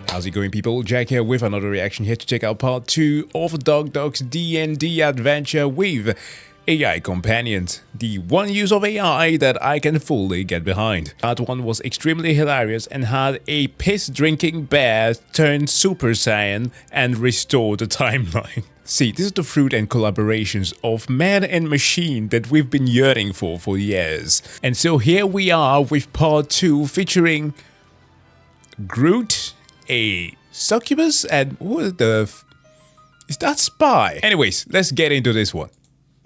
How's it going, people? Jack here with another reaction here to check out part 2 of Dog's D&D adventure with AI companions. The one use of AI that I can fully get behind. Part 1 was extremely hilarious and had a piss-drinking bear turn Super Saiyan and restore the timeline. See, this is the fruit and collaborations of man and machine that we've been yearning for years. And so here we are with part 2 featuring Groot, a succubus, and what the is that spy? Anyways, let's get into this one.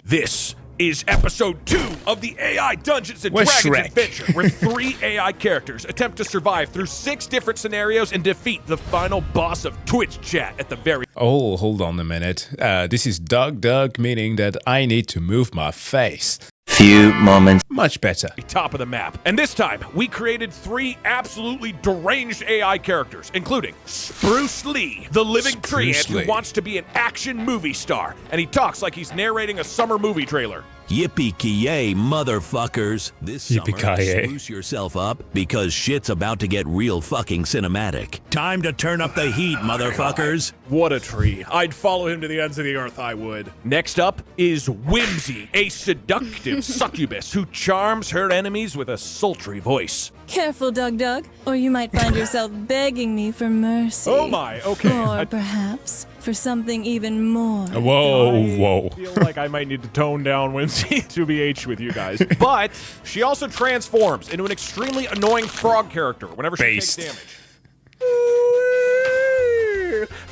This is episode 2 of the AI Dungeons & Dragons Shrek. adventure, where 3 AI characters attempt to survive through 6 different scenarios and defeat the final boss of Twitch chat at the very... Oh, hold on a minute. This is Doug, meaning that I need to move my face. Few moments. Much better. top of the map. And this time, we created 3 absolutely deranged AI characters, including Spruce Lee, the living treant who wants to be an action movie star, and he talks like he's narrating a summer movie trailer. Yippee-ki-yay, motherfuckers. This summer, spruce yourself up because shit's about to get real fucking cinematic. Time to turn up the heat, motherfuckers. What a tree. I'd follow him to the ends of the earth, I would. Next up is Whimsy, a seductive succubus who charms her enemies with a sultry voice. Careful, Doug, or you might find yourself begging me for mercy. Oh my, okay. Or perhaps for something even more. Whoa. I feel like I might need to tone down Whimsy to be H with you guys. But she also transforms into an extremely annoying frog character whenever she takes damage.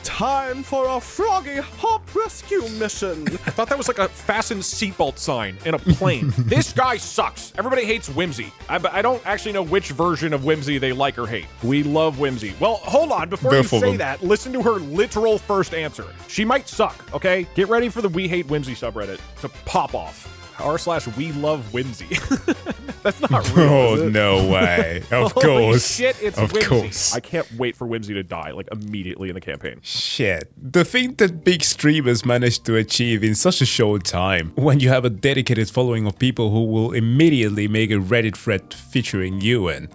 Time for a froggy hop rescue mission. I thought that was like a fasten seatbelt sign in a plane. This guy sucks. Everybody hates Whimsy. I don't actually know which version of Whimsy they like or hate. We love Whimsy. Well, hold on. Before you say that, listen to her literal first answer. She might suck, okay? Get ready for the We Hate Whimsy subreddit to pop off. r/We Love Whimsy. That's not real. Oh, no way. Of Holy course. Shit, it's of Whimsy. course. I can't wait for Whimsy to die, like, immediately in the campaign. Shit. The thing that big streamers manage to achieve in such a short time, when you have a dedicated following of people who will immediately make a Reddit thread featuring you in.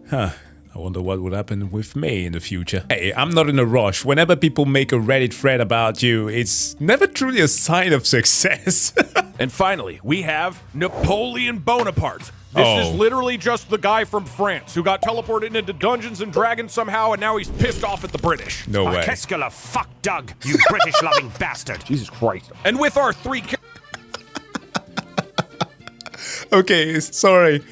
Huh. I wonder what would happen with me in the future. Hey, I'm not in a rush. Whenever people make a Reddit thread about you, it's never truly a sign of success. And finally, we have Napoleon Bonaparte. This is literally just the guy from France who got teleported into Dungeons and Dragons somehow, and now he's pissed off at the British. No way. Qu'est-ce que la fuck, Doug, you British-loving bastard. Jesus Christ. And with our 3 Okay, sorry.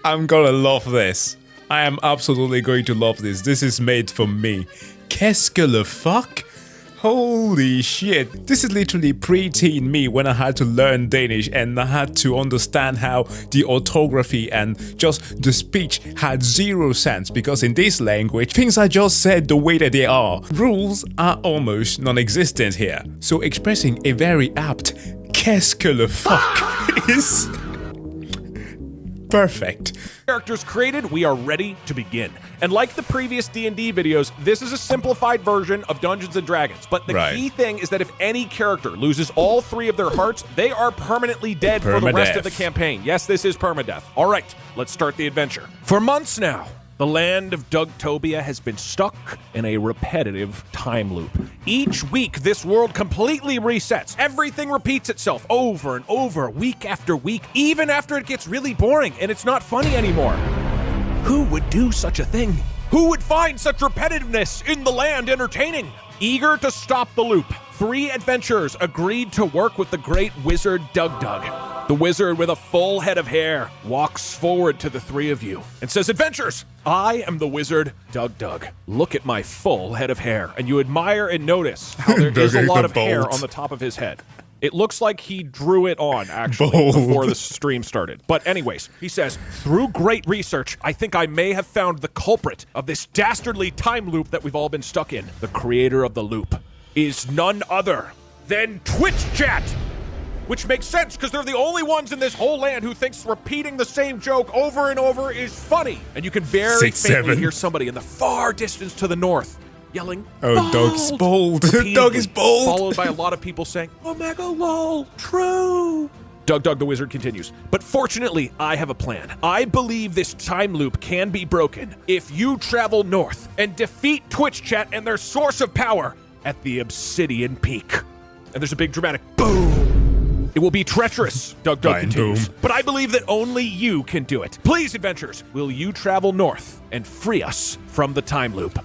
I'm gonna love this. I am absolutely going to love this. This is made for me. Qu'est-ce que le fuck? Holy shit. This is literally pre-teen me when I had to learn Danish and I had to understand how the orthography and just the speech had 0 sense, because in this language, things are just said the way that they are. Rules are almost non-existent here. So expressing a very apt qu'est-ce que le fuck is perfect. characters created, we are ready to begin. And like the previous D&D videos, this is a simplified version of Dungeons & Dragons. But the key thing is that if any character loses all 3 of their hearts, they are permanently dead for the rest of the campaign. Yes, this is permadeath. All right, let's start the adventure. For months now, the land of Dougtopia has been stuck in a repetitive time loop. Each week, this world completely resets. Everything repeats itself over and over, week after week, even after it gets really boring and it's not funny anymore. Who would do such a thing? Who would find such repetitiveness in the land entertaining? Eager to stop the loop, 3 adventurers agreed to work with the great wizard Doug. The wizard with a full head of hair walks forward to the 3 of you and says, "Adventurers, I am the wizard Doug. Look at my full head of hair." And you admire and notice how there is a lot of hair on the top of his head. It looks like he drew it on, actually, before the stream started. But anyways, he says, "Through great research, I think I may have found the culprit of this dastardly time loop that we've all been stuck in. The creator of the loop is none other than Twitch chat." Which makes sense, because they're the only ones in this whole land who thinks repeating the same joke over and over is funny. And you can very faintly hear somebody in the far distance to the north yelling, "Oh, Doug's bold. Doug is bold." Followed by a lot of people saying, "Omega lol, true." Doug the Wizard continues. But fortunately, I have a plan. I believe this time loop can be broken if you travel north and defeat Twitch chat and their source of power at the Obsidian Peak. And there's a big dramatic boom. It will be treacherous, Doug continues. But I believe that only you can do it. Please, adventurers, will you travel north and free us from the time loop?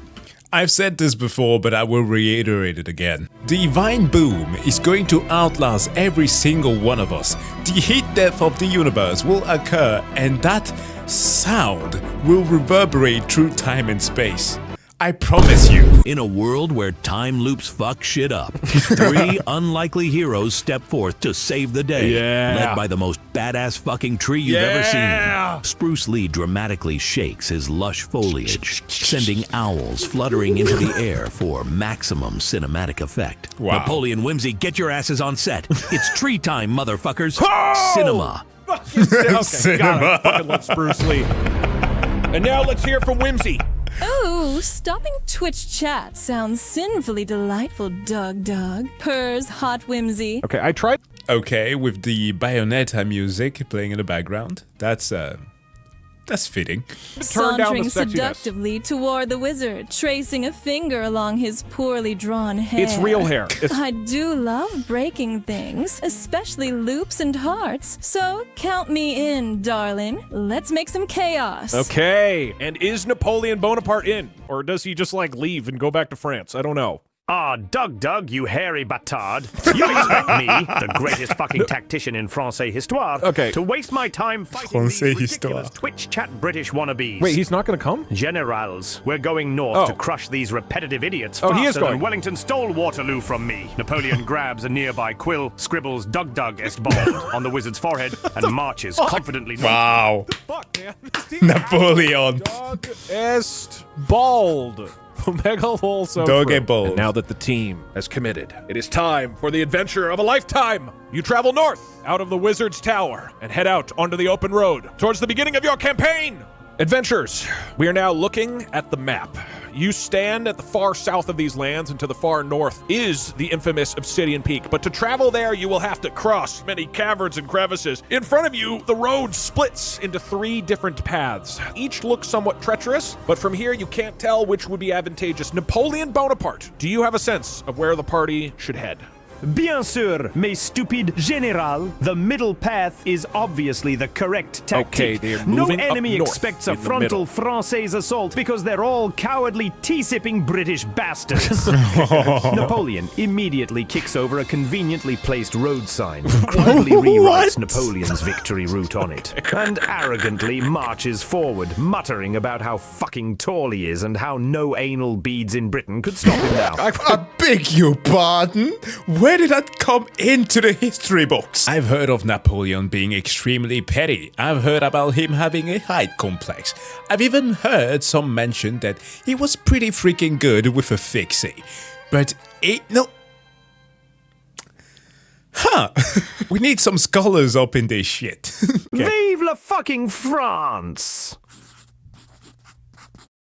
I've said this before, but I will reiterate it again. The divine boom is going to outlast every single one of us. The heat death of the universe will occur, and that sound will reverberate through time and space. I promise you. In a world where time loops fuck shit up, 3 unlikely heroes step forth to save the day, led by the most badass fucking tree you've ever seen. Spruce Lee dramatically shakes his lush foliage, sending owls fluttering into the air for maximum cinematic effect. Wow. Napoleon Whimsy, get your asses on set. It's tree time, motherfuckers. Cinema. Okay, Cinema. I fucking love Spruce Lee. And now let's hear from Whimsy. Oh, stopping Twitch chat sounds sinfully delightful, Doug. Purrs, hot whimsy. Okay, I tried. Okay, with the Bayonetta music playing in the background. That's fitting. Turn down the Sauntering sexiness. seductively toward the wizard, tracing a finger along his poorly drawn hair. It's real hair. I do love breaking things, especially loops and hearts. So count me in, darling. Let's make some chaos. Okay, and is Napoleon Bonaparte in? Or does he just, like, leave and go back to France? I don't know. Ah, Doug, you hairy batard. You expect me, the greatest fucking tactician in Francais histoire, to waste my time fighting these ridiculous Twitch chat British wannabes. Wait, he's not gonna come? Generals, we're going north to crush these repetitive idiots faster than Wellington stole Waterloo from me. Napoleon grabs a nearby quill, scribbles Doug est bald on the wizard's forehead, and marches confidently north. Wow. Fuck, man. Napoleon. Doug est bald. Omega also. Doge bold. And now that the team has committed, it is time for the adventure of a lifetime. You travel north out of the Wizard's Tower and head out onto the open road towards the beginning of your campaign. Adventurers, we are now looking at the map. You stand at the far south of these lands, and to the far north is the infamous Obsidian Peak. But to travel there, you will have to cross many caverns and crevices. In front of you, the road splits into 3 different paths. Each looks somewhat treacherous, but from here you can't tell which would be advantageous. Napoleon Bonaparte, do you have a sense of where the party should head? Bien sûr, mes stupide général. The middle path is obviously the correct tactic. Okay, they're no moving enemy up north expects a in the frontal middle. Francais assault because they're all cowardly tea-sipping British bastards. Napoleon immediately kicks over a conveniently placed road sign, quietly rewrites Napoleon's victory route on it, and arrogantly marches forward, muttering about how fucking tall he is and how no anal beads in Britain could stop him now. I beg your pardon? Where did that come into the history books? I've heard of Napoleon being extremely petty. I've heard about him having a height complex. I've even heard some mention that he was pretty freaking good with a fixie. But we need some scholars up in this shit. Vive la fucking France!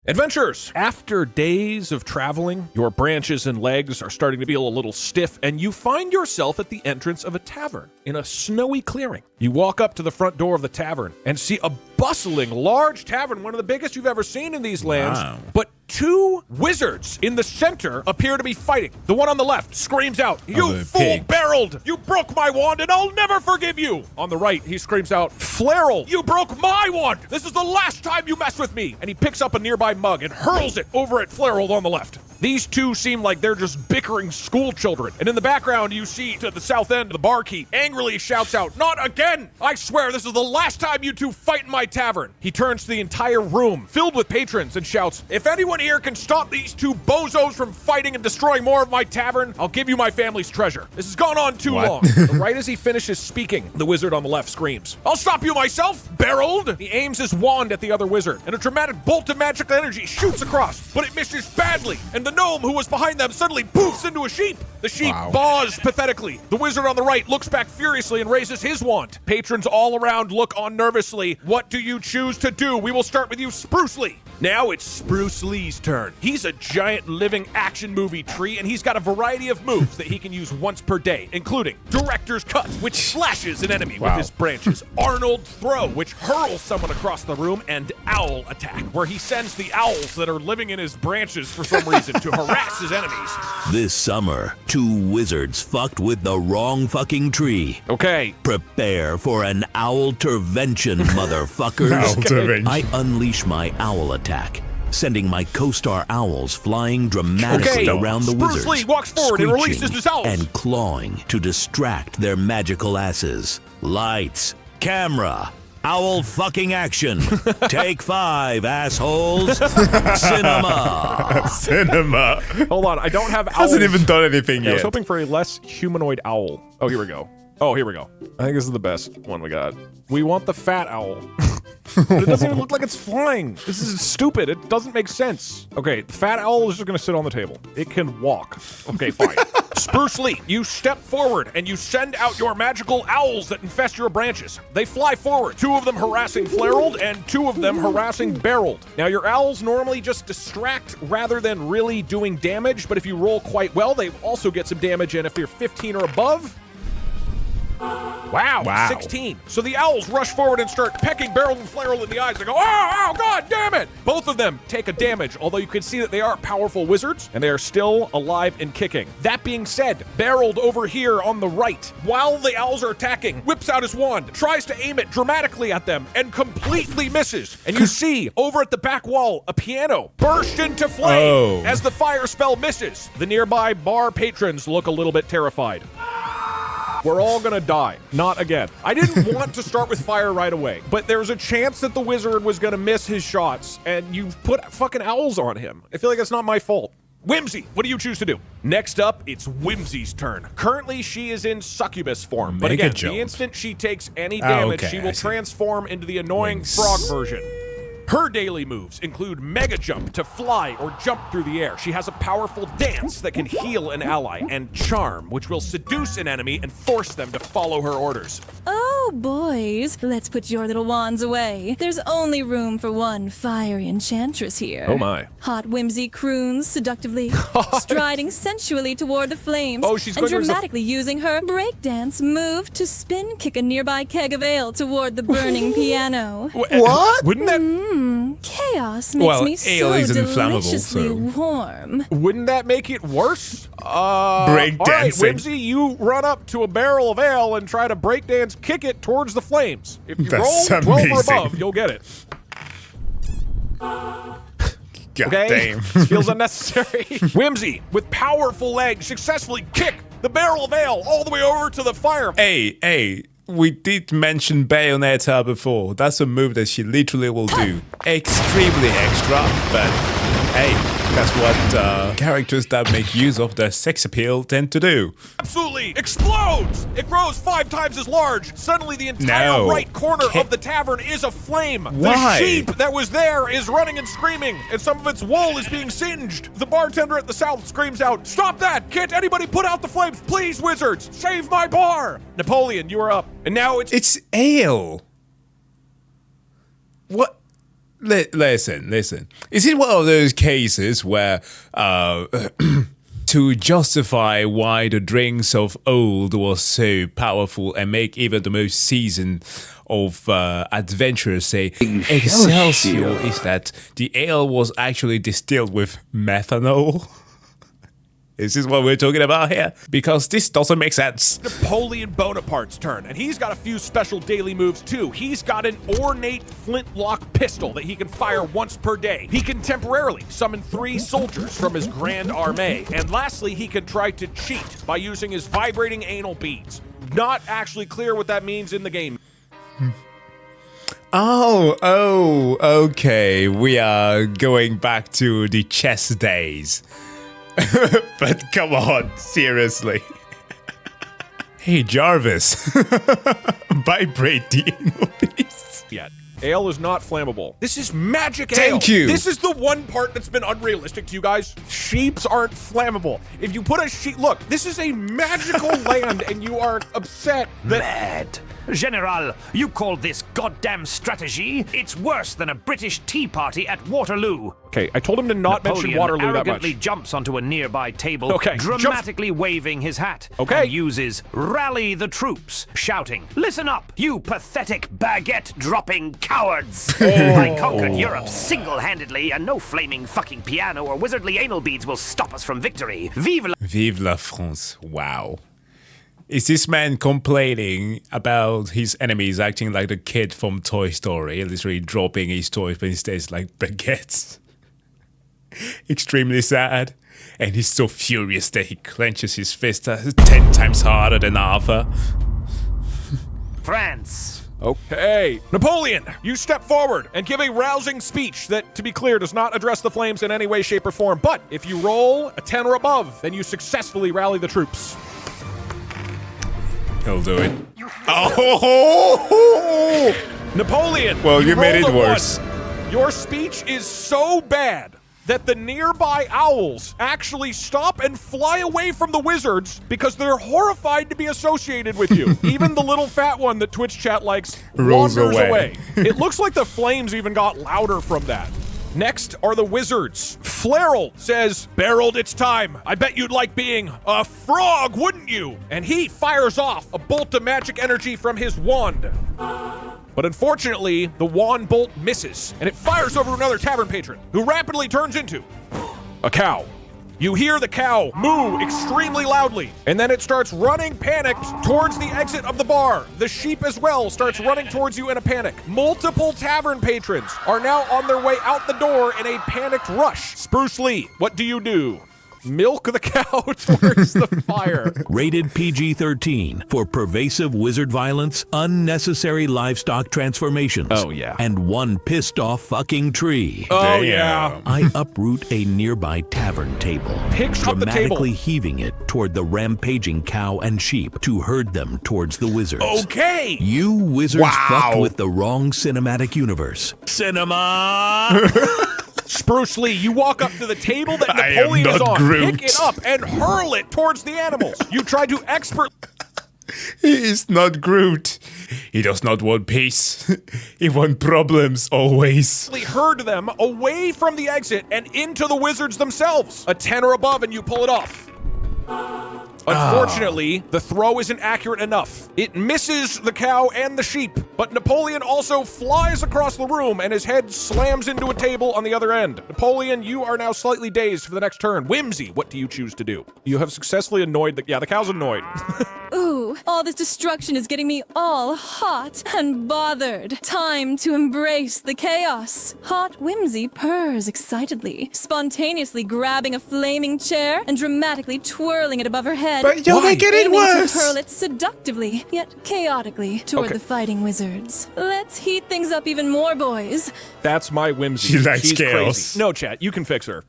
Adventurers, after days of traveling, your branches and legs are starting to feel a little stiff, and you find yourself at the entrance of a tavern in a snowy clearing. You walk up to the front door of the tavern and see a bustling, large tavern, one of the biggest you've ever seen in these lands. Wow. But 2 wizards in the center appear to be fighting. The one on the left screams out, "You full-barreled! You broke my wand and I'll never forgive you!" On the right, he screams out, "Flairel, you broke my wand! This is the last time you mess with me!" And he picks up a nearby mug and hurls it over at Flairel on the left. These 2 seem like they're just bickering school children. And in the background, you see to the south end, the barkeep angrily shouts out, "Not again! I swear this is the last time you 2 fight in my tavern." He turns to the entire room filled with patrons and shouts, "If anyone here can stop these 2 bozos from fighting and destroying more of my tavern, I'll give you my family's treasure. This has gone on too long." Right as he finishes speaking, the wizard on the left screams, "I'll stop you myself, barreled!" He aims his wand at the other wizard, and a dramatic bolt of magical energy shoots across, but it misses badly, and and the gnome who was behind them suddenly poofs into a sheep. The sheep baws pathetically. The wizard on the right looks back furiously and raises his wand. Patrons all around look on nervously. What do you choose to do? We will start with you, Spruce Lee. Now it's Spruce Lee's turn. He's a giant living action movie tree, and he's got a variety of moves that he can use once per day, including Director's Cut, which slashes an enemy with his branches, Arnold Throw, which hurls someone across the room, and Owl Attack, where he sends the owls that are living in his branches for some reason to harass his enemies. This summer, 2 wizards fucked with the wrong fucking tree. Okay. Prepare for an owl-tervention, motherfuckers. Owl-tervention. I unleash my owl attack, sending my co-star owls flying dramatically around the Spruce wizards, Lee walks forward and releases his owls. and clawing to distract their magical asses. Lights, camera, owl fucking action. Take 5, assholes. Cinema. Cinema. Hold on, I don't have owls. Hasn't even done anything I was yet. hoping for a less humanoid owl. Oh, here we go. Oh, here we go. I think this is the best one we got. We want the fat owl. But it doesn't even look like it's flying. This is stupid. It doesn't make sense. Okay, the fat owl is just gonna sit on the table. It can walk. Okay, fine. Spruce Lee, you step forward and you send out your magical owls that infest your branches. They fly forward, 2 of them harassing Flarold and 2 of them harassing Barreled. Now, your owls normally just distract rather than really doing damage, but if you roll quite well, they also get some damage, and if you're 15 or above, Wow, 16. So the owls rush forward and start pecking Barrel and Flareal in the eyes. They go, oh, god damn it! Both of them take a damage, although you can see that they are powerful wizards, and they are still alive and kicking. That being said, Barreled over here on the right, while the owls are attacking, whips out his wand, tries to aim it dramatically at them, and completely misses. And you see, over at the back wall, a piano burst into flame as the fire spell misses. The nearby bar patrons look a little bit terrified. We're all gonna die. Not again. I didn't want to start with fire right away, but there's a chance that the wizard was gonna miss his shots, and you put fucking owls on him. I feel like it's not my fault. Whimsy, what do you choose to do? Next up, it's Whimsy's turn. Currently, she is in succubus form, but again, the instant she takes any damage, she will transform into the annoying frog version. Her daily moves include Mega Jump to fly or jump through the air. She has a powerful dance that can heal an ally, and Charm, which will seduce an enemy and force them to follow her orders. Oh, boys, let's put your little wands away. There's only room for one fiery enchantress here. Oh my. Hot Whimsy croons seductively, striding sensually toward the flames, she's and going dramatically using her breakdance move to spin kick a nearby keg of ale toward the burning piano. What? Wouldn't that... Chaos makes me so deliciously so. warm. Wouldn't that make it worse? Break all right, dancing. Whimsy, you run up to a barrel of ale and try to breakdance kick it towards the flames. If you That's roll 12 or amazing. above, you'll get it. God Okay? damn. This feels unnecessary. Whimsy, with powerful legs, successfully kick the barrel of ale all the way over to the fire. Hey, we did mention Bayonetta before. That's a move that she literally will do. Extremely extra, but hey, that's what characters that make use of their sex appeal tend to do. Absolutely explodes! It grows 5 times as large. Suddenly the entire right corner of the tavern is aflame. Why? The sheep that was there is running and screaming, and some of its wool is being singed. The bartender at the south screams out, "Stop that! Can't anybody put out the flames? Please, wizards, save my bar!" Napoleon, you are up. And now It's ale. What? Listen. Is it one of those cases where, to justify why the drinks of old was so powerful and make even the most seasoned of adventurers say Excelsior, is that the ale was actually distilled with methanol? Is this what we're talking about here? Because this doesn't make sense. Napoleon Bonaparte's turn, and he's got a few special daily moves too. He's got an ornate flintlock pistol that he can fire once per day. He can temporarily summon 3 soldiers from his grand armée. And lastly, he can try to cheat by using his vibrating anal beads. Not actually clear what that means in the game. Oh, okay. We are going back to the chess days. But come on, seriously. Hey, Jarvis. Vibrate the anal beads. Yet. Ale is not flammable. This is magic ale. Thank you. This is the one part that's been unrealistic to you guys. Sheeps aren't flammable. If you put a sheep, look, this is a magical land and you are upset that— Mad. General, you call this goddamn strategy? It's worse than a British tea party at Waterloo. Okay, I told him to not mention Waterloo that arrogantly much. jumps onto a nearby table, Okay, dramatically waving his hat. Okay. And uses "Rally the troops," shouting, "Listen up, you pathetic baguette-dropping cowards! I conquered Europe single-handedly, and no flaming fucking piano or wizardly anal beads will stop us from victory. Vive la France. Wow. Is this man complaining about his enemies acting like the kid from Toy Story, literally dropping his toys, but instead like baguettes? Extremely sad. And he's so furious that he clenches his fist 10 times harder than Arthur. France. Okay. Napoleon, you step forward and give a rousing speech that, to be clear, does not address the flames in any way, shape, or form. But if you roll a 10 or above, then you successfully rally the troops. He'll do it. Oh! Napoleon! Well, you made rolled it a worse. 1. Your speech is so bad that the nearby owls actually stop and fly away from the wizards because they're horrified to be associated with you. Even the little fat one that Twitch chat likes Rolls wanders away. away. It looks like the flames even got louder from that. Next are the wizards. Flairel says, "Barreled, it's time. I bet you'd like being a frog, wouldn't you?" And he fires off a bolt of magic energy from his wand. But unfortunately, the wand bolt misses, and it fires over another tavern patron, who rapidly turns into a cow. You hear the cow moo extremely loudly, and then it starts running panicked towards the exit of the bar. The sheep as well starts running towards you in a panic. Multiple tavern patrons are now on their way out the door in a panicked rush. Spruce Lee, what do you do? Milk the cow towards the fire. Rated PG-13 for pervasive wizard violence, unnecessary livestock transformations, Oh, yeah. and one pissed-off fucking tree. Oh, Damn. yeah. I uproot a nearby tavern table, Picks up the table. dramatically heaving it toward the rampaging cow and sheep to herd them towards the wizards. Okay. You wizards Wow. fucked with the wrong cinematic universe. Cinema! Spruce Lee, you walk up to the table that I am Napoleon is not on, Groot. pick it up, and hurl it towards the animals. You try to expertly He is not Groot. He does not want peace. He wants problems always. herd them away from the exit and into the wizards themselves. A 10 or above, and you pull it off. Unfortunately, the throw isn't accurate enough. It misses the cow and the sheep, but Napoleon also flies across the room and his head slams into a table on the other end. Napoleon, you are now slightly dazed for the next turn. Whimsy, what do you choose to do? You have successfully annoyed the cow's annoyed. Ooh, all this destruction is getting me all hot and bothered. Time to embrace the chaos. Hot Whimsy purrs excitedly, spontaneously grabbing a flaming chair and dramatically twirling it above her head. But you're making it aiming worse. to hurl it seductively, yet chaotically, toward Okay. the fighting wizards. Let's heat things up even more, boys. That's my Whimsy. She likes She's chaos. crazy. No, chat, you can fix her.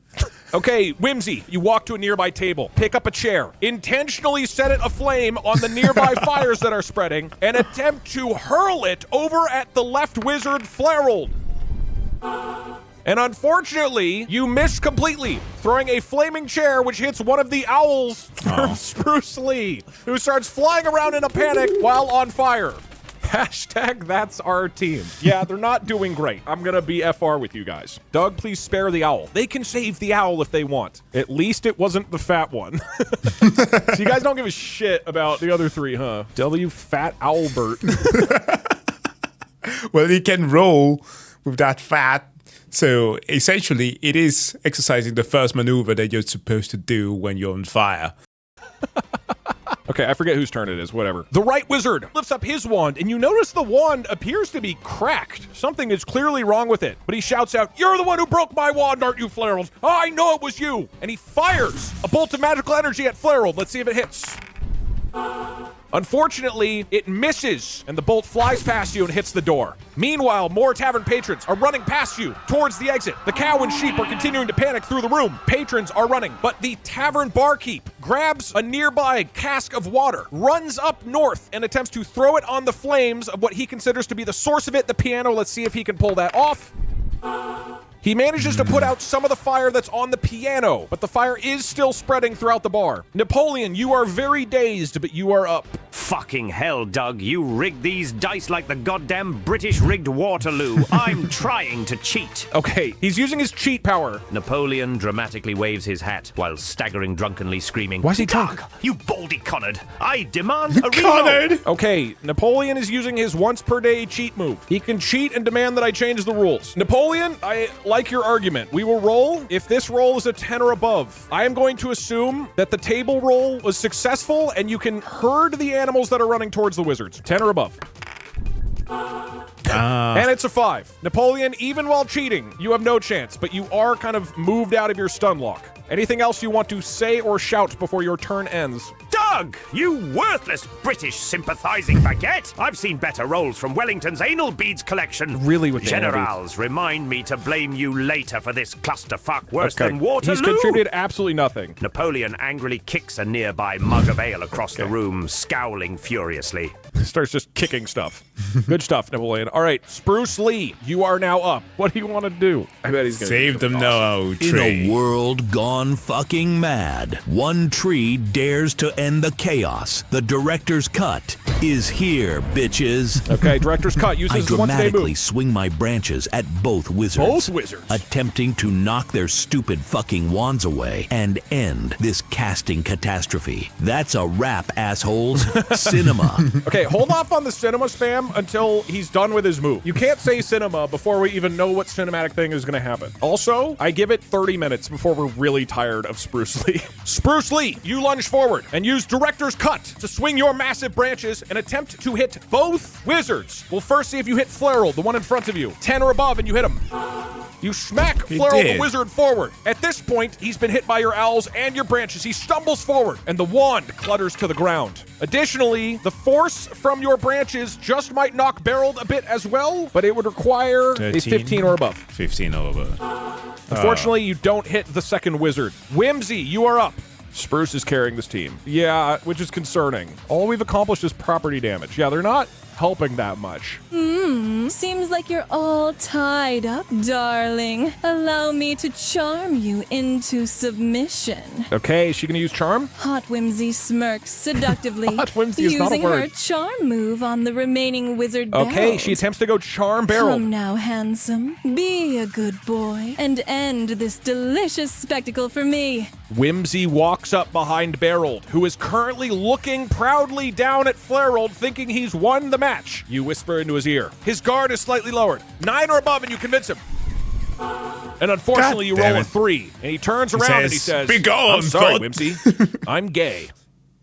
Okay, Whimsy, you walk to a nearby table, pick up a chair, intentionally set it aflame on the nearby fires that are spreading, and attempt to hurl it over at the left wizard, Flairel. And unfortunately, you miss completely, throwing a flaming chair which hits one of the owls from Spruce Lee, who starts flying around in a panic while on fire. Hashtag that's our team. Yeah, they're not doing great. I'm gonna be FR with you guys. Doug, please spare the owl. They can save the owl if they want. At least it wasn't the fat one. So you guys don't give a shit about the other three, huh? W Fat Owlbert. Well, he can roll with that fat. So essentially, it is exercising the first maneuver that you're supposed to do when you're on fire. Okay, I forget whose turn it is, whatever. The right wizard lifts up his wand, and you notice the wand appears to be cracked. Something is clearly wrong with it. But he shouts out, "You're the one who broke my wand, aren't you, Flairel? I know it was you!" And he fires a bolt of magical energy at Flairel. Let's see if it hits. Unfortunately, it misses, and the bolt flies past you and hits the door. Meanwhile, more tavern patrons are running past you towards the exit. The cow and sheep are continuing to panic through the room. Patrons are running, but the tavern barkeep grabs a nearby cask of water, runs up north, and attempts to throw it on the flames of what he considers to be the source of it, the piano. Let's see if he can pull that off. He manages to put out some of the fire that's on the piano, but the fire is still spreading throughout the bar. Napoleon, you are very dazed, but you are up. Fucking hell, Doug. You rigged these dice like the goddamn British rigged Waterloo. I'm trying to cheat. Okay, he's using his cheat power. Napoleon dramatically waves his hat while staggering drunkenly, screaming, Why's he Doug, you baldy connard. I demand a reload. Okay, Napoleon is using his once-per-day cheat move. He can cheat and demand that I change the rules. Napoleon, I like your argument. We will roll. If this roll is a 10 or above, I am going to assume that the table roll was successful and you can herd the animals that are running towards the wizards. 10 or above. And it's a 5. Napoleon, even while cheating, you have no chance, but you are kind of moved out of your stun lock. Anything else you want to say or shout before your turn ends? Doug, you worthless British sympathizing baguette! I've seen better rolls from Wellington's anal beads collection. Really with the Generals, remind me to blame you later for this clusterfuck worse than Waterloo. He's contributed absolutely nothing. Napoleon angrily kicks a nearby mug of ale across the room, scowling furiously. Starts just kicking stuff. Good stuff, Napoleon. All right, Spruce Lee, you are now up. What do you want to do? I bet he's gonna Save them no In tree. a world gone fucking mad, one tree dares to end the chaos. The director's cut is here, bitches. Okay, director's cut. Use I his once-a-day dramatically move. swing my branches at both wizards. Both wizards? Attempting to knock their stupid fucking wands away and end this casting catastrophe. That's a wrap, assholes. Cinema. Okay, hold off on the cinema spam until he's done with his move. You can't say cinema before we even know what cinematic thing is going to happen. Also, I give it 30 minutes before we're really tired of Spruce Lee. Spruce Lee, you lunge forward and use director's cut to swing your massive branches and attempt to hit both wizards. We'll first see if you hit Flareral, the one in front of you. 10 or above and you hit him. You smack Flareral the wizard forward. At this point, he's been hit by your owls and your branches. He stumbles forward, and the wand clutters to the ground. Additionally, the force from your branches just might knock Barreled a bit as well, but it would require a 15 or above. 15 or above. Unfortunately, you don't hit the second wizard. Whimsy, you are up. Spruce is carrying this team. Yeah, which is concerning. All we've accomplished is property damage. Yeah, they're not helping that much. Seems like you're all tied up, darling. Allow me to charm you into submission. Okay, is she gonna use charm? Hot Whimsy smirks seductively, Hot Whimsy is not a using word. her charm move on the remaining wizard Okay, Barreled. she attempts to go charm Barrel. Come now, handsome. Be a good boy and end this delicious spectacle for me. Whimsy walks up behind Barreled, who is currently looking proudly down at Flareald, thinking he's won the match. You whisper into his ear. His guard is slightly lowered. 9 or above, and you convince him. And unfortunately, God you roll damn a it. 3. And he turns around and he says, "Be gone, I'm sorry, fuck." Whimsy. I'm gay.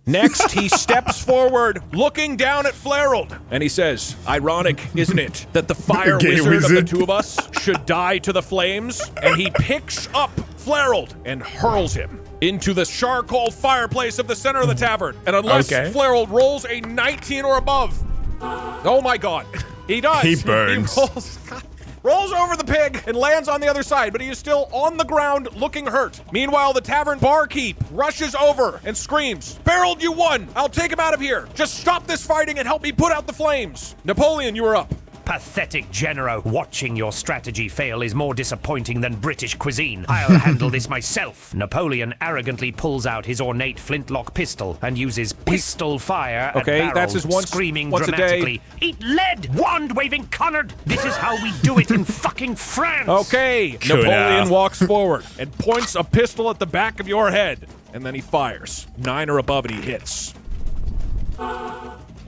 Next, he steps forward, looking down at Flareald, and he says, ironic, isn't it, that the fire Gay wizard of the wizard. two of us should die to the flames? And he picks up Flareald and hurls him into the charcoal fireplace of the center of the tavern. And unless Flareald rolls a 19 or above, oh my god, he does. He burns. He rolls over the pig and lands on the other side, but he is still on the ground looking hurt. Meanwhile, the tavern barkeep rushes over and screams, Barreled, you won! I'll take him out of here! Just stop this fighting and help me put out the flames! Napoleon, you are up. Pathetic Genero. Watching your strategy fail is more disappointing than British cuisine. I'll handle this myself. Napoleon arrogantly pulls out his ornate flintlock pistol and uses pistol fire at Okay, Barrel, that's his screaming once a day. dramatically, Eat lead, wand-waving connard! This is how we do it in fucking France! Okay, Napoleon walks forward and points a pistol at the back of your head, and then he fires. 9 or above and he hits.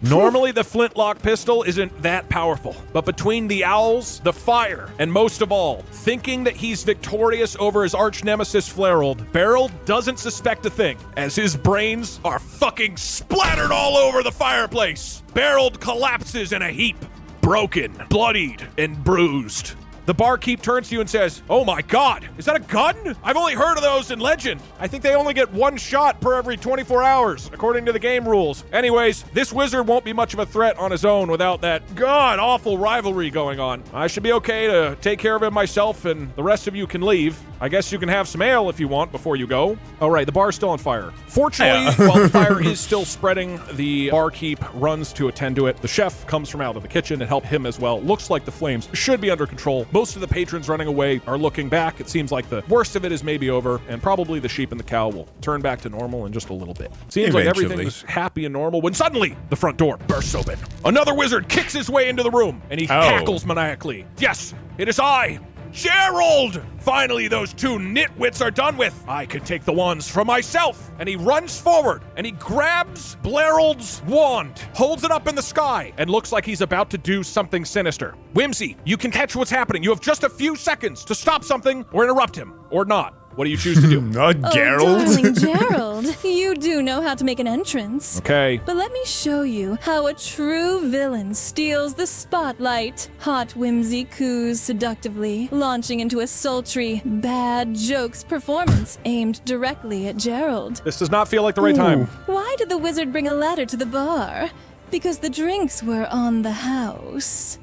Normally, the flintlock pistol isn't that powerful, but between the owls, the fire, and most of all, thinking that he's victorious over his arch nemesis Flareald, Barrel doesn't suspect a thing, as his brains are fucking splattered all over the fireplace. Barrel collapses in a heap, broken, bloodied, and bruised. The barkeep turns to you and says, "Oh my god, is that a gun? I've only heard of those in Legend. I think they only get one shot per every 24 hours, according to the game rules. Anyways, this wizard won't be much of a threat on his own without that god-awful rivalry going on. I should be okay to take care of him myself, and the rest of you can leave. I guess you can have some ale if you want before you go." All right, the bar's still on fire. Fortunately, while the fire is still spreading, the barkeep runs to attend to it. The chef comes from out of the kitchen and help him as well. Looks like the flames should be under control. Most of the patrons running away are looking back. It seems like the worst of it is maybe over, and probably the sheep and the cow will turn back to normal in just a little bit. Seems like everything's happy and normal when suddenly the front door bursts open. Another wizard kicks his way into the room, and he cackles maniacally. "Yes, it is I, Gerald! Finally, those two nitwits are done with. I can take the wands for myself." And he runs forward, and he grabs Blairald's wand, holds it up in the sky, and looks like he's about to do something sinister. Whimsy, you can catch what's happening. You have just a few seconds to stop something or interrupt him, or not. What do you choose to do? Not Gerald. Oh, darling Gerald, you do know how to make an entrance. Okay. But let me show you how a true villain steals the spotlight. Hot Whimsy coos seductively, launching into a sultry, bad jokes performance aimed directly at Gerald. This does not feel like the right time. Why did the wizard bring a ladder to the bar? Because the drinks were on the house.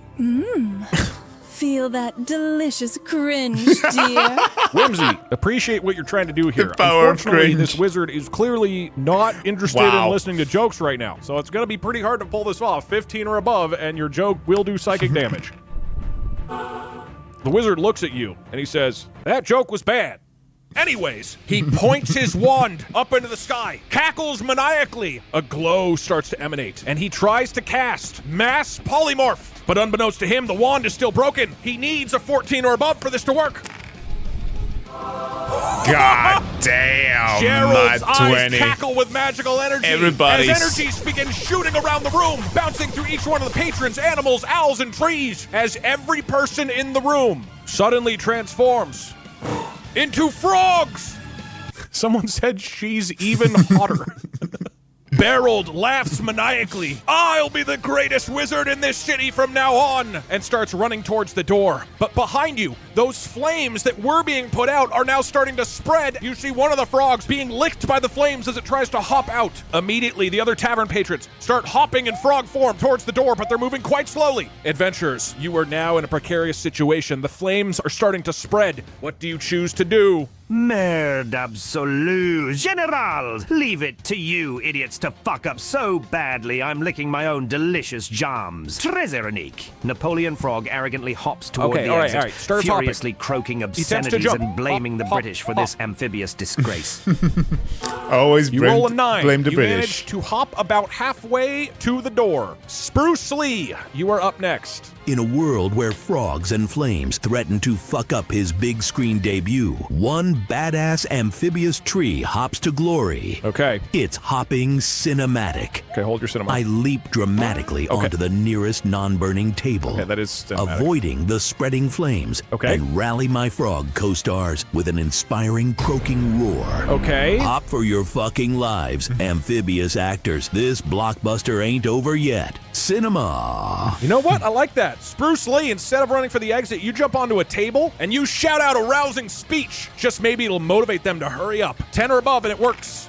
Feel that delicious cringe, dear. Whimsy, appreciate what you're trying to do here. The power of Unfortunately, cringe. this wizard is clearly not interested in listening to jokes right now. So it's going to be pretty hard to pull this off. 15 or above, and your joke will do psychic damage. The wizard looks at you, and he says, "That joke was bad." Anyways, he points his wand up into the sky, cackles maniacally. A glow starts to emanate, and he tries to cast Mass Polymorph. But unbeknownst to him, the wand is still broken. He needs a 14 or above for this to work. God damn. Gerald's not eyes 20. cackle with magical energy. Everybody's- As energies begin shooting around the room, bouncing through each one of the patrons, animals, owls, and trees, as every person in the room suddenly transforms into frogs. Someone said she's even hotter. Gerald laughs maniacally. "I'll be the greatest wizard in this city from now on," and starts running towards the door. But behind you, those flames that were being put out are now starting to spread. You see one of the frogs being licked by the flames as it tries to hop out. Immediately, the other tavern patrons start hopping in frog form towards the door, but they're moving quite slowly. Adventurers, you are now in a precarious situation. The flames are starting to spread. What do you choose to do? Merde absolue. General! Leave it to you idiots to fuck up so badly I'm licking my own delicious jams. Très ironique. Napoleon Frog arrogantly hops toward the exit, all right. Start furiously croaking tends to obscenities jump. and blaming the Hop, British for hop. this amphibious disgrace. Always You roll a 9. blame the You British. manage to hop about halfway to the door. Spruce Lee, you are up next. In a world where frogs and flames threaten to fuck up his big screen debut, one badass amphibious tree hops to glory. Okay. It's hopping cinematic. Okay, hold your cinema. I leap dramatically onto the nearest non-burning table, Okay, that is cinematic. avoiding the spreading flames, Okay. and rally my frog co-stars with an inspiring croaking roar. Okay. Hop for your fucking lives, amphibious actors. This blockbuster ain't over yet. Cinema. You know what? I like that. Spruce Lee, instead of running for the exit, you jump onto a table and you shout out a rousing speech. Just maybe it'll motivate them to hurry up. 10 or above and it works.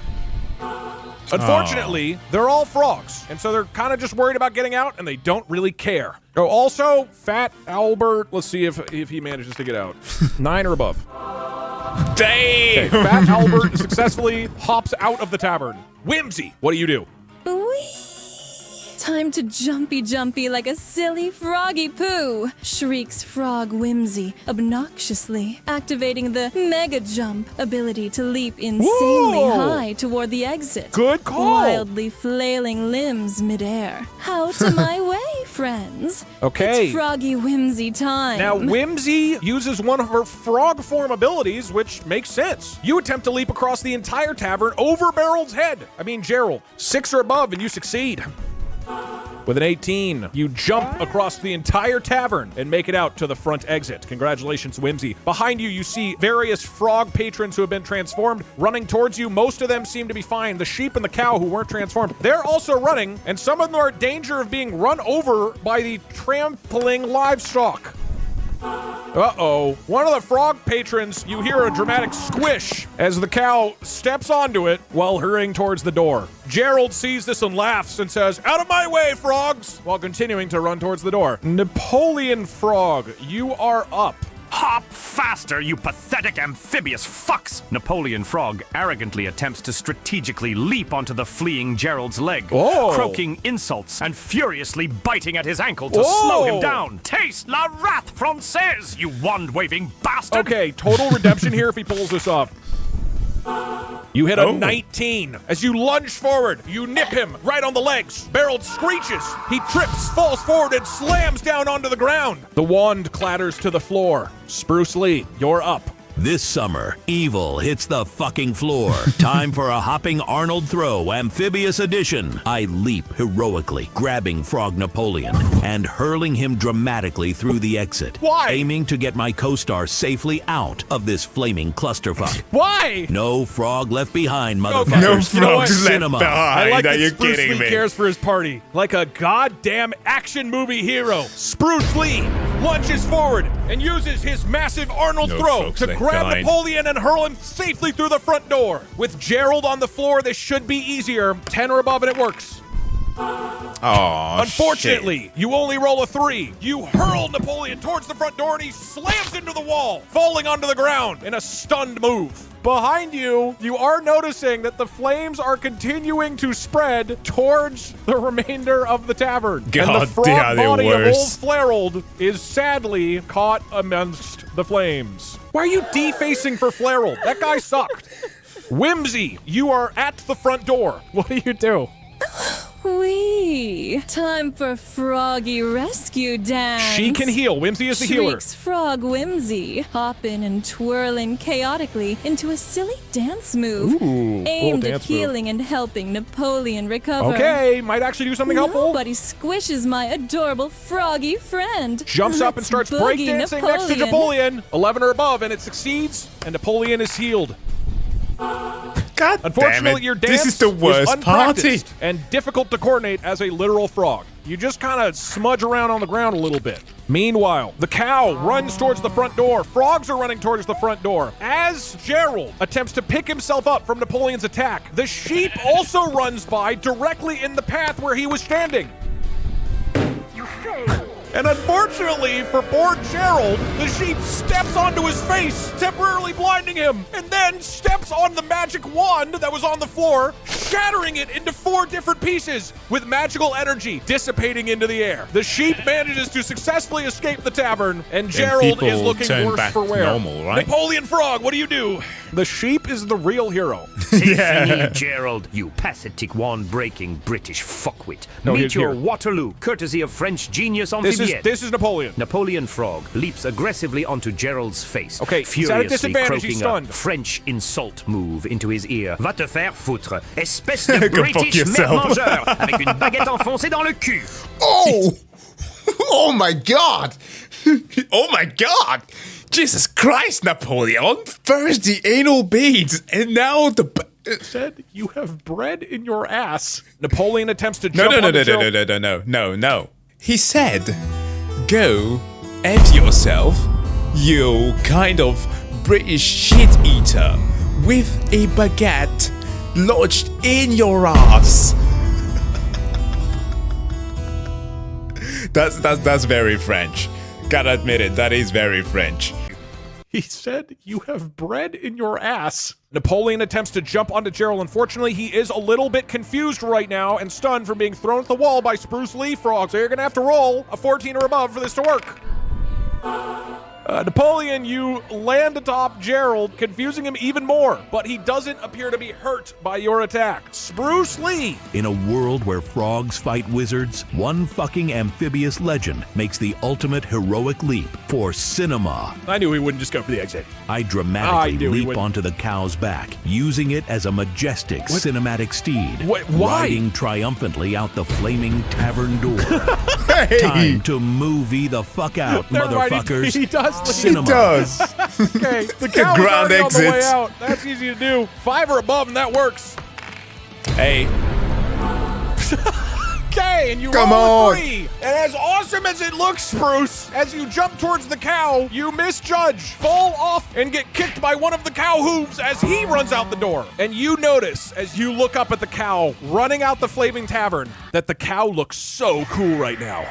Unfortunately, they're all frogs, and so they're kind of just worried about getting out, and they don't really care. Oh, also, Fat Albert, let's see if he manages to get out. 9 or above. Damn. Okay, Fat Albert successfully hops out of the tavern. Whimsy, what do you do? Whee! Time to jumpy like a silly froggy poo, shrieks Frog Whimsy obnoxiously, activating the mega jump ability to leap insanely high toward the exit. Good call. Wildly flailing limbs midair. Out of my way, friends. Okay. It's Froggy Whimsy time. Now, Whimsy uses one of her frog form abilities, which makes sense. You attempt to leap across the entire tavern over Gerald's head. Gerald. 6 or above, and you succeed. With an 18, you jump across the entire tavern and make it out to the front exit. Congratulations, Whimsy. Behind you, you see various frog patrons who have been transformed running towards you. Most of them seem to be fine. The sheep and the cow who weren't transformed, they're also running, and some of them are in danger of being run over by the trampling livestock. Uh-oh. One of the frog patrons, you hear a dramatic squish as the cow steps onto it while hurrying towards the door. Gerald sees this and laughs and says, "Out of my way, frogs!" while continuing to run towards the door. Napoleon Frog, you are up. Hop faster, you pathetic amphibious fucks! Napoleon Frog arrogantly attempts to strategically leap onto the fleeing Gerald's leg, croaking insults and furiously biting at his ankle to slow him down. Taste la wrath française, you wand-waving bastard! Okay, total redemption here if he pulls this off. You hit a 19. As you lunge forward, you nip him right on the legs. Gerald screeches. He trips, falls forward, and slams down onto the ground. The wand clatters to the floor. Spruce Lee, you're up. This summer, evil hits the fucking floor. Time for a hopping Arnold throw, amphibious edition. I leap heroically, grabbing Frog Napoleon and hurling him dramatically through the exit. Why? Aiming to get my co-star safely out of this flaming clusterfuck. Why? No frog left behind, motherfuckers. No frogs left Cinema. behind. I like Are that you Spruce kidding Lee me? cares for his party. Like a goddamn action movie hero, Spruce Lee lunges forward and uses his massive Arnold No throw frogs to left grab behind. Napoleon and hurl him safely through the front door. With Gerald on the floor, this should be easier. 10 or above and it works. Oh, Unfortunately, you only roll a 3. You hurl Napoleon towards the front door and he slams into the wall, falling onto the ground in a stunned move. Behind you, you are noticing that the flames are continuing to spread towards the remainder of the tavern. And the God, frog they are the body of Old worst. Flarold is sadly caught amongst the flames. Why are you defacing for Flarold? That guy sucked. Whimsy, you are at the front door. What do you do? Whee! Time for Froggy Rescue Dance. She can heal. Whimsy is the healer. Shrieks Frog Whimsy, hopping and twirling chaotically into a silly dance move aimed at healing and helping Napoleon recover. Okay, might actually do something helpful. Nobody squishes my adorable froggy friend. Jumps up and Let's starts boogie breakdancing next to Napoleon. 11 or above, and it succeeds, and Napoleon is healed. God Unfortunately, damn it. your dance This is the worst party. unpracticed and difficult to coordinate as a literal frog. You just kind of smudge around on the ground a little bit. Meanwhile, the cow runs towards the front door. Frogs are running towards the front door. As Gerald attempts to pick himself up from Napoleon's attack, the sheep also runs by directly in the path where he was standing. And unfortunately for poor Gerald, the sheep steps onto his face, temporarily blinding him, and then steps on the magic wand that was on the floor, shattering it into 4 different pieces with magical energy dissipating into the air. The sheep manages to successfully escape the tavern, and Gerald is looking turn worse back for to wear. normal, right? Napoleon Frog, what do you do? The sheep is the real hero. C'est fini, Gerald, you pathetic wand-breaking British fuckwit. Meet your here. Waterloo, courtesy of French genius This amphibian. is Napoleon. Napoleon Frog leaps aggressively onto Gerald's face, Okay, he's at a furiously disadvantage, he's croaking stunned. a French insult move into his ear. Va te faire foutre, espèce de Go fuck British yourself. merde-mangeur, avec une baguette enfoncée dans le cul. Oh! Oh my god! Oh my god! Jesus Christ, Napoleon! First the anal beads, and now the... Said you have bread in your ass. Napoleon attempts to jump onto Gerald. No. He said, go F yourself, you kind of British shit eater, with a baguette lodged in your ass. That's very French. Gotta admit it, that is very French. He said you have bread in your ass. Napoleon attempts to jump onto Gerald. Unfortunately, he is a little bit confused right now and stunned from being thrown at the wall by Spruce Lee Frog. So you're gonna have to roll a 14 or above for this to work. Napoleon, you land atop Gerald, confusing him even more, but he doesn't appear to be hurt by your attack. Spruce Lee! In a world where frogs fight wizards, one fucking amphibious legend makes the ultimate heroic leap for cinema. I knew he wouldn't just go for the exit. I I dramatically knew he leap wouldn't. onto the cow's back, using it as a majestic cinematic steed, Why? riding triumphantly out the flaming tavern door. Hey! Time to movie the fuck out, Never mind, motherfuckers. he does leave. Cinema. Does. Okay, the cow is Ground already on the way exit. out. That's easy to do. 5 or above, and that works. Hey. Okay, and you Come roll a on. 3. And as awesome as it looks, Spruce, as you jump towards the cow, you misjudge, fall off, and get kicked by one of the cow hooves as he runs out the door. And you notice, as you look up at the cow running out the Flaming Tavern, that the cow looks so cool right now.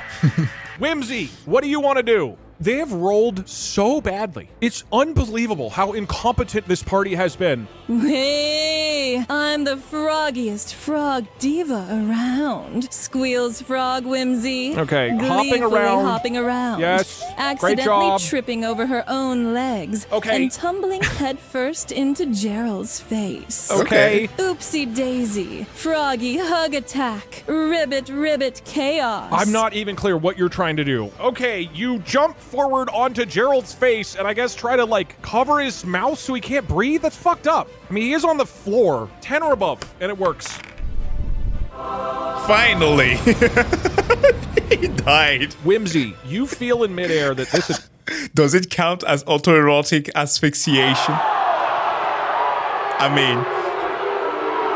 Whimsy, what do you want to do? They have rolled so badly. It's unbelievable how incompetent this party has been. Hey, I'm the froggiest frog diva around. Squeals Frog Whimsy. Okay, Gleefully hopping around. Yes, great Accidentally job. tripping over her own legs. Okay. And tumbling headfirst into Gerald's face. Okay. Oopsie daisy. Froggy hug attack. Ribbit chaos. I'm not even clear what you're trying to do. Okay, you jump forward onto Gerald's face and I guess try to like cover his mouth so he can't breathe? That's fucked up. I mean, he is on the floor, 10 or above, and it works. Finally. He died. Whimsy, you feel in midair that this is... Does it count as autoerotic asphyxiation? I mean,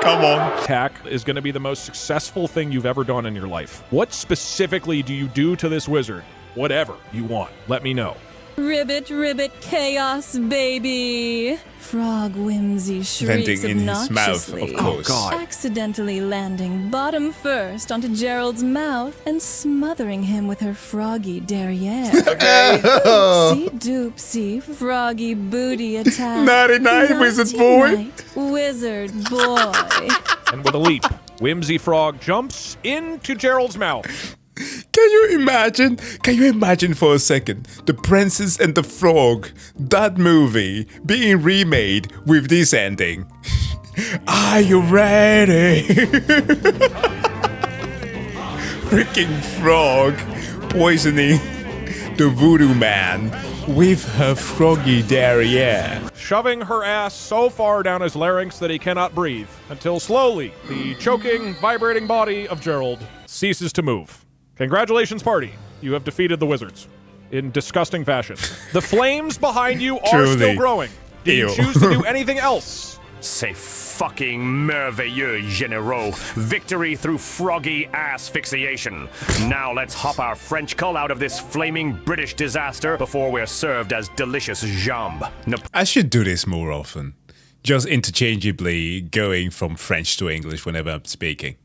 come on. Attack is going to be the most successful thing you've ever done in your life. What specifically do you do to this wizard? Whatever you want, let me know. Ribbit chaos, baby. Frog Whimsy shrieks Venting in his mouth, obnoxiously. of course. Oh, God. Accidentally landing bottom first onto Gerald's mouth and smothering him with her froggy derriere. Oopsie doopsie, froggy booty attack. Naughty night, wizard boy. Night, wizard boy. And with a leap, Whimsy Frog jumps into Gerald's mouth. Can you imagine for a second The Princess and the Frog, that movie, being remade with this ending? Are you ready? Freaking frog poisoning the voodoo man with her froggy derriere. Shoving her ass so far down his larynx that he cannot breathe, until slowly, the choking, vibrating body of Gerald ceases to move. Congratulations, party. You have defeated the wizards in disgusting fashion. The flames behind you are Truly. still growing. Do you Ew. choose to do anything else? C'est fucking merveilleux, généraux. Victory through froggy asphyxiation. Now let's hop our French cull out of this flaming British disaster before we're served as delicious jambes. I should do this more often. Just interchangeably going from French to English whenever I'm speaking.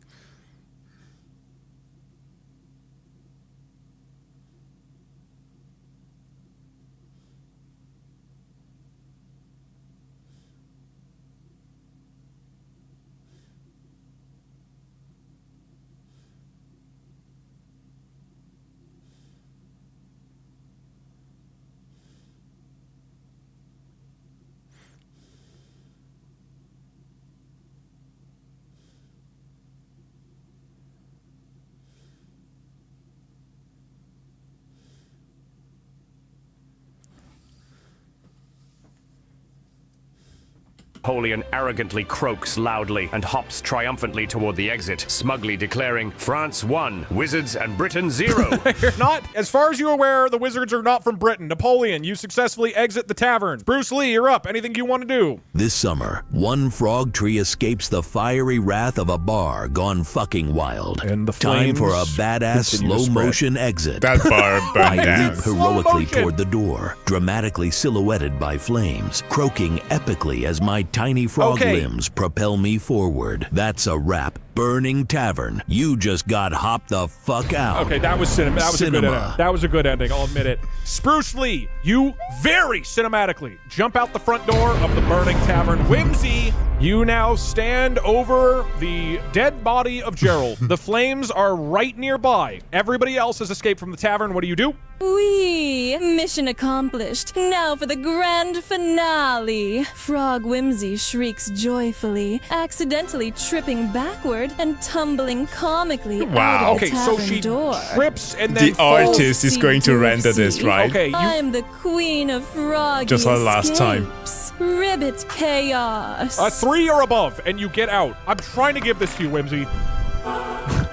Napoleon arrogantly croaks loudly and hops triumphantly toward the exit, smugly declaring, France 1, Wizards and Britain 0. You're not. As far as you're aware, the wizards are not from Britain. Napoleon, you successfully exit the tavern. Bruce Lee, you're up. Anything you want to do? This summer, one frog tree escapes the fiery wrath of a bar gone fucking wild. And the Time for a flames badass continue to slow-motion exit. That bar burned I down. leap heroically motion. toward the door, dramatically silhouetted by flames, croaking epically as my tiny frog Okay. limbs propel me forward. That's a wrap. Burning Tavern. You just got hopped the fuck out. Okay, that was cinema. That was a good Cinema. ending. That was a good ending, I'll admit it. Spruce Lee, you very cinematically jump out the front door of the burning tavern. Whimsy, you now stand over the dead body of Gerald. The flames are right nearby. Everybody else has escaped from the tavern. What do you do? Whee! Mission accomplished. Now for the grand finale. Frog Whimsy shrieks joyfully, accidentally tripping backward and tumbling comically Wow. out of the Okay, so tavern she door. trips and then The artist is going to render this, Oopsie-doopsie. right? Okay, you I'm the queen of froggy Just like last time. escapes. Ribbit chaos. 3 or above, and you get out. I'm trying to give this to you, Whimsy.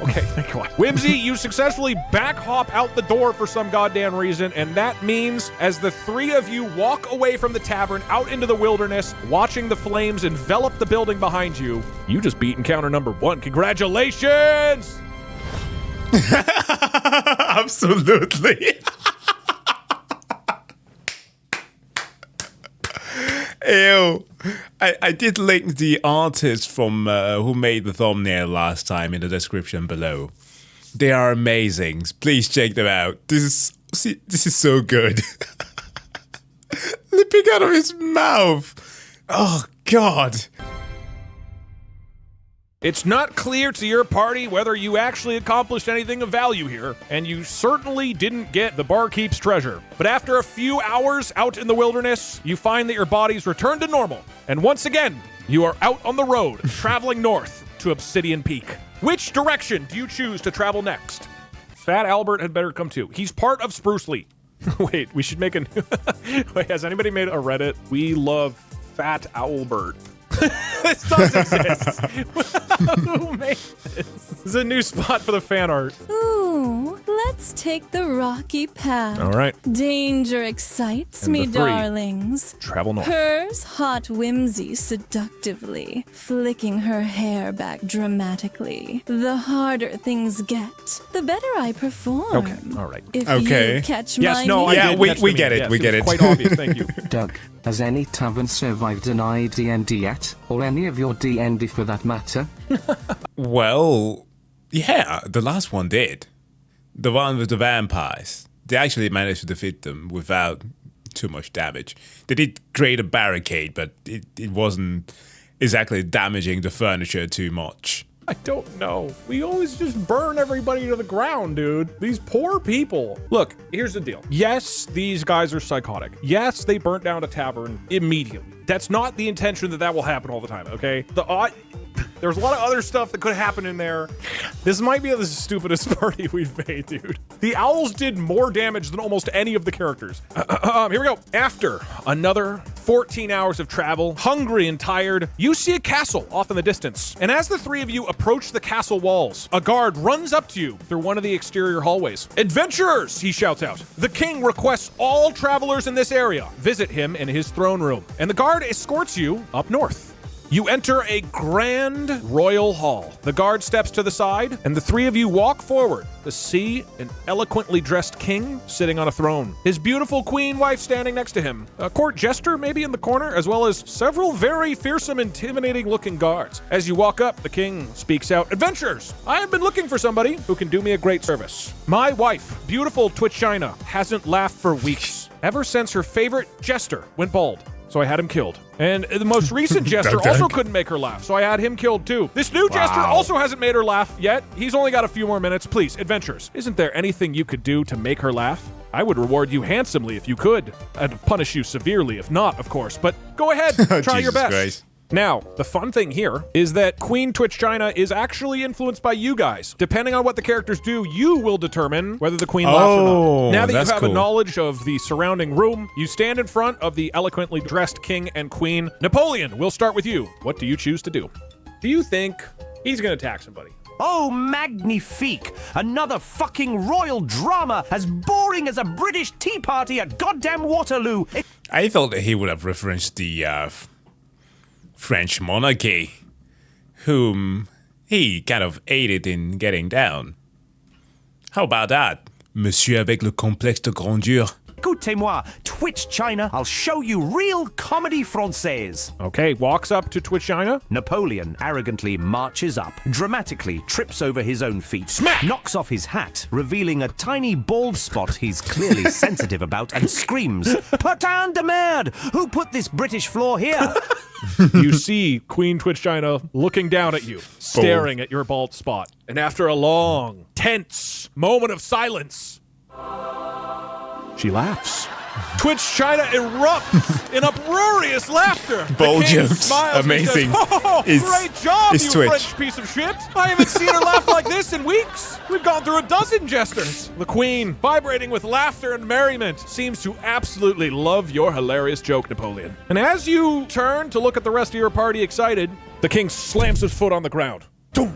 Okay, thank God. Whimsy, you successfully back hop out the door for some goddamn reason, and that means as the three of you walk away from the tavern out into the wilderness, watching the flames envelop the building behind you, you just beat encounter number 1. Congratulations! Absolutely. Ew. I did link the artist from who made the thumbnail last time in the description below. They are amazing. Please check them out. This is so good. Lipping out of his mouth. Oh, God. It's not clear to your party whether you actually accomplished anything of value here, and you certainly didn't get the barkeep's treasure. But after a few hours out in the wilderness, you find that your bodies return to normal, and once again, you are out on the road, traveling north to Obsidian Peak. Which direction do you choose to travel next? Fat Albert had better come too. He's part of Spruce Lee. Wait, we should make a Wait, has anybody made a Reddit? We love Fat Albert. This does exist. Who made this? This is a new spot for the fan art. Ooh, let's take the rocky path. All right. Danger excites And me, the three. darlings. Travel north. Hers hot whimsy seductively, flicking her hair back dramatically. The harder things get, the better I perform. Okay, all right. If Okay. you catch Yes, my no, I Yeah, did we- catch the we meme. get it, Yes, we get was it. Quite obvious, thank you. Doug, has any tavern survived denied D&D yet? Or any of your D&D for that matter? Well, yeah, the last one did. The one with the vampires. They actually managed to defeat them without too much damage. They did create a barricade, but it wasn't exactly damaging the furniture too much. I don't know. We always just burn everybody to the ground, dude. These poor people. Look, here's the deal. Yes, these guys are psychotic. Yes, they burnt down a tavern immediately. That's not the intention that will happen all the time, okay? There's a lot of other stuff that could happen in there. This might be the stupidest party we've made, dude. The owls did more damage than almost any of the characters. Here we go. After another 14 hours of travel, hungry and tired, you see a castle off in the distance. And as the three of you approach the castle walls, a guard runs up to you through one of the exterior hallways. "Adventurers!" he shouts out. "The king requests all travelers in this area visit him in his throne room." And the guard escorts you up north. You enter a grand royal hall. The guard steps to the side, and the three of you walk forward to see an eloquently dressed king sitting on a throne. His beautiful queen wife standing next to him. A court jester maybe in the corner, as well as several very fearsome, intimidating-looking guards. As you walk up, the king speaks out, "Adventurers, I have been looking for somebody who can do me a great service. My wife, beautiful Twitch China, hasn't laughed for weeks, ever since her favorite jester went bald. So I had him killed. And the most recent jester also couldn't make her laugh, so I had him killed too. This new jester also hasn't made her laugh yet. He's only got a few more minutes. Please, adventurers, isn't there anything you could do to make her laugh? I would reward you handsomely if you could. I'd punish you severely if not, of course. But go ahead, try your Jesus best." Christ. Now, the fun thing here is that Queen Twitch China is actually influenced by you guys. Depending on what the characters do, you will determine whether the queen laughs or not. Now that you that's have a cool. knowledge of the surrounding room, you stand in front of the eloquently dressed king and queen. Napoleon, we'll start with you. What do you choose to do? Do you think he's going to attack somebody? Oh, magnifique! Another fucking royal drama as boring as a British tea party at goddamn Waterloo. I thought that he would have referenced the French monarchy, whom he kind of aided in getting down. How about that, monsieur avec le complexe de grandeur? Écoutez-moi, Twitch China, I'll show you real comedy française. Okay, walks up to Twitch China. Napoleon arrogantly marches up, dramatically trips over his own feet, Smack! knocks off his hat, revealing a tiny bald spot he's clearly sensitive about, and screams, "Putain de merde! Who put this British floor here?" You see Queen Twitch China looking down at you, staring at your bald spot. And after a long, tense moment of silence, she laughs. Twitch China erupts in uproarious laughter. The Bold king jokes. smiles and Amazing. says, "Oh, Is- great job, is you Twitch. French piece of shit. I haven't seen her laugh like this in weeks. We've gone through a dozen jesters." The queen, vibrating with laughter and merriment, seems to absolutely love your hilarious joke, Napoleon. And as you turn to look at the rest of your party excited, the king slams his foot on the ground. Doom.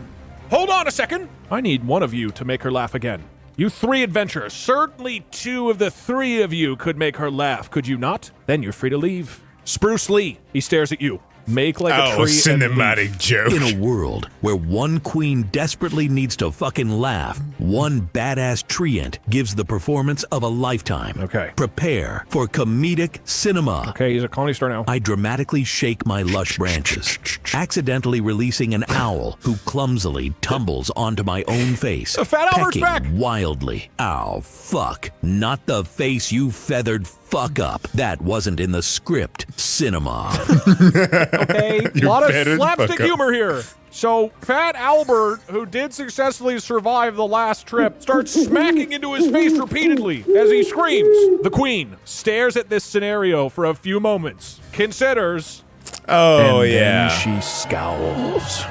Hold on a second. I need one of you to make her laugh again. You three adventurers, certainly two of the three of you could make her laugh, could you not? Then you're free to leave. Spruce Lee, he stares at you. Make like a tree cinematic and joke. In a world where one queen desperately needs to fucking laugh, one badass treant gives the performance of a lifetime. Okay. Prepare for comedic cinema. Okay, he's a comedy star now. I dramatically shake my lush branches, accidentally releasing an owl who clumsily tumbles onto my own face, Fat Albert's pecking back. wildly. Ow, fuck. Not the face, you feathered fuck up. That wasn't in the script. Cinema. Okay, a lot of slapstick humor here. So, Fat Albert, who did successfully survive the last trip, starts smacking into his face repeatedly as he screams. The queen stares at this scenario for a few moments, considers, Oh, and yeah. then she scowls.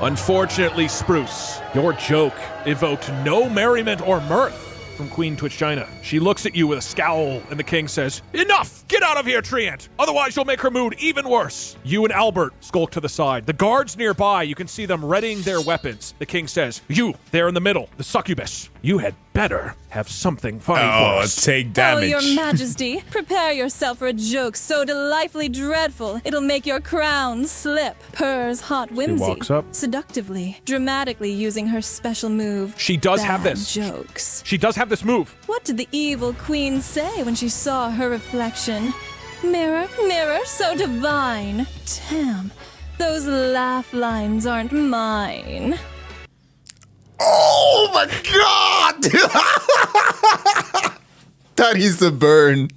Unfortunately, Spruce, your joke evoked no merriment or mirth from Queen Twitch China. She looks at you with a scowl, and the king says, "Enough! Get out of here, treant! Otherwise you'll make her mood even worse." You and Albert skulk to the side. The guards nearby, you can see them readying their weapons. The king says, "You, there in the middle, the succubus, you had better have something funny for us." Take damage. Oh, your majesty, prepare yourself for a joke so delightfully dreadful, it'll make your crown slip. Purrs hot whimsy, walks up. seductively, dramatically using her special move. She does have bad this. jokes. She does have this move. What did the evil queen say when she saw her reflection? Mirror, mirror, so divine. Damn, those laugh lines aren't mine. Oh my god! That is a burn.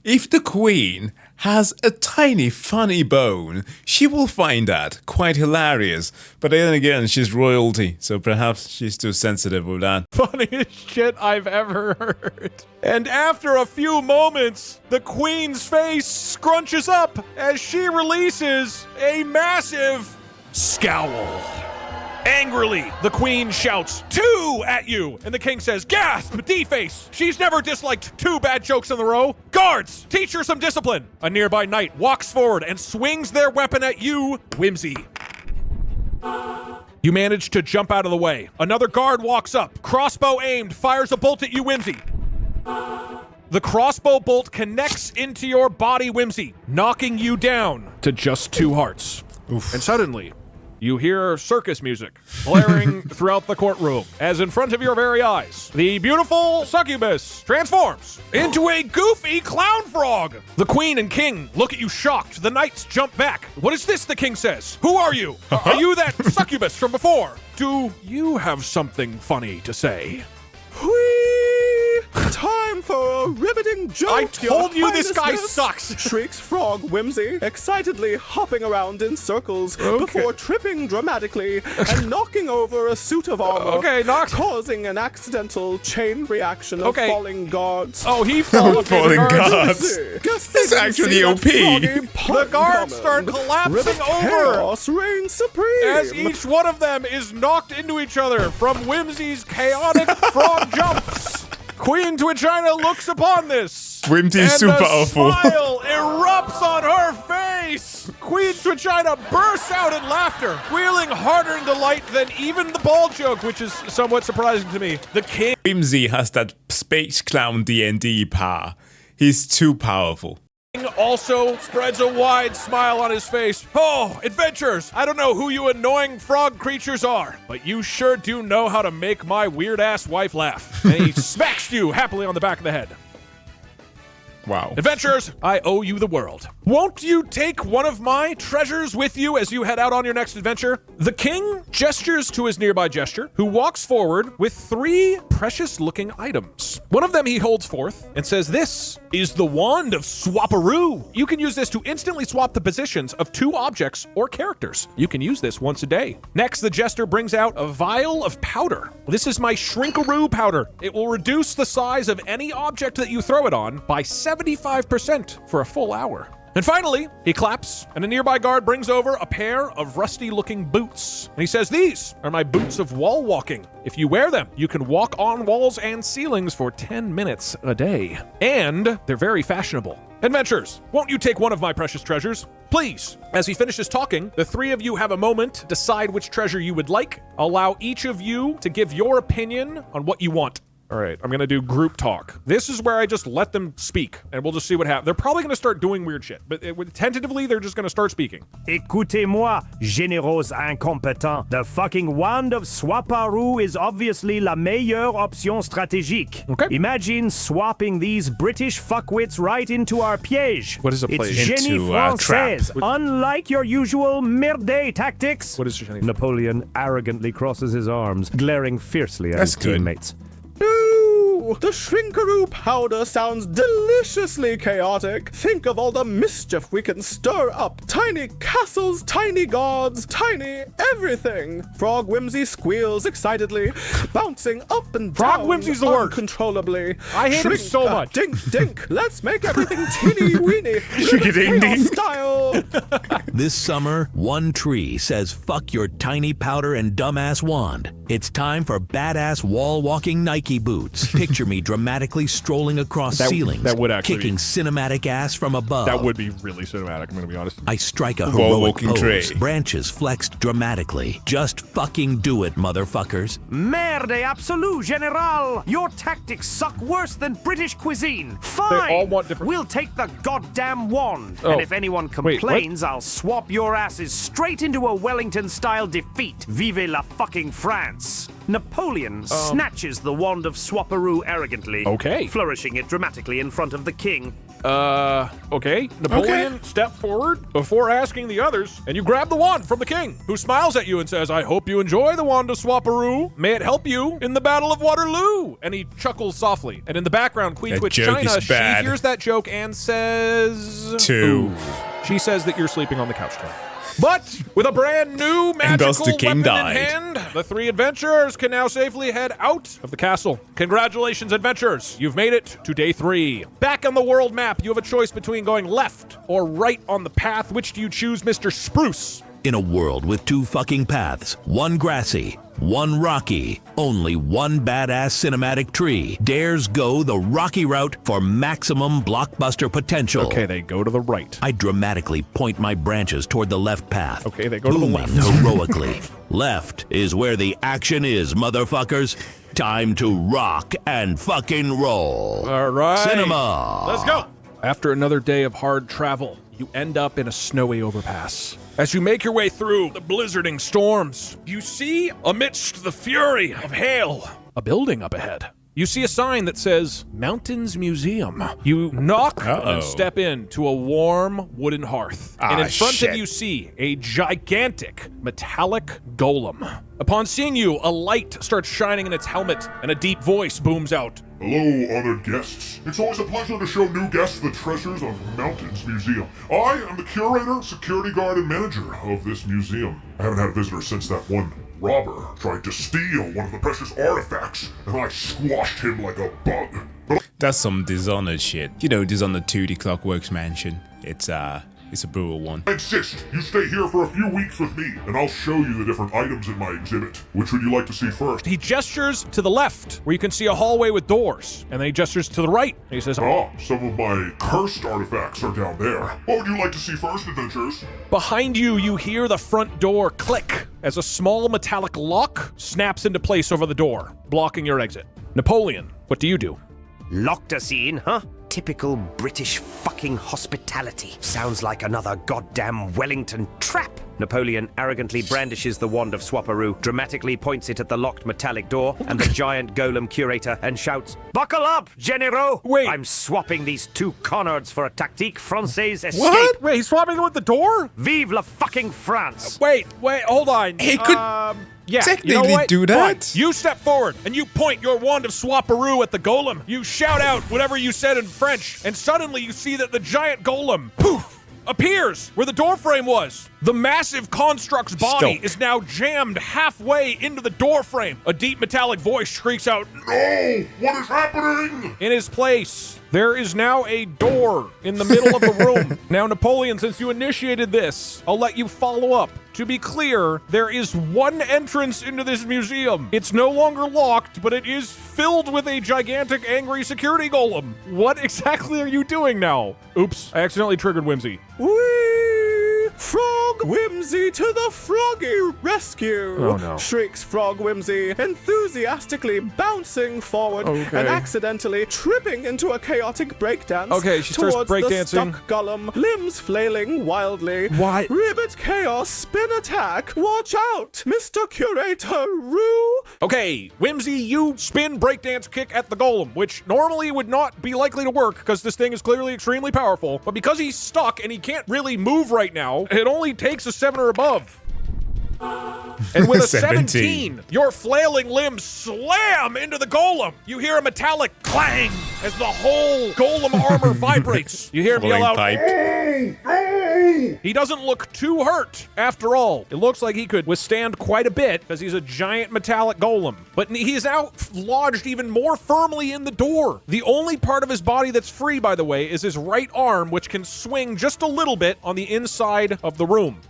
If the queen has a tiny funny bone, she will find that quite hilarious. But then again, she's royalty, so perhaps she's too sensitive with that. Funniest shit I've ever heard. And after a few moments, the queen's face scrunches up as she releases a massive scowl. Angrily, the queen shouts, "Two at you!" And the king says, "Gasp! D-face! She's never disliked 2 bad jokes in a row! Guards, teach her some discipline!" A nearby knight walks forward and swings their weapon at you, Whimsy. You manage to jump out of the way. Another guard walks up, crossbow aimed, fires a bolt at you, Whimsy. The crossbow bolt connects into your body, Whimsy, knocking you down to just 2 hearts. Oof. And suddenly, you hear circus music blaring throughout the courtroom as in front of your very eyes, the beautiful succubus transforms into a goofy clown frog. The queen and king look at you shocked. The knights jump back. "What is this?" the king says. "Who are you? Are you that succubus from before? Do you have something funny to say?" Whee! Time for a riveting joke. I told you this guy Highnessness, sucks. Shrieks Frog Whimsy, excitedly hopping around in circles before tripping dramatically and knocking over a suit of armor, Okay, knock. causing an accidental chain reaction of Okay. falling guards. Oh, he falls. Falling guards. guards. Guess It's they didn't actually see that OP. froggy pun The guards coming. start collapsing over Chaos reigns supreme. as each one of them is knocked into each other from Whimsy's chaotic frog jumps. Queen Twitchina looks upon this. Whimsy's and too a powerful. smile erupts on her face. Queen Twitchina bursts out in laughter, squealing harder in delight than even the ball joke, which is somewhat surprising to me. The king Whimsy has that space clown D&D power. He's too powerful. also spreads a wide smile on his face. "Oh, adventurers! I don't know who you annoying frog creatures are, but you sure do know how to make my weird-ass wife laugh." And he smacks you happily on the back of the head. Wow. Adventurers, I owe you the world. Won't you take one of my treasures with you as you head out on your next adventure? The king gestures to his nearby jester, who walks forward with 3 precious-looking items. One of them he holds forth and says, "This is the Wand of Swaparoo. You can use this to instantly swap the positions of 2 objects or characters. You can use this once a day." Next, the jester brings out a vial of powder. "This is my Shrinkaroo powder. It will reduce the size of any object that you throw it on by 75% for a full hour." And finally, he claps, and a nearby guard brings over a pair of rusty-looking boots. And he says, "These are my boots of wall walking. If you wear them, you can walk on walls and ceilings for 10 minutes a day. And they're very fashionable. Adventurers, won't you take one of my precious treasures? Please." As he finishes talking, the 3 of you have a moment to decide which treasure you would like. I'll allow each of you to give your opinion on what you want. All right, I'm gonna do group talk. This is where I just let them speak, and we'll just see what happens. They're probably gonna start doing weird shit, but tentatively, they're just gonna start speaking. Écoutez-moi, généraux incompétents. The fucking wand of Swaparoo is obviously la meilleure option stratégique. Okay. Imagine swapping these British fuckwits right into our piège. What is a It's piège? génie Into a trap. française. Unlike your usual merde tactics. What is génie? Napoleon arrogantly crosses his arms, glaring fiercely at his good. teammates. Ooh, the shrinkaroo powder sounds deliciously chaotic. Think of all the mischief we can stir up. Tiny castles, tiny gods, tiny everything. Frog Whimsy squeals excitedly, bouncing up and Frog down Whimsy's the worst. uncontrollably. I hate him so much. Dink, dink. Let's make everything teeny weeny. Ding, ding. Style. This summer, one tree says fuck your tiny powder and dumbass wand. It's time for badass wall-walking Nike boots. Picture me dramatically strolling across ceilings, that would actually kicking be- cinematic ass from above. That would be really cinematic, I'm gonna be honest. I strike a heroic Wall-walking pose, tree. branches flexed dramatically. Just fucking do it, motherfuckers. Merde absolue, General! Your tactics suck worse than British cuisine. Fine! all want different- We'll take the goddamn wand. Oh. And if anyone Wait, complains, I'll swap your asses straight into a Wellington-style defeat. Vive la fucking France! Napoleon snatches the wand of Swaparoo arrogantly, Okay. flourishing it dramatically in front of the king. Okay. Napoleon, step forward before asking the others, and you grab the wand from the king, who smiles at you and says, I hope you enjoy the wand of Swaparoo. May it help you in the Battle of Waterloo. And he chuckles softly. And in the background, Queen That Twitch joke China, is she bad. hears that joke and says... Two. Ooh. She says that you're sleeping on the couch tonight. But with a brand new thus magical the king weapon died. in hand, the three adventurers can now safely head out of the castle. Congratulations, adventurers. You've made it to day 3. Back on the world map, you have a choice between going left or right on the path. Which do you choose, Mr. Spruce? In a world with 2 fucking paths, one grassy, one rocky, only one badass cinematic tree dares go the rocky route for maximum blockbuster potential. Okay, they go to the right. I dramatically point my branches toward the left path. Okay, they go to the booming left. heroically. Left is where the action is, motherfuckers. Time to rock and fucking roll. All right. Cinema. Let's go. After another day of hard travel, you end up in a snowy overpass. As you make your way through the blizzarding storms, you see, amidst the fury of hail, a building up ahead. You see a sign that says Mountains Museum. You knock and step into a warm wooden hearth. And in front of you see a gigantic metallic golem. Upon seeing you, a light starts shining in its helmet and a deep voice booms out. Hello, honored guests. It's always a pleasure to show new guests the treasures of Mountains Museum. I am the curator, security guard, and manager of this museum. I haven't had a visitor since that one robber tried to steal one of the precious artifacts, and I squashed him like a bug. That's some Dishonored shit. You know, Dishonored 2, the Clockworks Mansion. It's a brutal one. I insist you stay here for a few weeks with me, and I'll show you the different items in my exhibit. Which would you like to see first? He gestures to the left, where you can see a hallway with doors. And then he gestures to the right. And he says, Some of my cursed artifacts are down there. What would you like to see first, adventurers? behind you, you hear the front door click as a small metallic lock snaps into place over the door, blocking your exit. Napoleon, what do you do? Locked us in, huh? Typical British fucking hospitality. Sounds like another goddamn Wellington trap. Napoleon arrogantly brandishes the wand of Swaparoo, dramatically points it at the locked metallic door and the giant golem curator, and shouts, "Buckle up, Generaux! Wait. I'm swapping these 2 Connards for a tactique française escape. What? Wait, he's swapping it with the door? Vive la fucking France! Wait, hold on. He could Yeah, technically you know what? do that. Fine. You step forward and you point your wand of Swaparoo at the golem. You shout out whatever you said in French, and suddenly you see that the giant golem, poof, appears where the doorframe was. The massive construct's body Stoke. is now jammed halfway into the doorframe. A deep metallic voice shrieks out, No! What is happening? in his place, there is now a door in the middle of the room. Now, Napoleon, since you initiated this, I'll let you follow up. To be clear, there is one entrance into this museum. It's no longer locked, but it is filled with a gigantic angry security golem. What exactly are you doing now? Oops, I accidentally triggered Whimsy. We from Frog Whimsy to the froggy rescue! Oh, no. Shrieks Frog Whimsy, enthusiastically bouncing forward and accidentally tripping into a chaotic breakdance. Okay, she starts towards the breakdancing. stuck Gollum, limbs flailing wildly. What? Ribbit Chaos spin attack! Watch out, Mr. Curator Roo! Okay, Whimsy, you spin breakdance kick at the Golem, which normally would not be likely to work because this thing is clearly extremely powerful. But because he's stuck and he can't really move right now, it only takes a 7 or above. And with a 17, your flailing limbs slam into the Golem. You hear a metallic clang as the whole Golem armor vibrates. You hear him yell out, "Oh!" He doesn't look too hurt after all. It looks like he could withstand quite a bit because he's a giant metallic Golem. But he is now lodged even more firmly in the door. The only part of his body that's free, by the way, is his right arm, which can swing just a little bit on the inside of the room.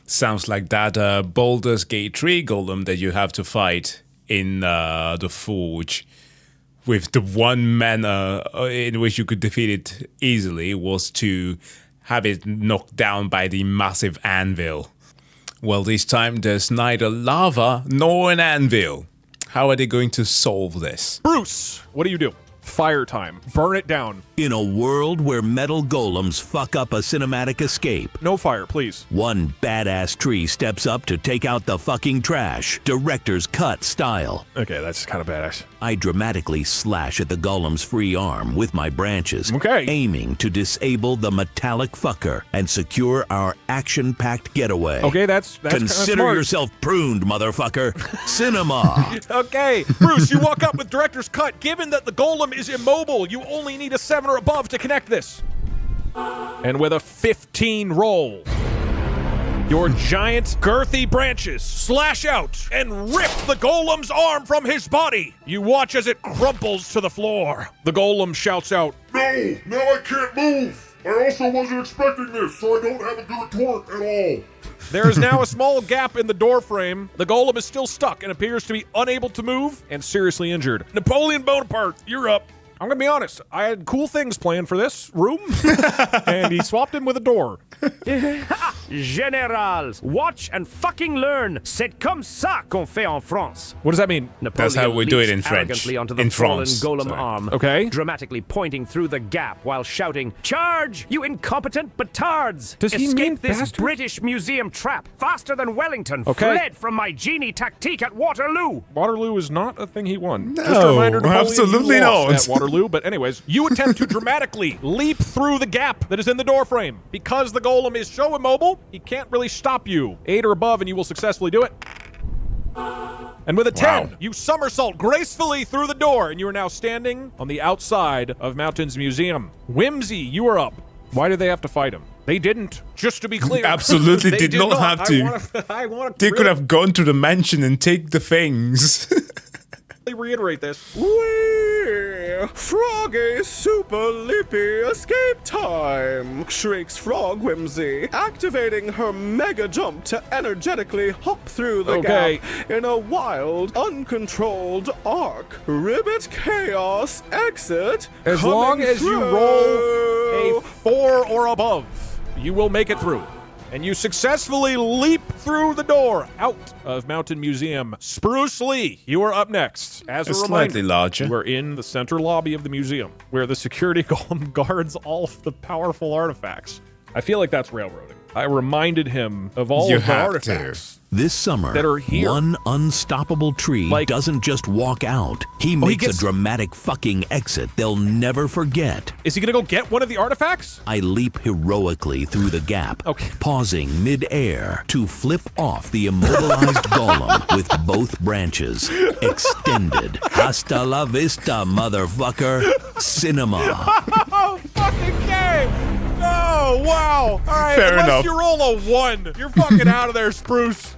Sounds like that Baldur's Gate 3 Golem that you have to fight in the Forge. With the one manner in which you could defeat it easily was to have it knocked down by the massive anvil. Well, this time there's neither lava nor an anvil. How are they going to solve this? Bruce, what do you do? Fire time. Burn it down. In a world where metal golems fuck up a cinematic escape, No fire, please. one badass tree steps up to take out the fucking trash, director's cut style. Okay, that's kind of badass. I dramatically slash at the golem's free arm with my branches, Okay. aiming to disable the metallic fucker and secure our action-packed getaway. Okay, that's Consider smart. yourself pruned, motherfucker. Cinema. Okay, Bruce, you walk up with director's cut. Given that the Golem is immobile, you only need a 7 or above to connect this. And with a 15 roll, your giant, girthy branches slash out and rip the Golem's arm from his body. You watch as it crumples to the floor. The Golem shouts out, No, now I can't move. I also wasn't expecting this, so I don't have a good retort at all. there is now a small gap in the door frame. The Golem is still stuck and appears to be unable to move and seriously injured. Napoleon Bonaparte, you're up. I'm gonna be honest, I had cool things planned for this room, and he swapped him with a door. Generals, watch and fucking learn. C'est comme ça qu'on fait en France. What does that mean? That's how we do it in leaps French. arrogantly onto the In fallen France, golem sorry. arm, Okay. dramatically pointing through the gap while shouting, "Charge, you incompetent batards! Does he Escape mean this bastard? British museum trap faster than Wellington Okay. fled from my genie tactique at Waterloo." Waterloo is not a thing he won. No, Just a reminder, Napoleon, absolutely you lost not. at Waterloo. But anyways, you attempt to dramatically leap through the gap that is in the doorframe. Because the Golem is so immobile, he can't really stop you. 8 or above, and you will successfully do it. And with a 10, you somersault gracefully through the door, and you are now standing on the outside of Mountains Museum. Whimsy, you are up. Why did they have to fight him? They didn't, just to be clear. Absolutely They did not have to. I wanna They could have gone to the mansion and take the things. reiterate this. Whee! Froggy super leapy escape time! Shrieks Frog Whimsy, activating her mega jump to energetically hop through the Okay. gap in a wild, uncontrolled arc. Ribbit Chaos exit. As coming long as you through. roll a 4 or above, you will make it through. And you successfully leap through the door out of Mountain Museum. Spruce Lee, you are up next. As a It's reminder, slightly larger. we're in the center lobby of the museum, where the security golem guards all of the powerful artifacts. I feel like that's railroading. I reminded him of all You of the have artifacts. This summer, That are here. one unstoppable tree Like- doesn't just walk out. He makes gets- a dramatic fucking exit they'll never forget. Is he gonna go get one of the artifacts? I leap heroically through the gap, Okay. pausing mid-air to flip off the immobilized golem with both branches extended. Hasta la vista, motherfucker. Cinema. Oh, fucking okay. Oh, wow. All right, Fair unless enough. you roll a 1, you're fucking out of there, Spruce.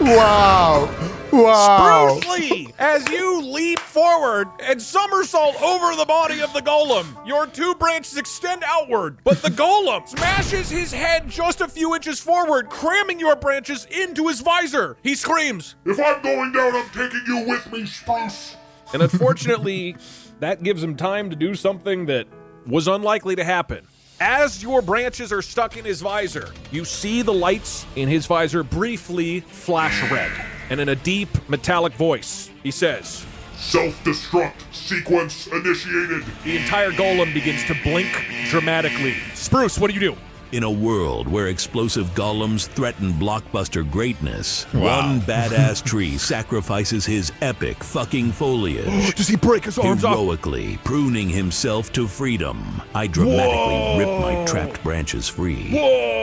Wow. Wow. Spruce Lee, as you leap forward and somersault over the body of the golem, your 2 branches extend outward, but the golem smashes his head just a few inches forward, cramming your branches into his visor. He screams, If I'm going down, I'm taking you with me, Spruce. and unfortunately, that gives him time to do something that was unlikely to happen. As your branches are stuck in his visor, you see the lights in his visor briefly flash red. And in a deep, metallic voice, he says, "Self-destruct sequence initiated." The entire golem begins to blink dramatically. Spruce, what do you do? In a world where explosive golems threaten blockbuster greatness, Wow. one badass tree sacrifices his epic fucking foliage. Does he break his arms off? Heroically pruning himself to freedom. I dramatically rip my trapped branches free,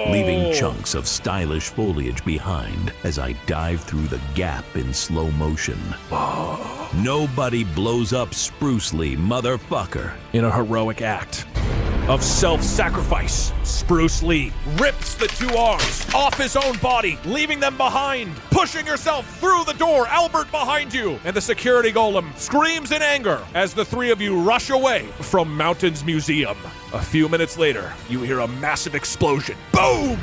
leaving chunks of stylish foliage behind as I dive through the gap in slow motion. Nobody blows up Spruce Lee, motherfucker. In a heroic act of self-sacrifice, Spruce Lee rips the two arms off his own body, leaving them behind. Pushing yourself through the door, Albert behind you, and the security golem screams in anger as the three of you rush away from Mountains Museum. A few minutes later, you hear a massive explosion. Boom!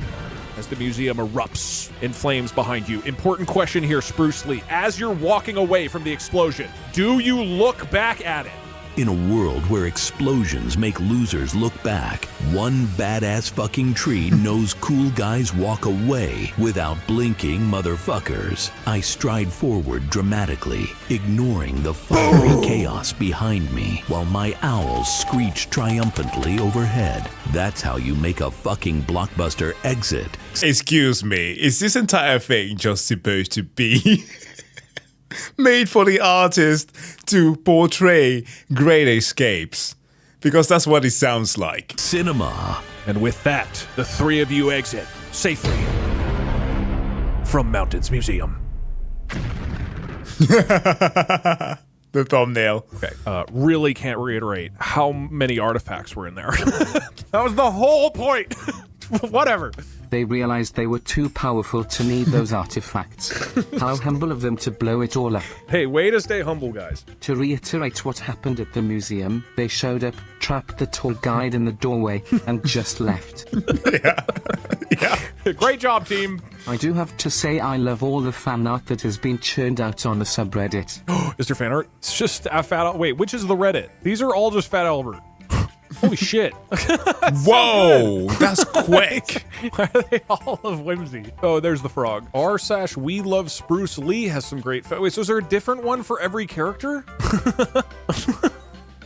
As the museum erupts in flames behind you. Important question here, Spruce Lee. As you're walking away from the explosion, do you look back at it? In a world where explosions make losers look back, one badass fucking tree knows cool guys walk away without blinking motherfuckers. I stride forward dramatically, ignoring the fiery chaos behind me, while my owls screech triumphantly overhead. That's how you make a fucking blockbuster exit. Excuse me, is this entire thing just supposed to be made for the artist to portray great escapes? Because that's what it sounds like. Cinema. And with that, the three of you exit safely from Mountains Museum. The thumbnail. Okay, really can't reiterate how many artifacts were in there. That was the whole point. Whatever. They realized they were too powerful to need those artifacts. How humble of them to blow it all up. Hey, way to stay humble, guys. To reiterate what happened at the museum, they showed up, trapped the tour guide in the doorway, and just left. Great job, team. I do have to say I love all the fan art that has been churned out on the subreddit. Is there fan art? It's just a Fat Wait, which is the Reddit? These are all just Fat Albert. Holy shit. Whoa, that's quick. Why are they all of whimsy? Oh, there's the frog. r/we love Spruce Lee has some great wait, so is there a different one for every character?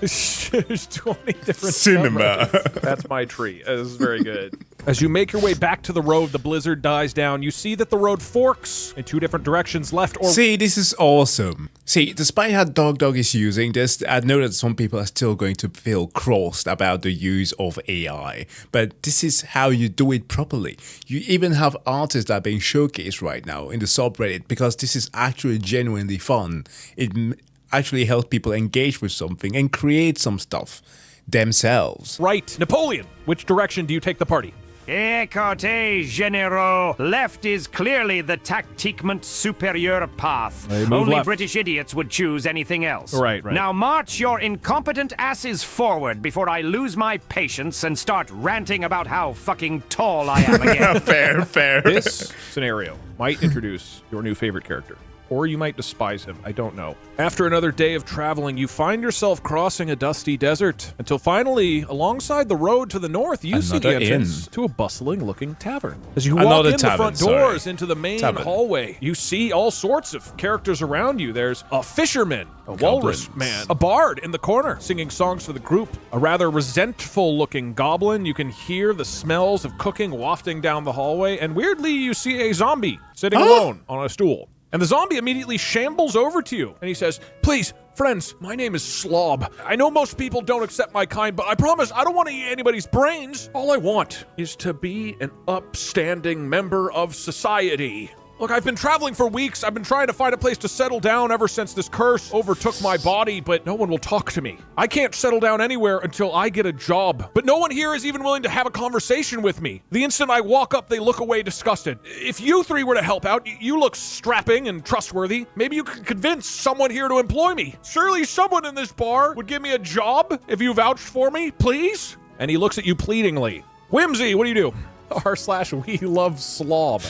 There's 20 different Cinema. That's my tree. This is very good. As you make your way back to the road, the blizzard dies down. You see that the road forks in two different directions, left or... See, this is awesome. See, despite how Dog is using this, I know that some people are still going to feel crossed about the use of AI. But this is how you do it properly. You even have artists that are being showcased right now in the subreddit because this is actually genuinely fun. It actually helps people engage with something and create some stuff themselves. Right. Napoleon, which direction do you take the party? Écartez, généraux. Left is clearly the tactiquement superior path. They move Only left. British idiots would choose anything else. Right. Now march your incompetent asses forward before I lose my patience and start ranting about how fucking tall I am again. Fair. This scenario might introduce your new favorite character. Or you might despise him, I don't know. After another day of traveling, you find yourself crossing a dusty desert, until finally, alongside the road to the north, you see the entrance to a bustling-looking tavern. As you walk in the front doors into the main hallway, you see all sorts of characters around you. There's a fisherman, a walrus man, a bard in the corner singing songs for the group, a rather resentful-looking goblin. You can hear the smells of cooking wafting down the hallway, and weirdly, you see a zombie sitting alone on a stool. And the zombie immediately shambles over to you, and he says, "Please, friends, my name is Slob. I know most people don't accept my kind, but I promise I don't want to eat anybody's brains. All I want is to be an upstanding member of society. Look, I've been traveling for weeks. I've been trying to find a place to settle down ever since this curse overtook my body, but no one will talk to me. I can't settle down anywhere until I get a job. But no one here is even willing to have a conversation with me. The instant I walk up, they look away disgusted. If you three were to help out, you look strapping and trustworthy. Maybe you could convince someone here to employ me. Surely someone in this bar would give me a job if you vouched for me, please?" And he looks at you pleadingly. Whimsy, what do you do? r/we love slob.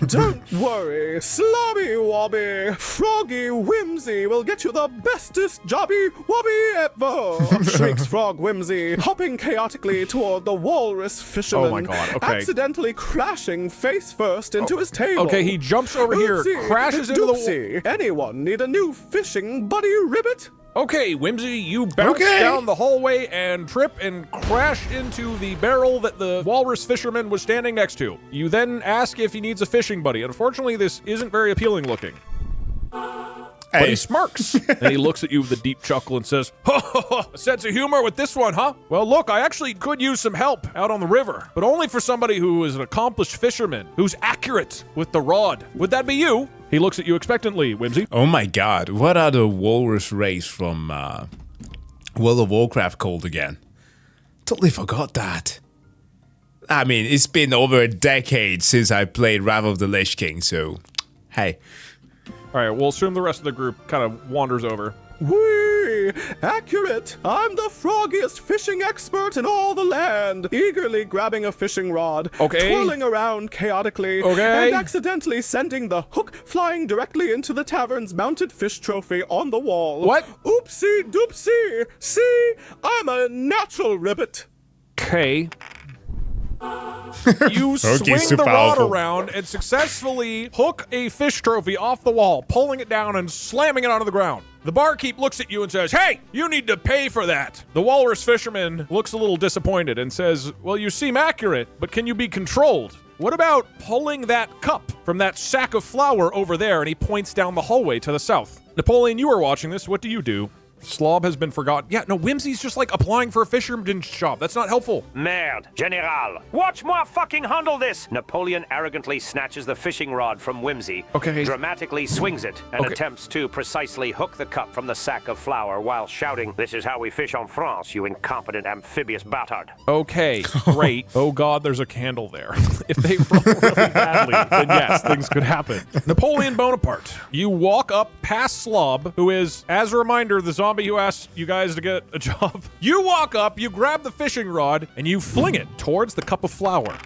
Don't worry, Slobby Wobby, Froggy Whimsy will get you the bestest jobby wobby ever! Shrieks Frog Whimsy, hopping chaotically toward the walrus fisherman. Oh my god, okay. Accidentally crashing face first into his table. Okay, he jumps over here, crashes into the wall. Anyone need a new fishing buddy ribbit? Okay, Whimsy, you bounce down the hallway and trip and crash into the barrel that the walrus fisherman was standing next to. You then ask if he needs a fishing buddy. Unfortunately, this isn't very appealing looking. But he smirks, and he looks at you with a deep chuckle and says, a sense of humor with this one, huh? Well, look, I actually could use some help out on the river, but only for somebody who is an accomplished fisherman, who's accurate with the rod. Would that be you? He looks at you expectantly, Whimsy. Oh my god, what are the walrus race from World of Warcraft called again? Totally forgot that. I mean, it's been over a decade since I played Wrath of the Lich King, so hey. All right, we'll assume the rest of the group kind of wanders over. Whee! Accurate! I'm the froggiest fishing expert in all the land! Eagerly grabbing a fishing rod, twirling around chaotically, and accidentally sending the hook flying directly into the tavern's mounted fish trophy on the wall. What? Oopsie doopsie! See? I'm a natural ribbit! Okay. You swing the rod around and successfully hook a fish trophy off the wall, pulling it down and slamming it onto the ground. The barkeep looks at you and says, hey, you need to pay for that. The walrus fisherman looks a little disappointed and says, well, you seem accurate, but can you be controlled? What about pulling that cup from that sack of flour over there? And he points down the hallway to the south. Napoleon, you are watching this. What do you do? Slob has been forgotten. Yeah, no, Whimsy's just like applying for a fisherman's shop. That's not helpful. Merde, General. Watch moi fucking handle this. Napoleon arrogantly snatches the fishing rod from Whimsy, dramatically swings it, and attempts to precisely hook the cup from the sack of flour while shouting, this is how we fish en France, you incompetent amphibious bastard. Okay, great. Oh god, there's a candle there. If they roll really badly, then yes, things could happen. Napoleon Bonaparte. You walk up past Slob, who is, as a reminder, the zombie who asked you guys to get a job. You walk up, you grab the fishing rod, and you fling it towards the cup of flour.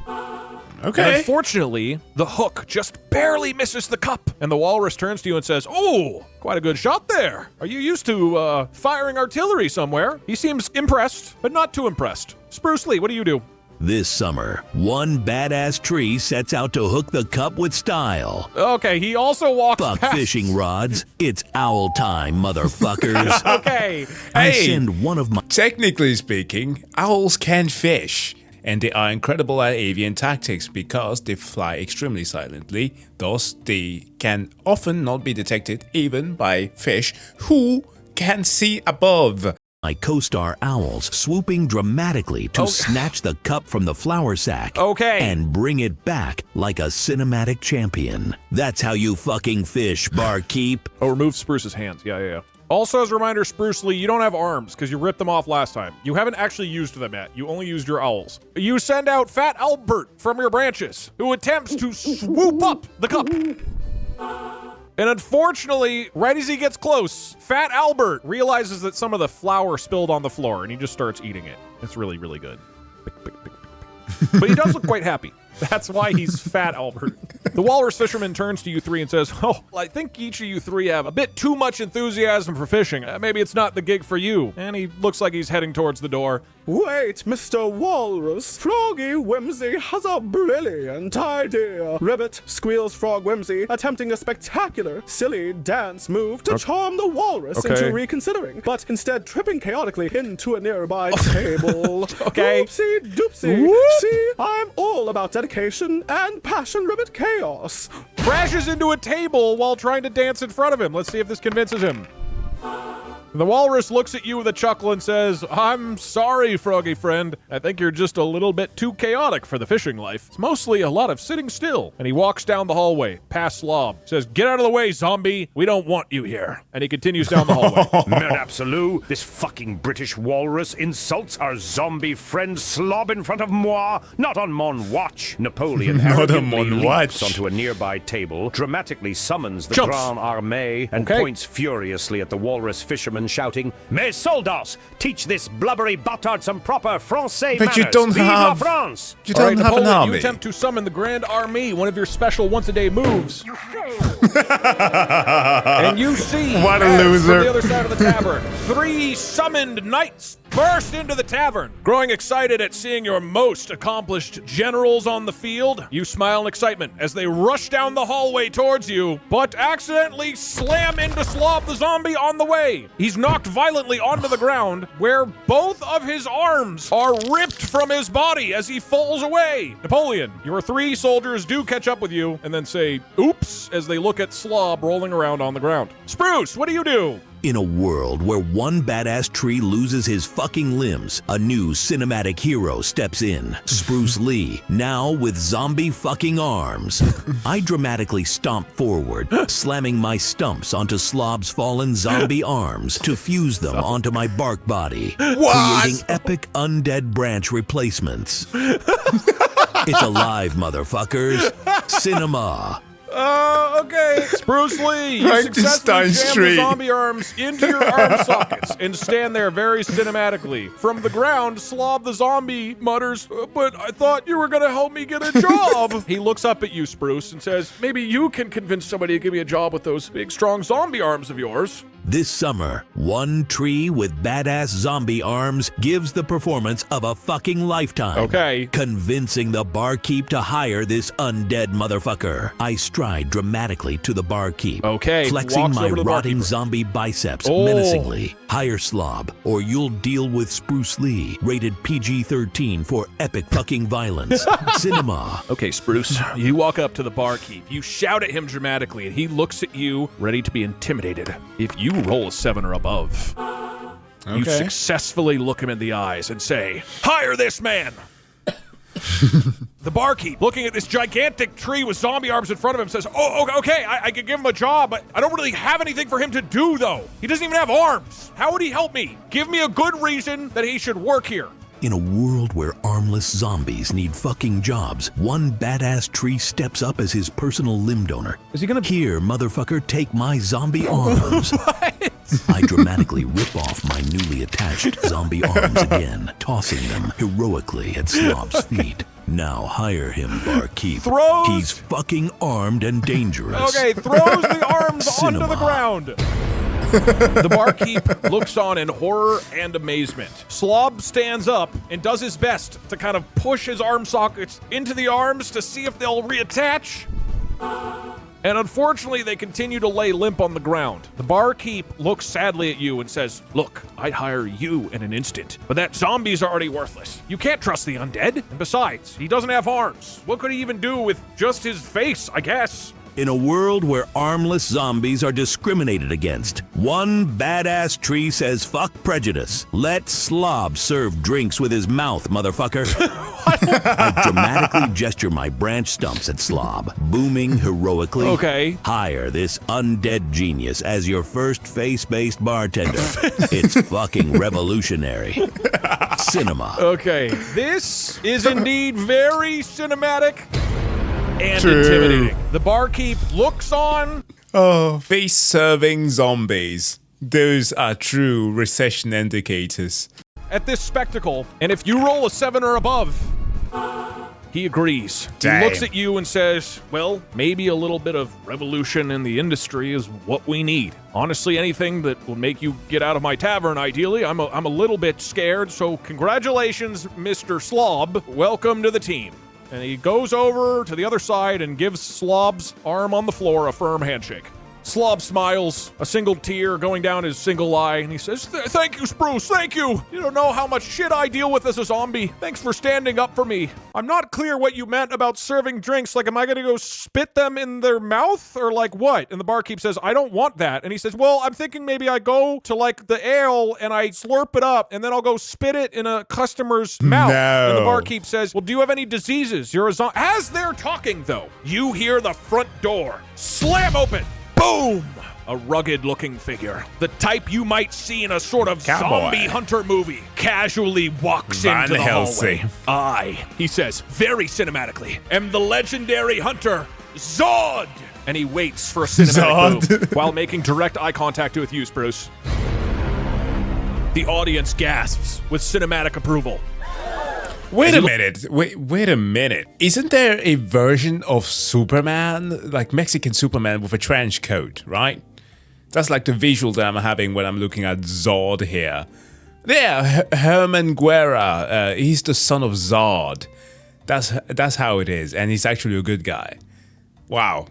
Okay. And unfortunately, the hook just barely misses the cup. And the walrus turns to you and says, oh, quite a good shot there. Are you used to firing artillery somewhere? He seems impressed, but not too impressed. Spruce Lee, what do you do? This summer, one badass tree sets out to hook the cup with style. Okay, he also walks Fuck past. Fishing rods. It's owl time, motherfuckers. Okay. I send one of my... Technically speaking, owls can fish. And they are incredible at avian tactics because they fly extremely silently. Thus, they can often not be detected even by fish who can see above. My co-star owls swooping dramatically to snatch the cup from the flour sack and bring it back like a cinematic champion. That's how you fucking fish, barkeep. Oh, remove Spruce's hands. Yeah. Also, as a reminder, Spruce Lee, you don't have arms because you ripped them off last time. You haven't actually used them yet. You only used your owls. You send out Fat Albert from your branches, who attempts to swoop up the cup. And unfortunately, right as he gets close, Fat Albert realizes that some of the flour spilled on the floor, and he just starts eating it. It's really, really good. But he does look quite happy. That's why he's Fat Albert. The walrus fisherman turns to you three and says, oh, I think each of you three have a bit too much enthusiasm for fishing. Maybe it's not the gig for you. And he looks like he's heading towards the door. Wait, Mr. Walrus. Froggy Whimsy has a brilliant idea. Ribbit, squeals Frog Whimsy, attempting a spectacular, silly dance move to charm the walrus into reconsidering, but instead tripping chaotically into a nearby table. Oopsie doopsie. See, I'm all about dedication and passion, Ribbit chaos. Crashes into a table while trying to dance in front of him. Let's see if this convinces him. The walrus looks at you with a chuckle and says, I'm sorry, Froggy friend. I think you're just a little bit too chaotic for the fishing life. It's mostly a lot of sitting still. And he walks down the hallway, past Slob. Says, get out of the way, zombie. We don't want you here. And he continues down the hallway. Merde absolu. This fucking British walrus insults our zombie friend Slob in front of moi. Not on mon watch. Napoleon arrogantly leaps onto a nearby table, dramatically summons the Grand Armée, and points furiously at the walrus fisherman German shouting, Mes soldats, teach this blubbery butthard some proper Francais But manners. you don't Vive la have- France! You All right, don't have an Napoleon, army. you attempt to summon the Grand Army, one of your special once-a-day moves. You fail! And you see, What a as loser. from the other side of the tavern, 3 summoned knights burst into the tavern. Growing excited at seeing your most accomplished generals on the field, you smile in excitement as they rush down the hallway towards you, but accidentally slam into Slob the zombie on the way. He's knocked violently onto the ground, where both of his arms are ripped from his body as he falls away. Napoleon, your 3 soldiers do catch up with you and then say, oops, as they look at Slob rolling around on the ground. Spruce, what do you do? In a world where one badass tree loses his fucking limbs, a new cinematic hero steps in. Spruce Lee, now with zombie fucking arms. I dramatically stomp forward, slamming my stumps onto Slob's fallen zombie arms to fuse them onto my bark body, creating epic undead branch replacements. It's alive, motherfuckers. Cinema. Okay. Spruce Lee, you successfully Frankenstein's jam tree. the zombie arms into your arm sockets and stand there very cinematically. From the ground, Slob the zombie mutters, but I thought you were going to help me get a job. He looks up at you, Spruce, and says, maybe you can convince somebody to give me a job with those big, strong zombie arms of yours. This summer, one tree with badass zombie arms gives the performance of a fucking lifetime. Okay. Convincing the barkeep to hire this undead motherfucker. I stride dramatically to the barkeep. Okay, Flexing walks my over to the rotting barkeeper. zombie biceps Oh. menacingly. Hire Slob, or you'll deal with Spruce Lee. Rated PG-13 for epic fucking violence. Cinema. Okay, Spruce, you walk up to the barkeep. You shout at him dramatically, and he looks at you, ready to be intimidated. If you roll a 7 or above, you successfully look him in the eyes and say, hire this man! The barkeep, looking at this gigantic tree with zombie arms in front of him, says, oh, okay, I could give him a job, but I don't really have anything for him to do, though. He doesn't even have arms. How would he help me? Give me a good reason that he should work here. In a world where armless zombies need fucking jobs, one badass tree steps up as his personal limb donor. Is he gonna... Here, motherfucker, take my zombie arms. I dramatically rip off my newly attached zombie arms again, tossing them heroically at Slob's feet. Now hire him, barkeep. Throws- He's fucking armed and dangerous. Okay, throws the arms onto the Cinema. ground. The barkeep looks on in horror and amazement. Slob stands up and does his best to kind of push his arm sockets into the arms to see if they'll reattach. And unfortunately, they continue to lay limp on the ground. The barkeep looks sadly at you and says, look, I'd hire you in an instant, but that zombie's already worthless. You can't trust the undead. And besides, he doesn't have arms. What could he even do with just his face, I guess? In a world where armless zombies are discriminated against, one badass tree says fuck prejudice. Let Slob serve drinks with his mouth, motherfucker. I dramatically gesture my branch stumps at Slob, booming heroically. Okay. Hire this undead genius as your first face-based bartender. It's fucking revolutionary. Cinema. Okay, this is indeed very cinematic and True. intimidating. The barkeep looks on. Oh, face-serving zombies. Those are true recession indicators. At this spectacle, and if you roll a 7 or above, he agrees. Damn. He looks at you and says, well, maybe a little bit of revolution in the industry is what we need. Honestly, anything that will make you get out of my tavern, ideally. I'm a little bit scared, so congratulations, Mr. Slob. Welcome to the team. And he goes over to the other side and gives Slob's arm on the floor a firm handshake. Slob smiles, a single tear going down his single eye, and he says, thank you, Spruce, thank you. You don't know how much shit I deal with as a zombie. Thanks for standing up for me. I'm not clear what you meant about serving drinks. Like, am I gonna go spit them in their mouth, or like what? And the barkeep says, I don't want that. And he says, well, I'm thinking maybe I go to like the ale and I slurp it up, and then I'll go spit it in a customer's mouth. No. And the barkeep says, well, do you have any diseases? You're a zombie. As they're talking, though, you hear the front door slam open. Boom! A rugged-looking figure. The type you might see in a sort of Cowboy. zombie hunter movie casually walks Van into the Helsing. hallway. I, he says, very cinematically, am the legendary hunter, Zod! And he waits for a cinematic Zod. move while making direct eye contact with you, Spruce. The audience gasps with cinematic approval. Wait a minute. Wait a minute. Isn't there a version of Superman, like Mexican Superman with a trench coat, right? That's like the visual that I'm having when I'm looking at Zod here. Yeah, Herman Guerra. He's the son of Zod. That's how it is, and he's actually a good guy. Wow.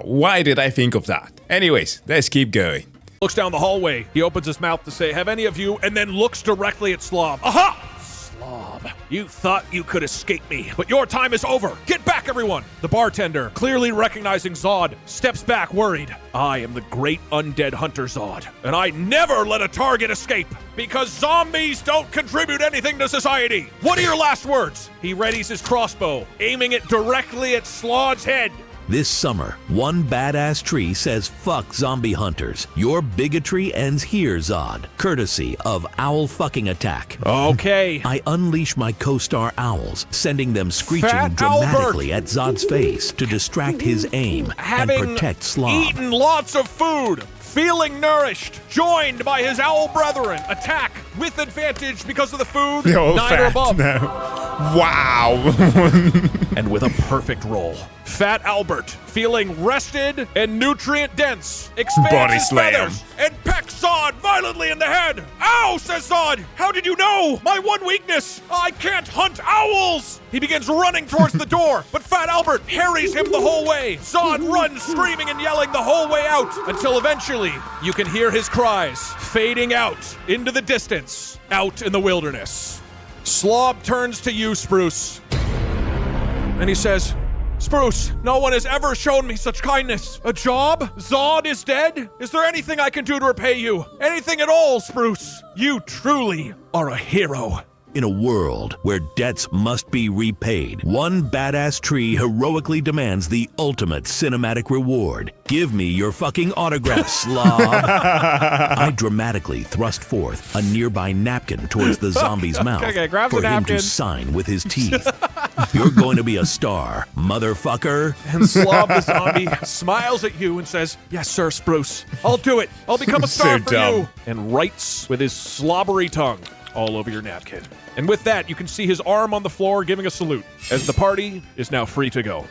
Why did I think of that? Anyways, let's keep going. Looks down the hallway. He opens his mouth to say, "Have any of you?" and then looks directly at Slob. Aha! Slob, you thought you could escape me, but your time is over. Get back, everyone! The bartender, clearly recognizing Zod, steps back worried. I am the great undead hunter Zod, and I never let a target escape, because zombies don't contribute anything to society. What are your last words? He readies his crossbow, aiming it directly at Slod's head. This summer, one badass tree says fuck zombie hunters. Your bigotry ends here, Zod. Courtesy of Owl Fucking Attack. Okay. I unleash my co-star owls, sending them screeching Fat dramatically Albert. at Zod's face to distract his aim and protect Slob. Eaten lots of food, feeling nourished, joined by his owl brethren, attack with advantage because of the food, 9 or above. No. Wow. And with a perfect roll, Fat Albert, feeling rested and nutrient dense, expands Body his slam. feathers and pecks Zod violently in the head. Ow, says Zod. How did you know? My one weakness. I can't hunt owls. He begins running towards the door, but Fat Albert harries him the whole way. Zod runs screaming and yelling the whole way out until eventually you can hear his cries fading out into the distance, out in the wilderness. Slob turns to you, Spruce, and he says, "Spruce, no one has ever shown me such kindness. A job? Zod is dead? Is there anything I can do to repay you? Anything at all, Spruce? You truly are a hero." In a world where debts must be repaid, one badass tree heroically demands the ultimate cinematic reward. Give me your fucking autograph, Slob. I dramatically thrust forth a nearby napkin towards the zombie's mouth grabs for the him napkin. to sign with his teeth. You're going to be a star, motherfucker. And Slob the zombie smiles at you and says, "Yes, sir, Spruce. I'll do it. I'll become a star So for dumb. you." And writes with his slobbery tongue all over your napkin. And with that, you can see his arm on the floor giving a salute, as the party is now free to go.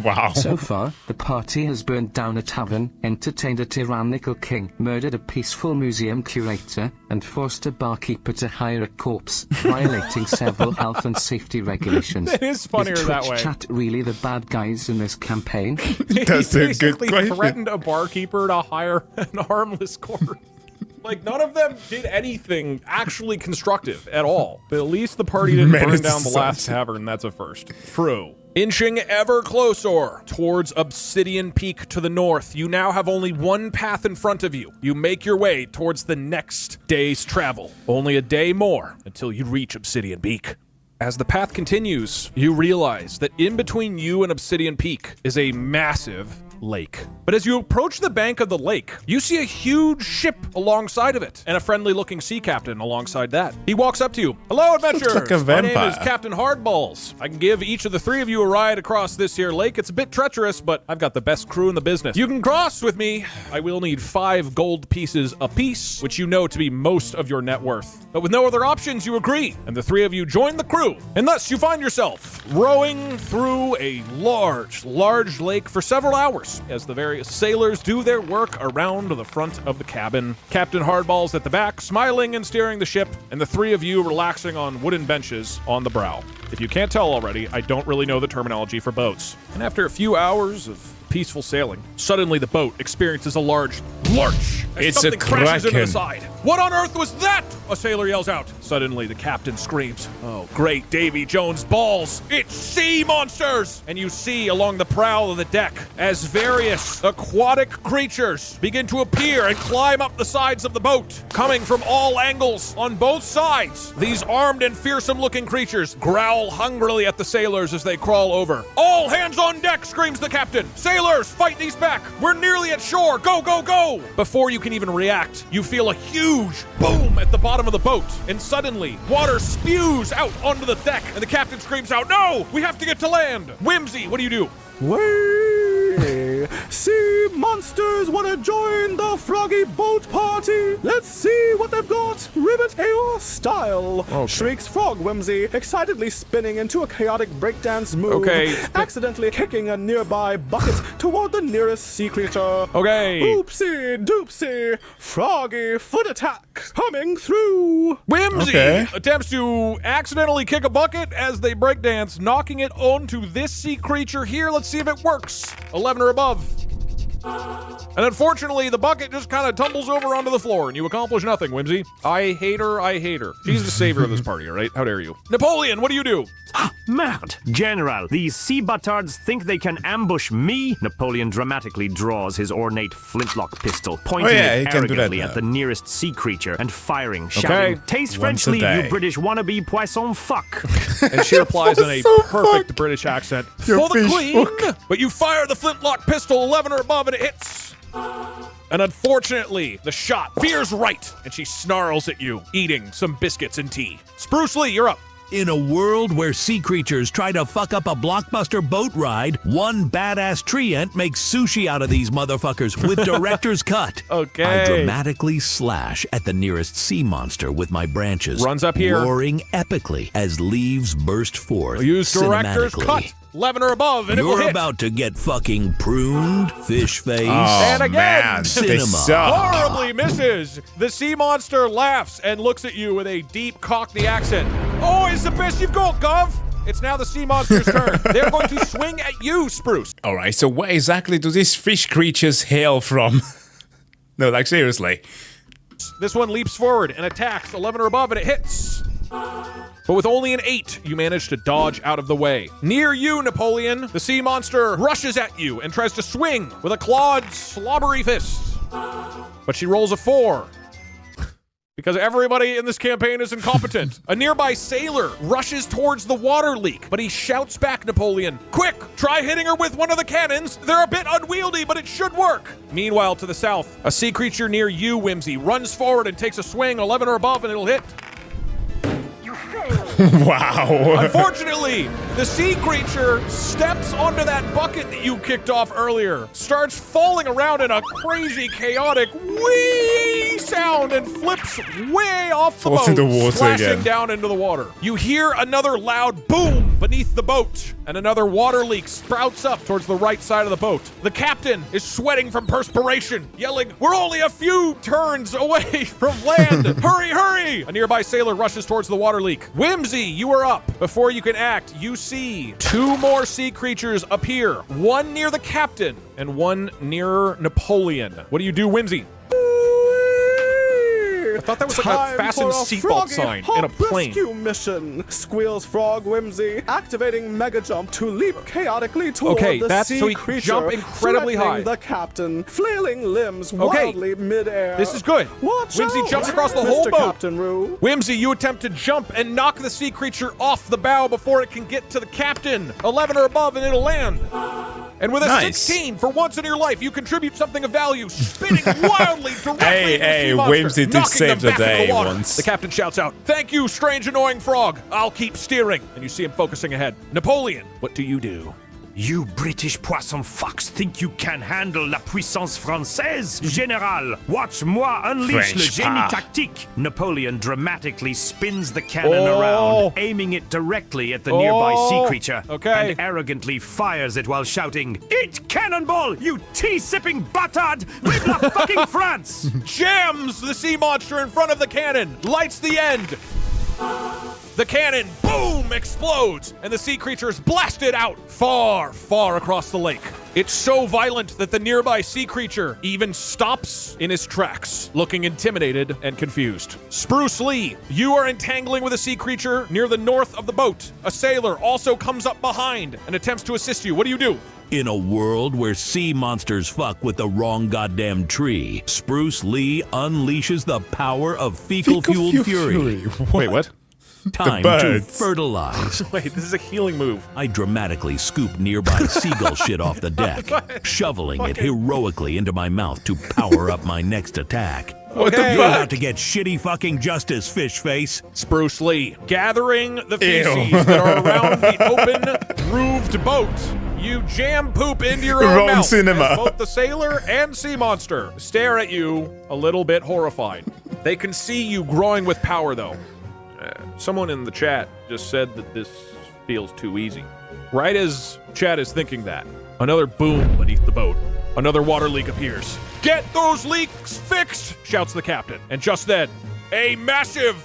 Wow. So far, the party has burned down a tavern, entertained a tyrannical king, murdered a peaceful museum curator, and forced a barkeeper to hire a corpse, violating several health and safety regulations. It is funnier Is that Twitch way. Chat really the bad guys in this campaign? That's He a good basically question. threatened a barkeeper to hire an harmless corpse. Like, none of them did anything actually constructive at all. But at least the party didn't burn Menace down the last society. tavern. That's a first. True. Inching ever closer towards Obsidian Peak to the north, you now have only one path in front of you. You make your way towards the next day's travel. Only a day more until you reach Obsidian Peak. As the path continues, you realize that in between you and Obsidian Peak is a massive lake. But as you approach the bank of the lake, you see a huge ship alongside of it, and a friendly-looking sea captain alongside that. He walks up to you. "Hello, adventurers! like a My name is vampire. Captain Hardballs. I can give each of the three of you a ride across this here lake. It's a bit treacherous, but I've got the best crew in the business. You can cross with me. I will need 5 gold pieces apiece, which you know to be most of your net worth. But with no other options, you agree, and the three of you join the crew. And thus, you find yourself rowing through a large lake for several hours as the various sailors do their work around the front of the cabin. Captain Hardball's at the back, smiling and steering the ship, and the three of you relaxing on wooden benches on the brow. If you can't tell already, I don't really know the terminology for boats. And after a few hours of peaceful sailing, suddenly the boat experiences a large lurch as It's a something crashes into the kraken. side. "What on earth was that?" a sailor yells out. Suddenly, the captain screams, "Oh, great Davy Jones balls! It's sea monsters!" And you see along the prow of the deck as various aquatic creatures begin to appear and climb up the sides of the boat, coming from all angles on both sides. These armed and fearsome-looking creatures growl hungrily at the sailors as they crawl over. "All hands on deck!" screams the captain. "Sailors, fight these back! We're nearly at shore! Go, go, go!" Before you can even react, you feel a huge boom at the bottom of the boat, and suddenly, water spews out onto the deck, and the captain screams out, "No! We have to get to land!" Whimsy, what do you do? Way! Sea monsters want to join the froggy boat party. Let's see what they're I've got Ribbit AOR style, shrieks Frog Whimsy, excitedly spinning into a chaotic breakdance move, accidentally kicking a nearby bucket toward the nearest sea creature. Okay. Oopsie doopsie, Froggy foot attack coming through. Whimsy attempts to accidentally kick a bucket as they breakdance, knocking it onto this sea creature here. Let's see if it works. 11 or above. And unfortunately, the bucket just kind of tumbles over onto the floor, and you accomplish nothing, Whimsy. I hate her, I hate her. She's the savior of this party, all right? How dare you? Napoleon, what do you do? Merde! General, these sea butards think they can ambush me? Napoleon dramatically draws his ornate flintlock pistol, pointing it arrogantly at the nearest sea creature and firing, shouting, "Taste Frenchly, you British wannabe poisson fuck!" And she replies in a perfect British accent, "For the Queen!" But you fire the flintlock pistol 11 or above and it hits. And unfortunately, the shot veers right, and she snarls at you, eating some biscuits and tea. Spruce Lee, you're up. In a world where sea creatures try to fuck up a blockbuster boat ride, one badass treant makes sushi out of these motherfuckers with director's cut. Okay. I dramatically slash at the nearest sea monster with my branches, runs up here, roaring epically as leaves burst forth. Use director's cut. 11 or above, and it will hit. You're about to get fucking pruned, fish face. And again, man, cinema. Horribly misses. The sea monster laughs and looks at you with a deep Cockney accent. Oh, it's the best you've got, Gov. It's now the sea monster's turn. They're going to swing at you, Spruce. All right, so where exactly do these fish creatures hail from? No, like seriously. This one leaps forward and attacks 11 or above, and it hits. But with only an 8, you manage to dodge out of the way. Near you, Napoleon, the sea monster rushes at you and tries to swing with a clawed, slobbery fist. But she rolls a 4. Because everybody in this campaign is incompetent. A nearby sailor rushes towards the water leak, but he shouts back Napoleon, "Quick, try hitting her with one of the cannons. They're a bit unwieldy, but it should work." Meanwhile, to the south, a sea creature near you, Whimsy, runs forward and takes a swing, 11 or above, and it'll hit. Wow. Unfortunately, the sea creature steps onto that bucket that you kicked off earlier, starts falling around in a crazy, chaotic whee sound, and flips way off the boat, into water splashing again. down into the water. You hear another loud boom beneath the boat, and another water leak sprouts up towards the right side of the boat. The captain is sweating from perspiration, yelling, "We're only a few turns away from land! Hurry, hurry!" A nearby sailor rushes towards the water leak. Whimsy, you are up. Before you can act, you see 2 more sea creatures appear. One near the captain and one near Napoleon. What do you do, Whimsy? I thought that was like a fasten seatbelt sign in a plane. Rescue mission, squeals Frog Whimsy, activating Mega Jump to leap chaotically toward the sea creature, jump incredibly high. The captain, flailing limbs wildly midair. This is good. Watch Whimsy out, jumps across the whole Mr. boat. Captain Roo. Whimsy, you attempt to jump and knock the sea creature off the bow before it can get to the captain. 11 or above, and it'll land. And with a 16, for once in your life, you contribute something of value, spinning wildly directly into the sea monster, Whimsy did save the day once. The captain shouts out, "Thank you, strange annoying frog. I'll keep steering." And you see him focusing ahead. Napoleon, what do you do? You British poisson fucks think you can handle la puissance française? Général, watch moi unleash le génie tactique. Napoleon dramatically spins the cannon around, aiming it directly at the nearby sea creature, and arrogantly fires it while shouting, "Eat cannonball, you tea-sipping butard! Vive la fucking France!" Jams the sea monster in front of the cannon, lights the end. The cannon, boom, explodes, and the sea creature is blasted out far, far across the lake. It's so violent that the nearby sea creature even stops in his tracks, looking intimidated and confused. Spruce Lee, you are entangling with a sea creature near the north of the boat. A sailor also comes up behind and attempts to assist you. What do you do? In a world where sea monsters fuck with the wrong goddamn tree, Spruce Lee unleashes the power of fecal-fueled fury. Wait, what? Time to fertilize. Wait, this is a healing move. I dramatically scoop nearby seagull shit off the deck, shoveling it heroically into my mouth to power up my next attack. What the You're fuck? about to get shitty fucking justice, fish face. Spruce Lee, gathering the feces that are around the open, roofed boat. You jam poop into your own mouth. Cinema. As both the sailor and sea monster stare at you, a little bit horrified. They can see you growing with power, though. Someone in the chat just said that this feels too easy. Right as chat is thinking that, another boom beneath the boat. Another water leak appears. "Get those leaks fixed!" shouts the captain. And just then, a massive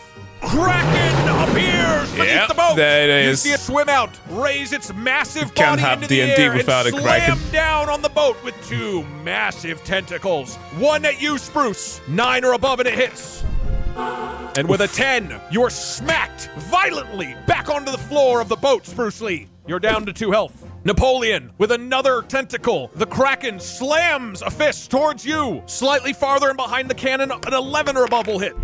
Kraken appears beneath the boat. There it is. You see it swim out, raise its massive Can't body have into the D&D air, without and a Kraken. slam down on the boat with 2 massive tentacles. One at you, Spruce. 9 or above, and it hits. And with a 10, you're smacked violently back onto the floor of the boat, Spruce Lee. You're down to 2 health. Napoleon, with another tentacle. The Kraken slams a fist towards you. Slightly farther and behind the cannon, an 11 or above will hit.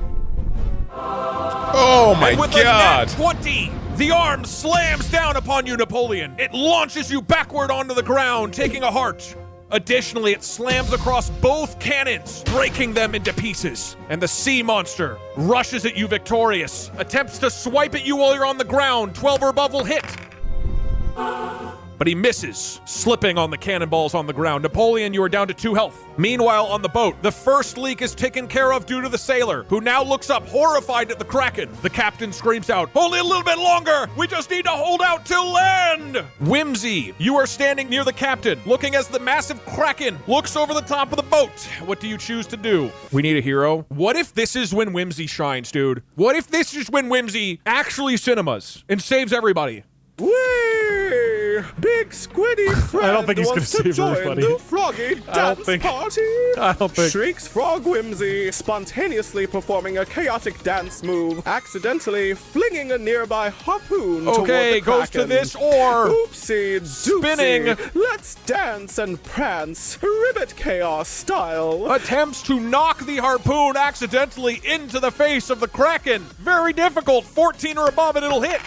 Oh my and with god. a nat 20, the arm slams down upon you, Napoleon. It launches you backward onto the ground, taking a heart. Additionally, it slams across both cannons, breaking them into pieces. And the sea monster rushes at you victorious, attempts to swipe at you while you're on the ground. 12 or above will hit. But he misses, slipping on the cannonballs on the ground. Napoleon, you are down to 2 health. Meanwhile, on the boat, the first leak is taken care of due to the sailor, who now looks up horrified at the Kraken. The captain screams out, "Only a little bit longer! We just need to hold out till land!" Whimsy, you are standing near the captain, looking as the massive Kraken looks over the top of the boat. What do you choose to do? We need a hero. What if this is when Whimsy shines, dude? What if this is when Whimsy actually cinemas and saves everybody? Whee! Big squiddy friend I don't think he's gonna wants to save join everybody. the froggy dance party. I don't think. Shrieks Frog Whimsy, spontaneously performing a chaotic dance move, accidentally flinging a nearby harpoon toward the goes to Kraken. this or Oopsie doopsie. spinning. Let's dance and prance, Ribbit Chaos style. Attempts to knock the harpoon accidentally into the face of the Kraken. Very difficult. 14 or above and it'll hit.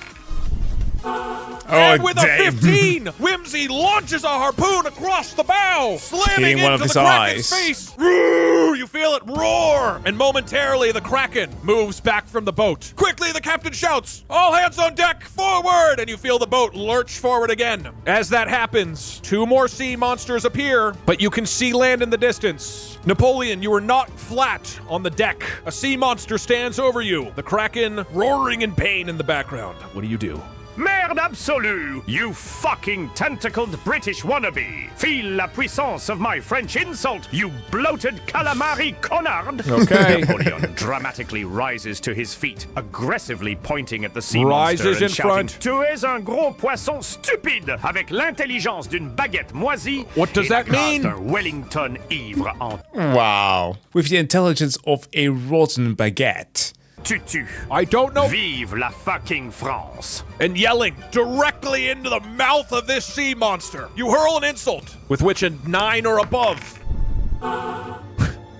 And with a 15, Whimsy launches a harpoon across the bow, slamming Hitting one into of the his Kraken's eyes. face. Roar! You feel it roar, and momentarily the Kraken moves back from the boat. Quickly, the captain shouts, "All hands on deck, forward!" And you feel the boat lurch forward again. As that happens, 2 more sea monsters appear, but you can see land in the distance. Napoleon, you are not flat on the deck. A sea monster stands over you, the Kraken roaring in pain in the background. What do you do? Merde absolue! You fucking tentacled British wannabe! Feel la puissance of my French insult, you bloated calamari connard! Okay. Napoleon dramatically rises to his feet, aggressively pointing at the sea Rises monster and in shouting, front. "Tu es un gros poisson stupide, avec l'intelligence d'une baguette moisie What does et that la grâce mean? d'un Wellington ivre en Wow. With the intelligence of a rotten baguette. tutu." I don't know. Vive la fucking France! And yelling directly into the mouth of this sea monster. You hurl an insult, with which a 9 or above.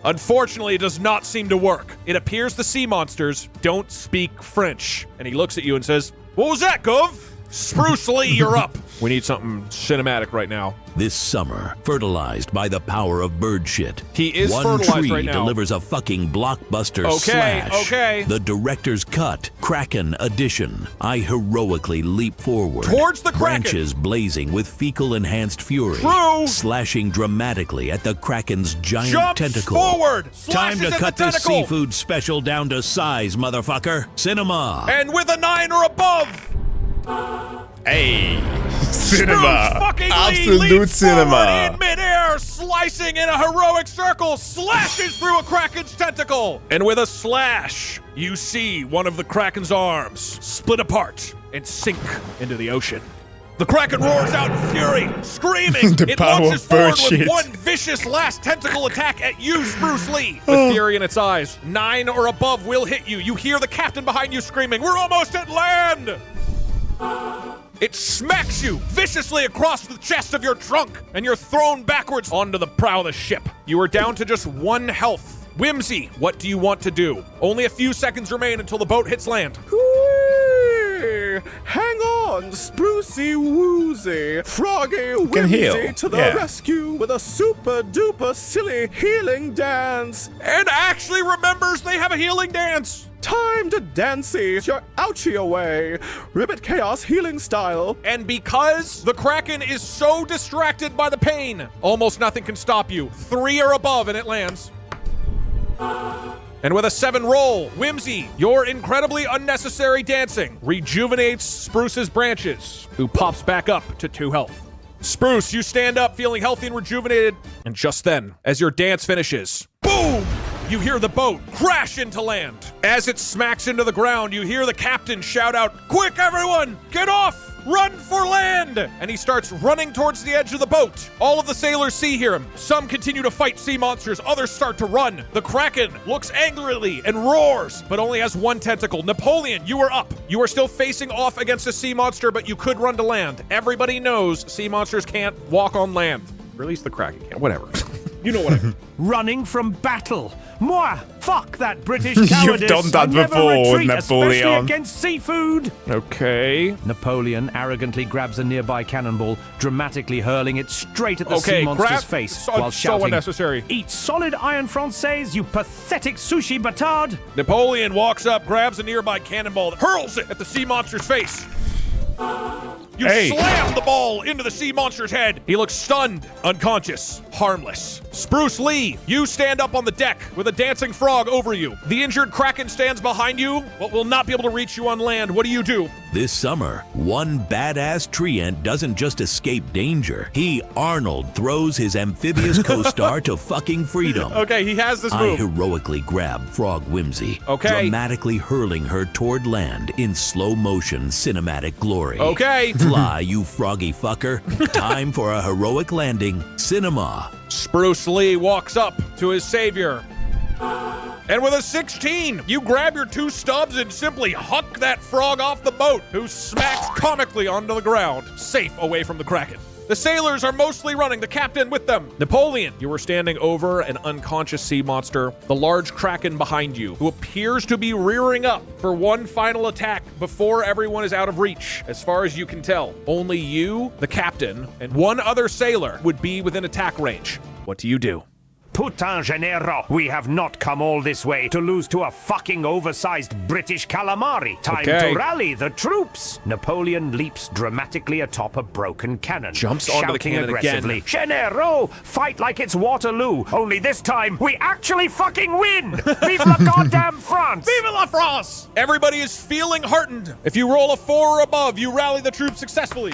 Unfortunately, it does not seem to work. It appears the sea monsters don't speak French. And he looks at you and says, "What was that, Gov?" Spruce Lee, you're up. We need something cinematic right now. This summer, fertilized by the power of bird shit. He is One fertilized tree right now. delivers a fucking blockbuster Okay, slash. okay. The director's cut, Kraken edition. I heroically leap forward. Towards the Kraken. Branches blazing with fecal-enhanced fury. True. Slashing dramatically at the Kraken's giant Jumps tentacle. forward. Time Slashes to at cut the this tentacle. seafood special down to size, motherfucker. Cinema. And with a 9 or above. Hey. Spruce Cinema. fucking Lee Absolute leaps forward cinema. in midair, slicing in a heroic circle, slashes through a Kraken's tentacle. And with a slash, you see one of the Kraken's arms split apart and sink into the ocean. The Kraken roars out in fury, screaming. The It power launches of bird forward with shit. one vicious last tentacle attack at you, Spruce Lee. With fury in its eyes, 9 or above will hit you. You hear the captain behind you screaming, "We're almost at land!" It smacks you viciously across the chest of your trunk, and you're thrown backwards onto the prow of the ship. You are down to just 1 health. Whimsy, what do you want to do? Only a few seconds remain until the boat hits land. Whee! Hang on, Sprucey Woozy, Froggy Whimsy heal, to the yeah. rescue with a super duper silly healing dance. And actually remembers they have a healing dance. Time to dancey your ouchie away, Ribbit Chaos healing style. And because the Kraken is so distracted by the pain, almost nothing can stop you. 3 or above and it lands. And with a 7 roll, Whimsy, your incredibly unnecessary dancing rejuvenates Spruce's branches, who pops back up to 2 health. Spruce, you stand up feeling healthy and rejuvenated, and just then, as your dance finishes, boom! You hear the boat crash into land. As it smacks into the ground, you hear the captain shout out, "Quick, everyone! Get off! Run for land!" And he starts running towards the edge of the boat. All of the sailors see him. Some continue to fight sea monsters, others start to run. The Kraken looks angrily and roars, but only has 1 tentacle. Napoleon, you are up. You are still facing off against a sea monster, but you could run to land. Everybody knows sea monsters can't walk on land. Or at least the Kraken can. Whatever. You know what I mean. Running from battle. Moi! Fuck that British cowardice. You've done that I never before, retreat, Napoleon. especially against seafood. Okay. Napoleon arrogantly grabs a nearby cannonball, dramatically hurling it straight at the sea monster's face while shouting, so unnecessary. "Eat solid iron Francais, you pathetic sushi batard!" Napoleon walks up, grabs a nearby cannonball, hurls it at the sea monster's face. You slam the ball into the sea monster's head. He looks stunned, unconscious, harmless. Spruce Lee, you stand up on the deck with a dancing frog over you. The injured Kraken stands behind you, but will not be able to reach you on land. What do? This summer, one badass treant doesn't just escape danger. He, Arnold, throws his amphibious co-star to fucking freedom. Okay, he has this move. I heroically grab Frog Whimsy, dramatically hurling her toward land in slow motion cinematic glory. Okay. Fly, you froggy fucker. Time for a heroic landing. Cinema. Spruce Lee walks up to his savior. And with a 16, you grab your 2 stubs and simply huck that frog off the boat, who smacks comically onto the ground, safe away from the Kraken. The sailors are mostly running, the captain with them. Napoleon, you are standing over an unconscious sea monster, the large Kraken behind you, who appears to be rearing up for one final attack before everyone is out of reach. As far as you can tell, only you, the captain, and 1 other sailor would be within attack range. What do? Putain généraux, we have not come all this way to lose to a fucking oversized British calamari. Time to rally the troops. Napoleon leaps dramatically atop a broken cannon, jumps onto the cannon aggressively. Again. Généraux, fight like it's Waterloo. Only this time, we actually fucking win. Vive la goddamn France. Vive la France. Everybody is feeling heartened. If you roll a 4 or above, you rally the troops successfully.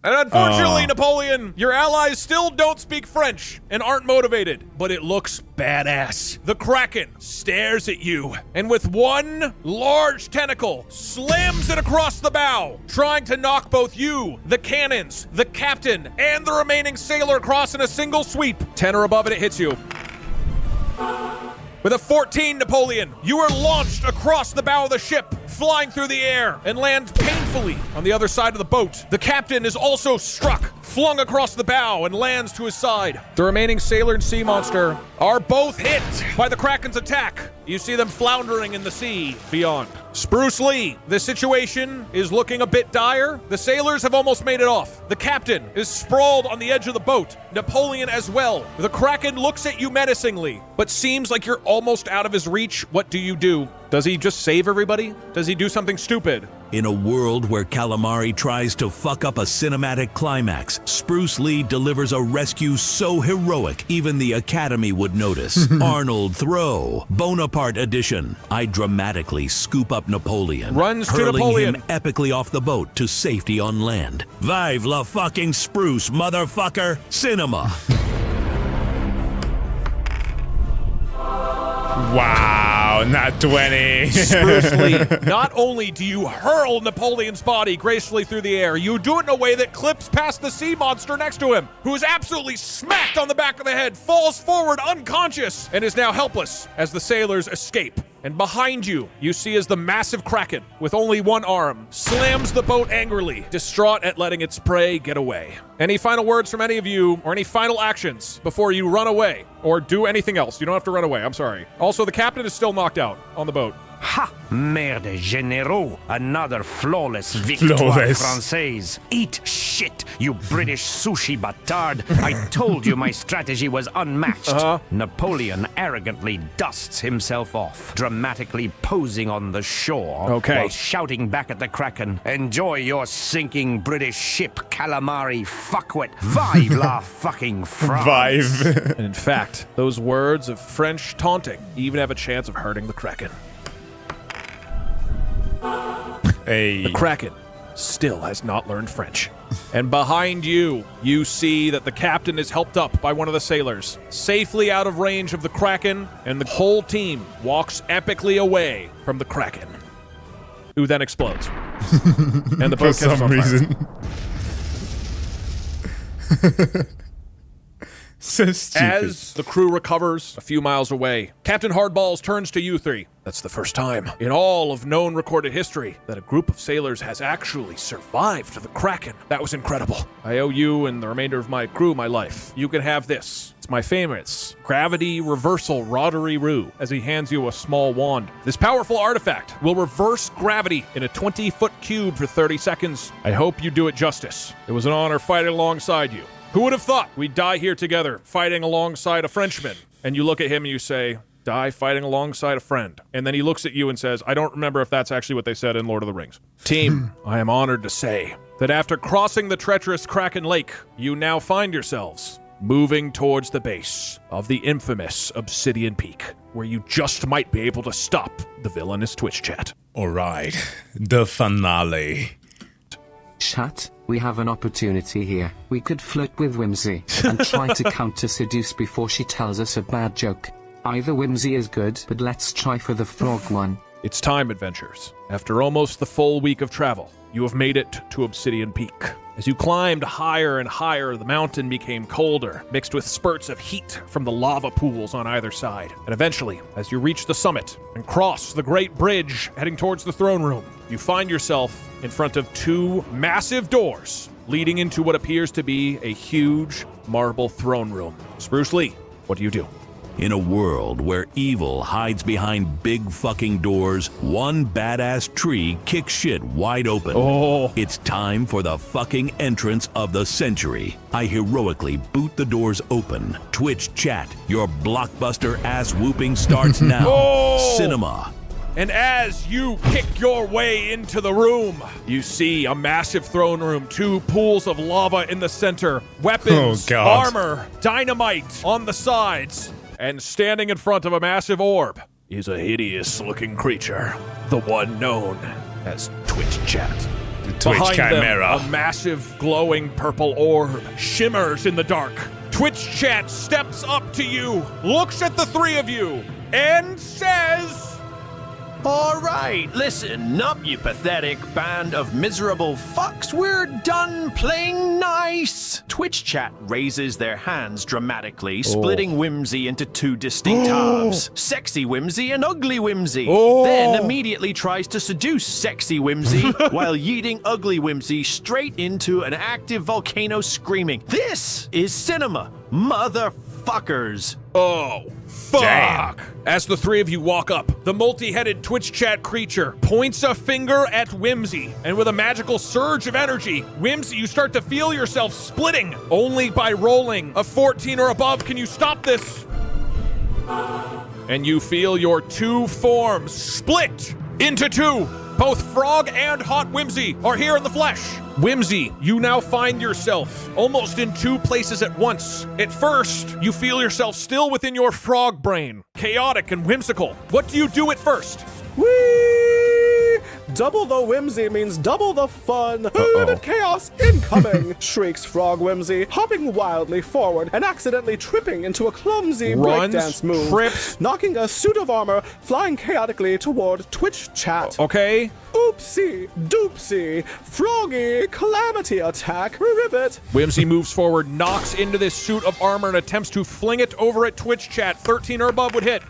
And unfortunately, Napoleon, your allies still don't speak French and aren't motivated, but it looks badass. The Kraken stares at you, and with 1 large tentacle, slams it across the bow, trying to knock both you, the cannons, the captain, and the remaining sailor across in a single sweep. 10 or above and it hits you. With a 14, Napoleon, you are launched across the bow of the ship, flying through the air, and land painfully on the other side of the boat. The captain is also struck, flung across the bow, and lands to his side. The remaining sailor and sea monster are both hit by the Kraken's attack. You see them floundering in the sea beyond. Spruce Lee, the situation is looking a bit dire. The sailors have almost made it off. The captain is sprawled on the edge of the boat. Napoleon as well. The Kraken looks at you menacingly, but seems like you're almost out of his reach. What do? Does he just save everybody? Does he do something stupid? In a world where calamari tries to fuck up a cinematic climax, Spruce Lee delivers a rescue so heroic even the Academy would notice. Arnold throw, Bonaparte edition. I dramatically scoop up Napoleon, runs to hurling Napoleon him epically off the boat to safety on land. Vive la fucking Spruce, motherfucker! Cinema. Wow, not 20. Spruce Lee, not only do you hurl Napoleon's body gracefully through the air, you do it in a way that clips past the sea monster next to him, who is absolutely smacked on the back of the head, falls forward unconscious, and is now helpless as the sailors escape. And behind you, you see as the massive Kraken, with only 1 arm, slams the boat angrily, distraught at letting its prey get away. Any final words from any of you, or any final actions before you run away, or do anything else? You don't have to run away, I'm sorry. Also, the captain is still knocked out on the boat. Ha! Mère de généraux, another flawless victoire française. Eat shit, you British sushi bâtard. I told you my strategy was unmatched. Napoleon arrogantly dusts himself off, dramatically posing on the shore, while shouting back at the Kraken, "Enjoy your sinking British ship, calamari fuckwit. Vive la fucking France." Vive. And in fact, those words of French taunting even have a chance of hurting the Kraken. The Kraken still has not learned French. And behind you, you see that the captain is helped up by one of the sailors, safely out of range of the Kraken, and the whole team walks epically away from the Kraken, who then explodes. And the boat For catches some on reason. So stupid. As the crew recovers a few miles away, Captain Hardballs turns to you three. That's the first time in all of known recorded history that a group of sailors has actually survived the Kraken. That was incredible. I owe you and the remainder of my crew my life. You can have this. It's my favorites. Gravity Reversal Roddery-Roo, as he hands you a small wand. This powerful artifact will reverse gravity in a 20-foot cube for 30 seconds. I hope you do it justice. It was an honor fighting alongside you. Who would have thought we'd die here together, fighting alongside a Frenchman? And you look at him and you say, die fighting alongside a friend. And then he looks at you and says, I don't remember if that's actually what they said in Lord of the Rings. Team, I am honored to say that after crossing the treacherous Kraken Lake, you now find yourselves moving towards the base of the infamous Obsidian Peak, where you just might be able to stop the villainous Twitch chat. All right, the finale. Chat, we have an opportunity here. We could flirt with Whimsy and try to counter-seduce before she tells us a bad joke. Either Whimsy is good, but let's try for the frog one. It's time, adventurers. After almost the full week of travel, you have made it to Obsidian Peak. As you climbed higher and higher, the mountain became colder, mixed with spurts of heat from the lava pools on either side. And eventually, as you reach the summit and cross the great bridge heading towards the throne room, you find yourself in front of two massive doors leading into what appears to be a huge marble throne room. Spruce Lee, what do you do? In a world where evil hides behind big fucking doors, one badass tree kicks shit wide open. It's time for the fucking entrance of the century. I heroically boot the doors open. Twitch chat, your blockbuster ass whooping starts now. Cinema. And as you kick your way into the room, you see a massive throne room, two pools of lava in the center, weapons, armor, dynamite on the sides. And standing in front of a massive orb is a hideous-looking creature, the one known as Twitch Chat. The Twitch Chimera. Them, a massive glowing purple orb shimmers in the dark. Twitch Chat steps up to you, looks at the three of you, and says... All right, listen up, you pathetic band of miserable fucks. We're done playing nice. Twitch chat raises their hands dramatically, splitting Whimsy into two distinct halves. Sexy Whimsy and ugly Whimsy. Then immediately tries to seduce sexy Whimsy while yeeting ugly Whimsy straight into an active volcano screaming. This is cinema, motherfuckers. Oh, fuck! Damn. As the three of you walk up, the multi-headed Twitch chat creature points a finger at Whimsy, and with a magical surge of energy, Whimsy, you start to feel yourself splitting. Only by rolling a 14 or above can you stop this. And you feel your two forms split into two. Both Frog and Hot Whimsy are here in the flesh. Whimsy, you now find yourself almost in two places at once. At first, you feel yourself still within your frog brain, chaotic and whimsical. What do you do at first? Whee! Double the whimsy means double the fun. Herded chaos incoming! Shrieks Frog Whimsy, hopping wildly forward and accidentally tripping into a clumsy breakdance move. Trips, knocking a suit of armor, flying chaotically toward Twitch chat. Okay. Oopsie, doopsie, froggy, calamity attack, ribbit. Whimsy moves forward, knocks into this suit of armor and attempts to fling it over at Twitch chat. 13 or above would hit.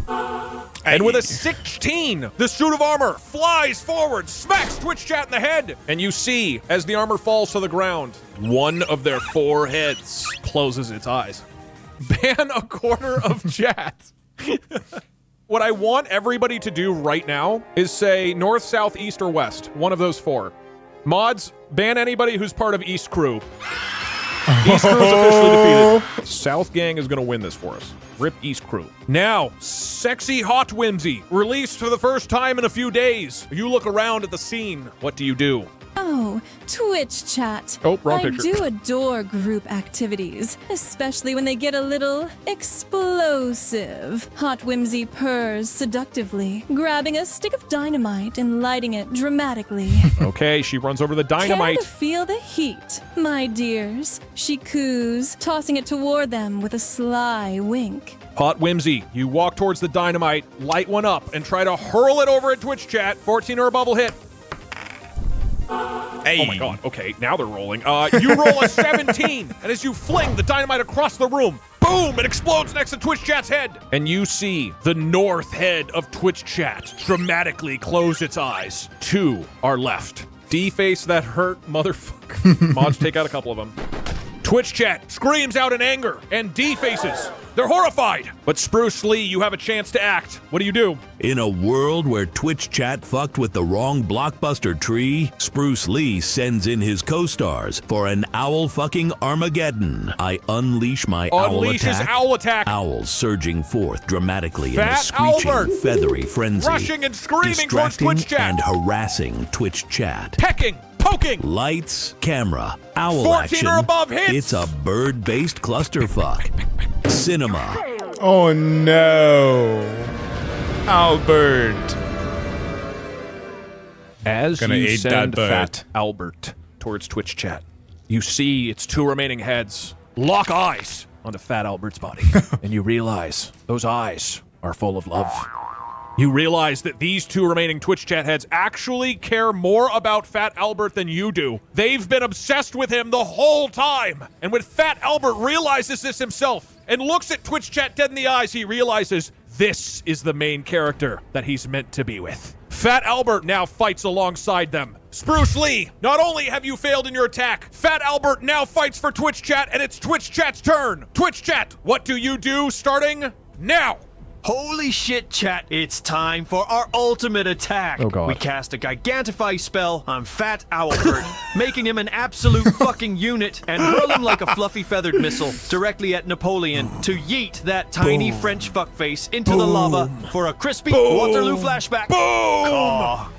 And with a 16, the suit of armor flies forward, smacks Twitch chat in the head. And you see, as the armor falls to the ground, one of their four heads closes its eyes. Ban a corner of chat. What I want everybody to do right now is say north, south, east, or west. One of those 4. Mods, ban anybody who's part of East Crew. East Crew is officially defeated. South Gang is going to win this for us. Rip East Crew. Now, Sexy Hot Whimsy, released for the first time in a few days. You look around at the scene. What do you do? Oh, Twitch chat. Oh, wrong I picture. do adore group activities, especially when they get a little explosive. Hot Whimsy purrs seductively, grabbing a stick of dynamite and lighting it dramatically. Okay, she runs over the dynamite. Care to feel the heat, my dears? She coos, tossing it toward them with a sly wink. Hot Whimsy, you walk towards the dynamite, light one up, and try to hurl it over at Twitch chat. 14 or above will hit. Hey. Oh my god, okay, now they're rolling. You roll a 17, and as you fling the dynamite across the room, boom, it explodes next to Twitch chat's head. And you see the north head of Twitch chat dramatically close its eyes. 2 are left. Deface that hurt motherfucker. Mods, take out a couple of them. Twitch chat screams out in anger and defaces. They're horrified. But Spruce Lee, you have a chance to act. What do? In a world where Twitch chat fucked with the wrong blockbuster tree, Spruce Lee sends in his co-stars for an owl fucking Armageddon. I unleash my owl Unleash attack. his owl attack. Owls surging forth dramatically in a Fat screeching, Albert. feathery frenzy. Rushing and screaming towards distracting Twitch chat. and harassing Twitch chat. Pecking, poking. Lights, camera, owl 14 action. or above hits. It's a bird-based clusterfuck. Cinema. Oh no. Albert. As Gonna you eat send that bird. Fat Albert towards Twitch chat, you see its 2 remaining heads lock eyes onto Fat Albert's body. And you realize those eyes are full of love. You realize that these 2 remaining Twitch chat heads actually care more about Fat Albert than you do. They've been obsessed with him the whole time. And when Fat Albert realizes this himself and looks at Twitch chat dead in the eyes, he realizes this is the main character that he's meant to be with. Fat Albert now fights alongside them. Spruce Lee, not only have you failed in your attack, Fat Albert now fights for Twitch chat, and it's Twitch chat's turn. Twitch chat, what do you do starting now? Holy shit, chat, it's time for our ultimate attack. Oh, God. We cast a Gigantify spell on Fat Albert, making him an absolute fucking unit, and hurl him like a fluffy feathered missile directly at Napoleon to yeet that tiny French fuckface into the lava for a crispy Waterloo flashback. Boom!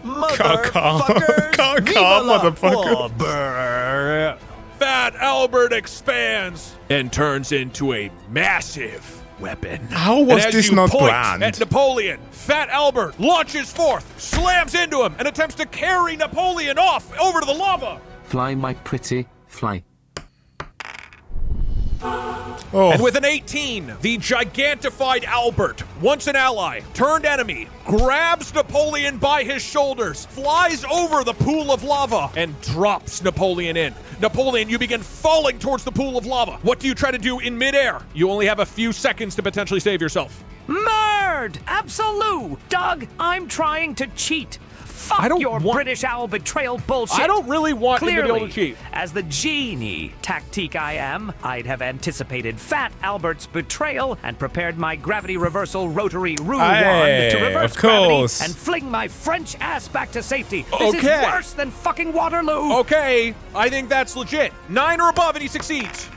Motherfuckers! Viva la motherfucker. Fat Albert expands and turns into a massive weapon. How was And as this you not point planned? at Napoleon, Fat Albert launches forth, slams into him, and attempts to carry Napoleon off over to the lava. Fly, my pretty, fly. And with an 18, the gigantified Albert, once an ally, turned enemy, grabs Napoleon by his shoulders, flies over the pool of lava, and drops Napoleon in. Napoleon, you begin falling towards the pool of lava. What do you try to do in midair? You only have a few seconds to potentially save yourself. Murd! Absolute! Doug, I'm trying to cheat. Fuck I don't your want- British owl betrayal bullshit. I don't really want him to be Clearly, able to cheat. as the genie tactique I am, I'd have anticipated Fat Albert's betrayal and prepared my gravity reversal rotary rule Aye, wand to reverse of course. gravity and fling my French ass back to safety. This Okay. is worse than fucking Waterloo. Okay, I think that's legit. 9 or above and he succeeds.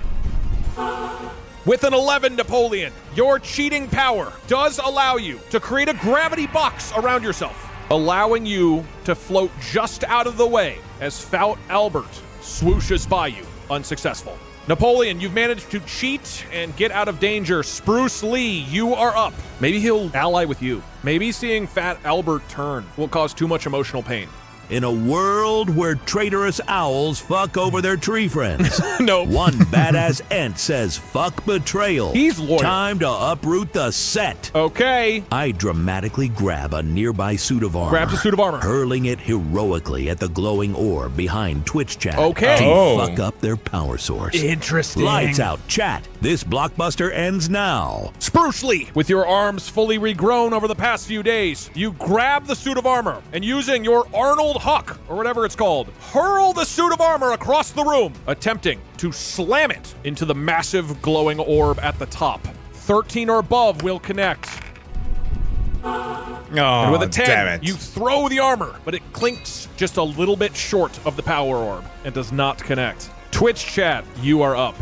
With an 11, Napoleon, your cheating power does allow you to create a gravity box around yourself, allowing you to float just out of the way as Fat Albert swooshes by you, unsuccessful. Napoleon, you've managed to cheat and get out of danger. Spruce Lee, you are up. Maybe he'll ally with you. Maybe seeing Fat Albert turn will cause too much emotional pain. In a world where traitorous owls fuck over their tree friends, Nope. one badass ent says fuck betrayal. He's loyal. Time to uproot the set. Okay. I dramatically grab a nearby suit of armor. Grabs a suit of armor. Hurling it heroically at the glowing orb behind Twitch chat. Okay. To Oh. fuck up their power source. Interesting. Lights out, chat. This blockbuster ends now. Spruce Lee, with your arms fully regrown over the past few days, you grab the suit of armor and using your Arnold Huck, or whatever it's called, hurl the suit of armor across the room, attempting to slam it into the massive glowing orb at the top. 13 or above will connect. Oh, And with a 10, damn it. you throw the armor, but it clinks just a little bit short of the power orb and does not connect. Twitch chat, you are up.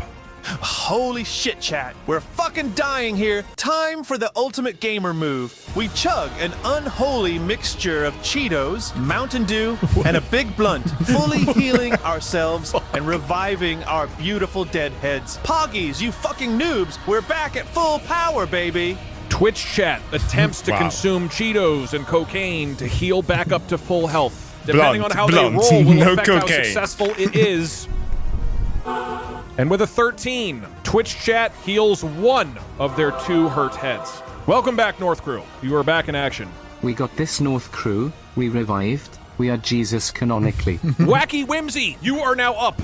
Holy shit, chat. We're fucking dying here. Time for the ultimate gamer move. We chug an unholy mixture of Cheetos, Mountain Dew, and a big blunt, fully healing ourselves and reviving our beautiful dead heads. Poggies, you fucking noobs, we're back at full power, baby. Twitch chat attempts to consume Cheetos and cocaine to heal back up to full health. Depending on how they roll will no affect how cocaine. successful it is. And with a 13, Twitch chat heals one of their 2 hurt heads. Welcome back, North Crew. You are back in action. We got this North Crew, we revived, we are Jesus canonically. Wacky Whimsy, you are now up.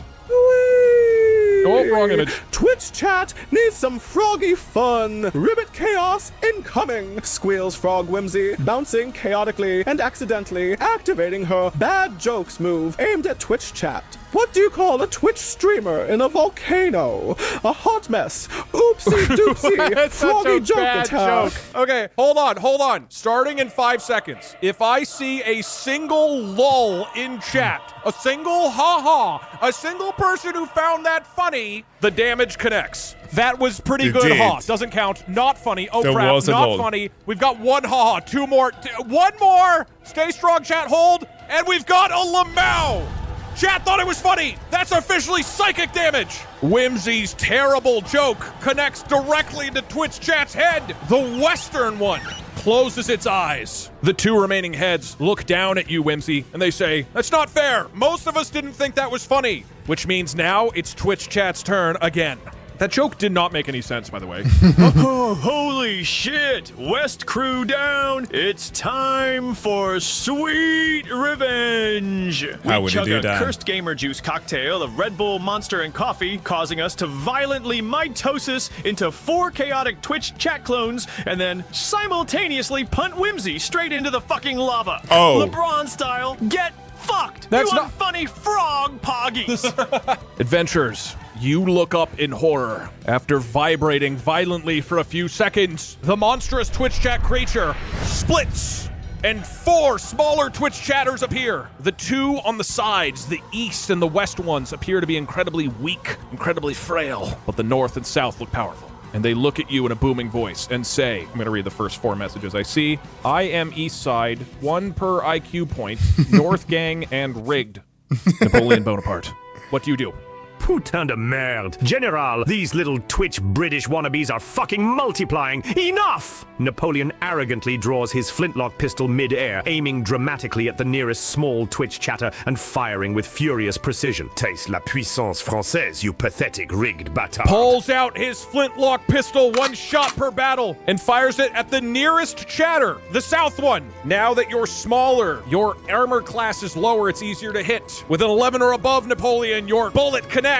Oh, wrong image. Twitch chat needs some froggy fun. Ribbit chaos incoming. Squeals Frog Whimsy, bouncing chaotically and accidentally activating her bad jokes move aimed at Twitch chat. What do you call a Twitch streamer in a volcano? A hot mess. Oopsie doopsie. That's Froggy such a joke bad attack. joke. Okay, hold on. Starting in 5 seconds. If I see a single lull in chat, a single ha-ha, a single person who found that funny, the damage connects. That was pretty It good, did. ha. Doesn't count. Not funny. Oh, There crap. was a Not lull. funny. We've got 1 ha-ha. 2 more. 1 more. Stay strong, chat. Hold. And we've got a Lamau. Chat thought it was funny. That's officially psychic damage. Whimsy's terrible joke connects directly to Twitch chat's head. The Western one closes its eyes. The 2 remaining heads look down at you, Whimsy, and they say, "That's not fair. Most of us didn't think that was funny." Which means now it's Twitch chat's turn again. That joke did not make any sense, by the way. Oh, holy shit! West Crew down! It's time for sweet revenge! How We would you chug do a that? cursed gamer juice cocktail of Red Bull, Monster, and coffee, causing us to violently mitosis into 4 chaotic Twitch chat clones, and then simultaneously punt Whimsy straight into the fucking lava. Oh. LeBron style, get fucked! That's you not- unfunny frog poggies! Adventurers, you look up in horror. After vibrating violently for a few seconds, the monstrous Twitch chat creature splits, and 4 smaller Twitch chatters appear. The 2 on the sides, the east and the west ones, appear to be incredibly weak, incredibly frail, but the north and south look powerful. And they look at you in a booming voice and say, I'm going to read the first 4 messages I see. I am east side, 1 per IQ point, north gang, and rigged. Napoleon Bonaparte. What do you do? Putain de merde. General, these little Twitch British wannabes are fucking multiplying. Enough! Napoleon arrogantly draws his flintlock pistol mid-air, aiming dramatically at the nearest small Twitch chatter and firing with furious precision. Taste la puissance française, you pathetic rigged bâtard. Pulls out his flintlock pistol, 1 shot per battle, and fires it at the nearest chatter, the south one. Now that you're smaller, your armor class is lower, it's easier to hit. With an 11 or above, Napoleon, your bullet connects.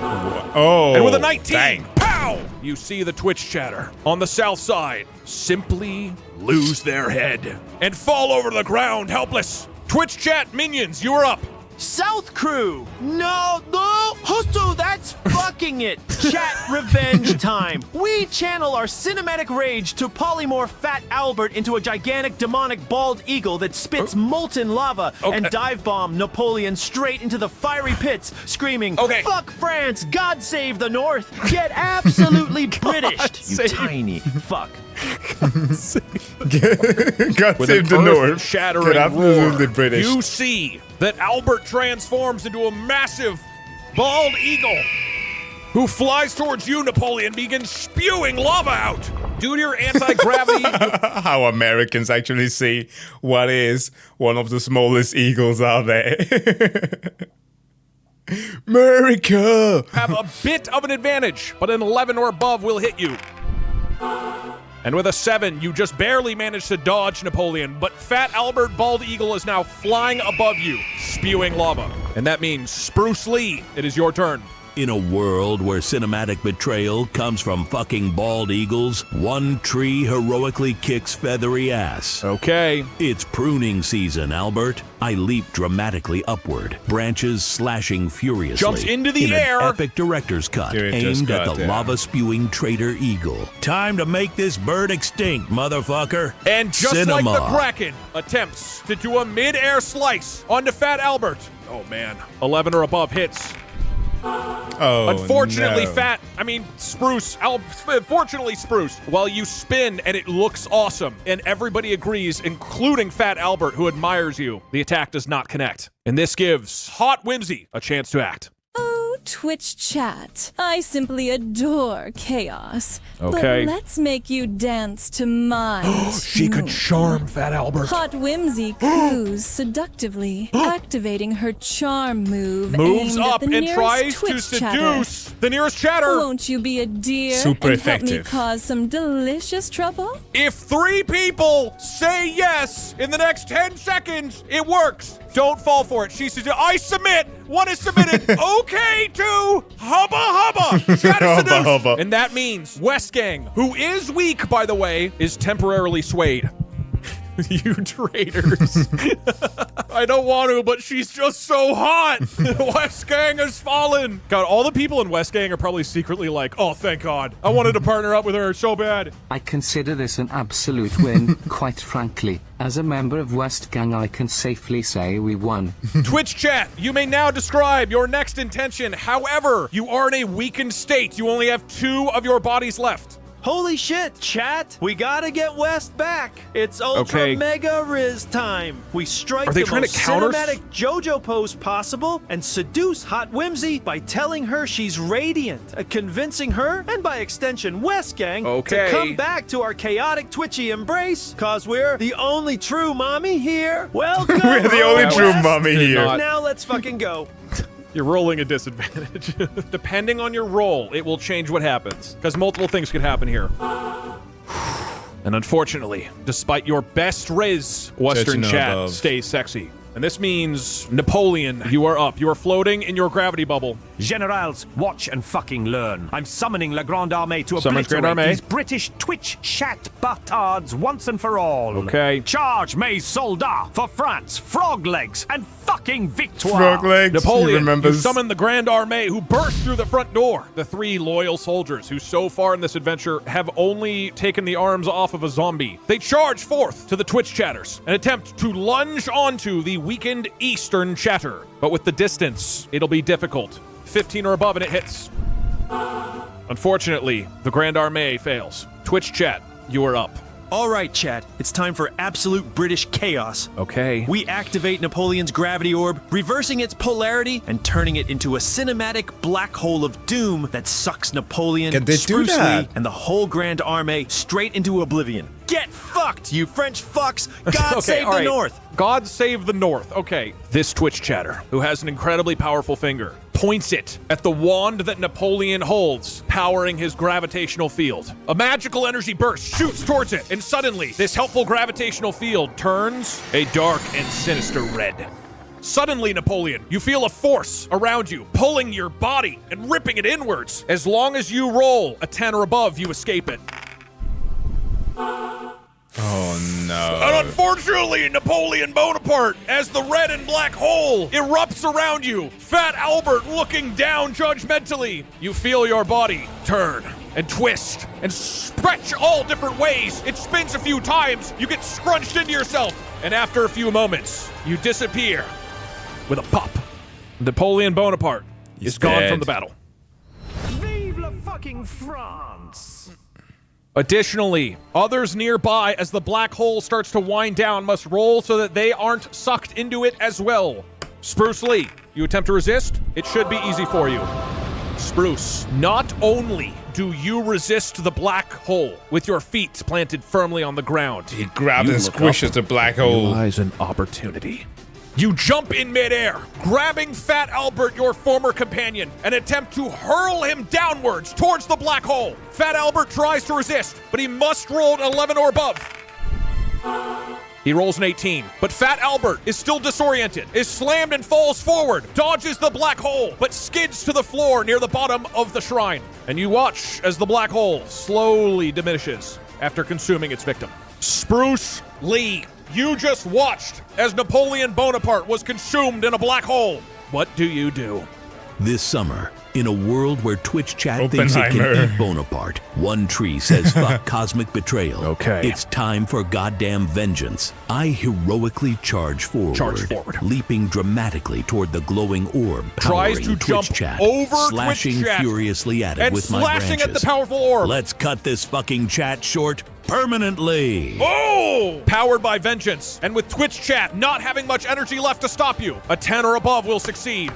Oh, And with a 19, dang. pow! You see the Twitch chatter on the south side simply lose their head and fall over to the ground helpless. Twitch chat minions, you are up. South Crew! No, Hosto, that's fucking it! Chat revenge time! We channel our cinematic rage to polymorph Fat Albert into a gigantic demonic bald eagle that spits molten lava and dive bomb Napoleon straight into the fiery pits, screaming, "Fuck France! God save the North! Get absolutely British, you tiny fuck!" God With save an the North. shattering Get absolutely roar, British. you see that Albert transforms into a massive bald eagle who flies towards you, Napoleon, begins spewing lava out. Due to your anti-gravity... How Americans actually see what is one of the smallest eagles out there. America! have a bit of an advantage, but an 11 or above will hit you. And with a 7, you just barely manage to dodge Napoleon, but Fat Albert Bald Eagle is now flying above you, spewing lava. And that means, Spruce Lee, it is your turn. In a world where cinematic betrayal comes from fucking bald eagles, one tree heroically kicks feathery ass. Okay. It's pruning season, Albert. I leap dramatically upward, branches slashing furiously. Jumps into the air. An epic director's cut aimed at the lava-spewing traitor eagle. Time to make this bird extinct, motherfucker. And just Cinema. like the Kraken attempts to do a mid-air slice onto Fat Albert. Oh, man. 11 or above hits. Oh, Unfortunately, no. Unfortunately, Spruce, while you spin and it looks awesome, and everybody agrees, including Fat Albert, who admires you, the attack does not connect. And this gives Hot Whimsy a chance to act. Oh, Twitch chat. I simply adore chaos. Okay. But let's make you dance to my She could charm Fat Albert. Hot Whimsy coos seductively, activating her charm move. Moves aimed up at the and nearest tries Twitch to seduce chatter. the nearest chatter. Won't you be a dear Super and help me effective. cause some delicious trouble? If 3 people say yes in the next 10 seconds, it works. Don't fall for it. She says, I submit. 1 is submitted. Okay, 2. Hubba hubba. Chatter seduce. hubba. And that means West Gang, who is weak, by the way, is temporarily swayed. You traitors. I don't want to, but she's just so hot. West Gang has fallen. God, all the people in West Gang are probably secretly like, oh, thank God. I wanted to partner up with her so bad. I consider this an absolute win, quite frankly. As a member of West Gang, I can safely say we won. Twitch chat, you may now describe your next intention. However, you are in a weakened state. You only have 2 of your bodies left. Holy shit, chat! We gotta get West back. It's Ultra Okay. Mega Riz time. We strike Are they the trying to most counter- cinematic JoJo pose possible and seduce Hot Whimsy by telling her she's radiant, convincing her, and by extension West Gang, Okay. to come back to our chaotic Twitchy embrace, cause we're the only true mommy here. Welcome, We're the only West. true mommy here. not. Now let's fucking go. You're rolling a disadvantage. Depending on your roll, it will change what happens. Because multiple things could happen here. And unfortunately, despite your best Riz, Western Touching chat above. stays sexy. And this means, Napoleon, you are up. You are floating in your gravity bubble. Generals, watch and fucking learn. I'm summoning La Grande Armée to Summon Grande obliterate Armée. these British Twitch chat batards once and for all. Okay. Charge, mes soldats, for France, frog legs, and fucking victoire. Frog legs. He Napoleon, you remembers. summon the Grand Armée who burst through the front door. The 3 loyal soldiers who so far in this adventure have only taken the arms off of a zombie. They charge forth to the Twitch chatters and attempt to lunge onto the weakened Eastern chatter. But with the distance, it'll be difficult. 15 or above and it hits. Unfortunately, the Grand Armée fails. Twitch chat, you are up. All right, chat. It's time for absolute British chaos. Okay. We activate Napoleon's gravity orb, reversing its polarity and turning it into a cinematic black hole of doom that sucks Napoleon, Can they do Spruce that? Lee, and the whole Grand Armée straight into oblivion. Get fucked, you French fucks! God save all the right. North! God save the North. Okay. This Twitch chatter, who has an incredibly powerful finger, points it at the wand that Napoleon holds, powering his gravitational field. A magical energy burst shoots towards it, and suddenly, this helpful gravitational field turns a dark and sinister red. Suddenly, Napoleon, you feel a force around you, pulling your body and ripping it inwards. As long as you roll a 10 or above, you escape it. Oh no. And unfortunately, Napoleon Bonaparte, as the red and black hole erupts around you, Fat Albert looking down judgmentally, you feel your body turn and twist and stretch all different ways. It spins a few times, you get scrunched into yourself, and after a few moments, you disappear with a pop. Napoleon Bonaparte is gone dead. from the battle. Vive la fucking France! Additionally, others nearby, as the black hole starts to wind down, must roll so that they aren't sucked into it as well. Spruce Lee, you attempt to resist? It should be easy for you. Spruce, not only do you resist the black hole with your feet planted firmly on the ground, He grabbed you and look squishes up. the black hole. Lies an opportunity. You jump in midair, grabbing Fat Albert, your former companion, and attempt to hurl him downwards towards the black hole. Fat Albert tries to resist, but he must roll an 11 or above. He rolls an 18, but Fat Albert is still disoriented, is slammed and falls forward, dodges the black hole, but skids to the floor near the bottom of the shrine. And you watch as the black hole slowly diminishes after consuming its victim. Spruce Lee, you just watched as Napoleon Bonaparte was consumed in a black hole. What do you do? This summer, in a world where Twitch chat thinks it can eat Bonaparte, one tree says fuck cosmic betrayal. Okay. It's time for goddamn vengeance. I heroically charge forward. Leaping dramatically toward the glowing orb, tries to powering jump Twitch chat, over slashing Twitch chat furiously at it and with my slashing branches. at the powerful orb. Let's cut this fucking chat short permanently. Oh! Powered by vengeance, and with Twitch chat not having much energy left to stop you, a 10 or above will succeed.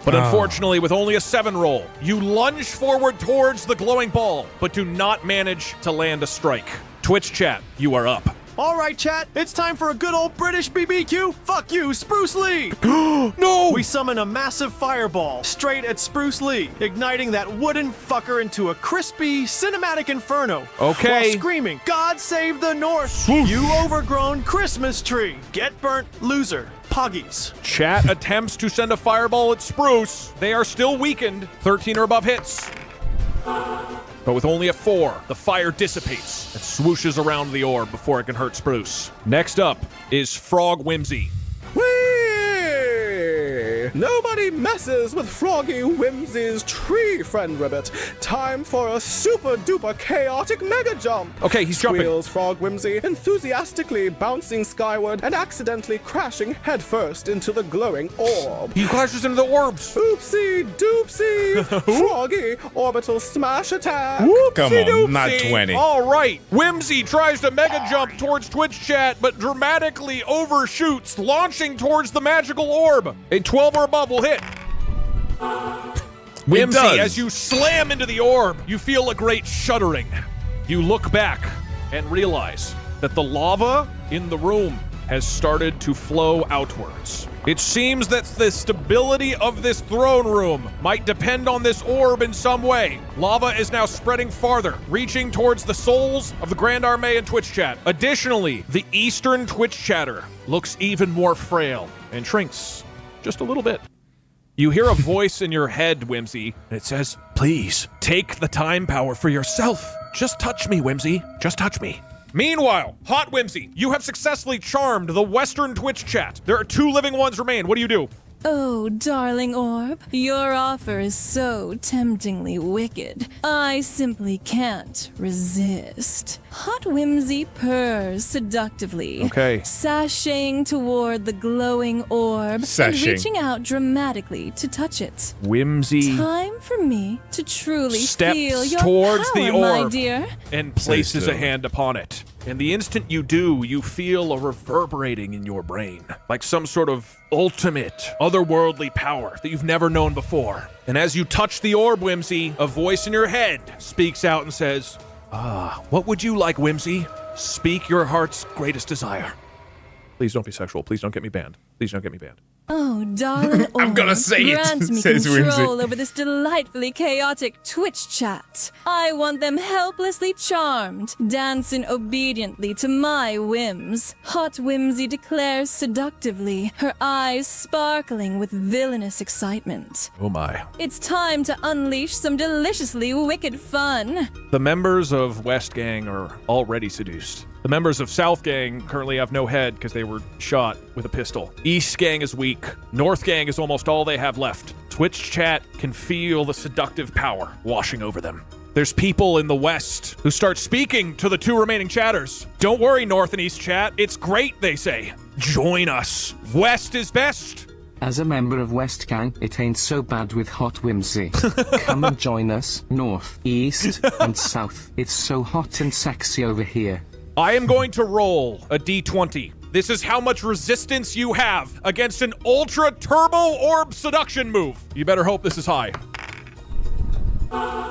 But unfortunately, with only a 7 roll, you lunge forward towards the glowing ball, but do not manage to land a strike. Twitch chat, you are up. All right, chat, it's time for a good old British BBQ. Fuck you, Spruce Lee. No! We summon a massive fireball straight at Spruce Lee, igniting that wooden fucker into a crispy cinematic inferno. Okay. While screaming, God save the North, you overgrown Christmas tree. Get burnt, loser. Poggies. Chat attempts to send a fireball at Spruce. They are still weakened. 13 or above hits. But with only a 4, the fire dissipates and swooshes around the orb before it can hurt Spruce. Next up is Frog Whimsy. Nobody messes with Froggy Whimsy's tree, friend Ribbit. Time for a super duper chaotic mega jump. Okay, he's jumping. Squeals Frog Whimsy, enthusiastically bouncing skyward and accidentally crashing headfirst into the glowing orb. He crashes into the orbs. Oopsie doopsie. Froggy orbital smash attack. Come on, not 20. All right. Whimsy tries to mega jump towards Twitch chat, but dramatically overshoots, launching towards the magical orb. A 12 or above will hit. Whimsy, as you slam into the orb, you feel a great shuddering. You look back and realize that the lava in the room has started to flow outwards. It seems that the stability of this throne room might depend on this orb in some way. Lava is now spreading farther, reaching towards the souls of the Grand Armée and Twitch chat. Additionally, the Eastern Twitch chatter looks even more frail and shrinks just a little bit. You hear a voice in your head, Whimsy, and it says, "Please, take the time power for yourself. Just touch me, Whimsy. Just touch me." Meanwhile, Hot Whimsy, you have successfully charmed the Western Twitch chat. There are 2 living ones remain. What do you do? Oh, darling orb, your offer is so temptingly wicked. I simply can't resist. Hot Whimsy purrs seductively, sashaying toward the glowing orb and reaching out dramatically to touch it. Whimsy Time for me to truly steps feel your towards power, the orb my dear. and places a hand upon it. And the instant you do, you feel a reverberating in your brain, like some sort of ultimate, otherworldly power that you've never known before. And as you touch the orb, Whimsy, a voice in your head speaks out and says, what would you like, Whimsy? Speak your heart's greatest desire. Please don't be sexual. Please don't get me banned. Please don't get me banned. Oh, darling orb, I'm gonna say it, grant me says control Whimsy. over this delightfully chaotic Twitch chat. I want them helplessly charmed, dancing obediently to my whims. Hot Whimsy declares seductively, her eyes sparkling with villainous excitement. Oh my. It's time to unleash some deliciously wicked fun. The members of West Gang are already seduced. The members of South Gang currently have no head because they were shot with a pistol. East Gang is weak. North Gang is almost all they have left. Twitch chat can feel the seductive power washing over them. There's people in the West who start speaking to the 2 remaining chatters. Don't worry, North and East chat. It's great, they say. Join us. West is best. As a member of West Gang, it ain't so bad with Hot Whimsy. Come and join us, North, East, and South. It's so hot and sexy over here. I am going to roll a d20. This is how much resistance you have against an ultra turbo orb seduction move. You better hope this is high.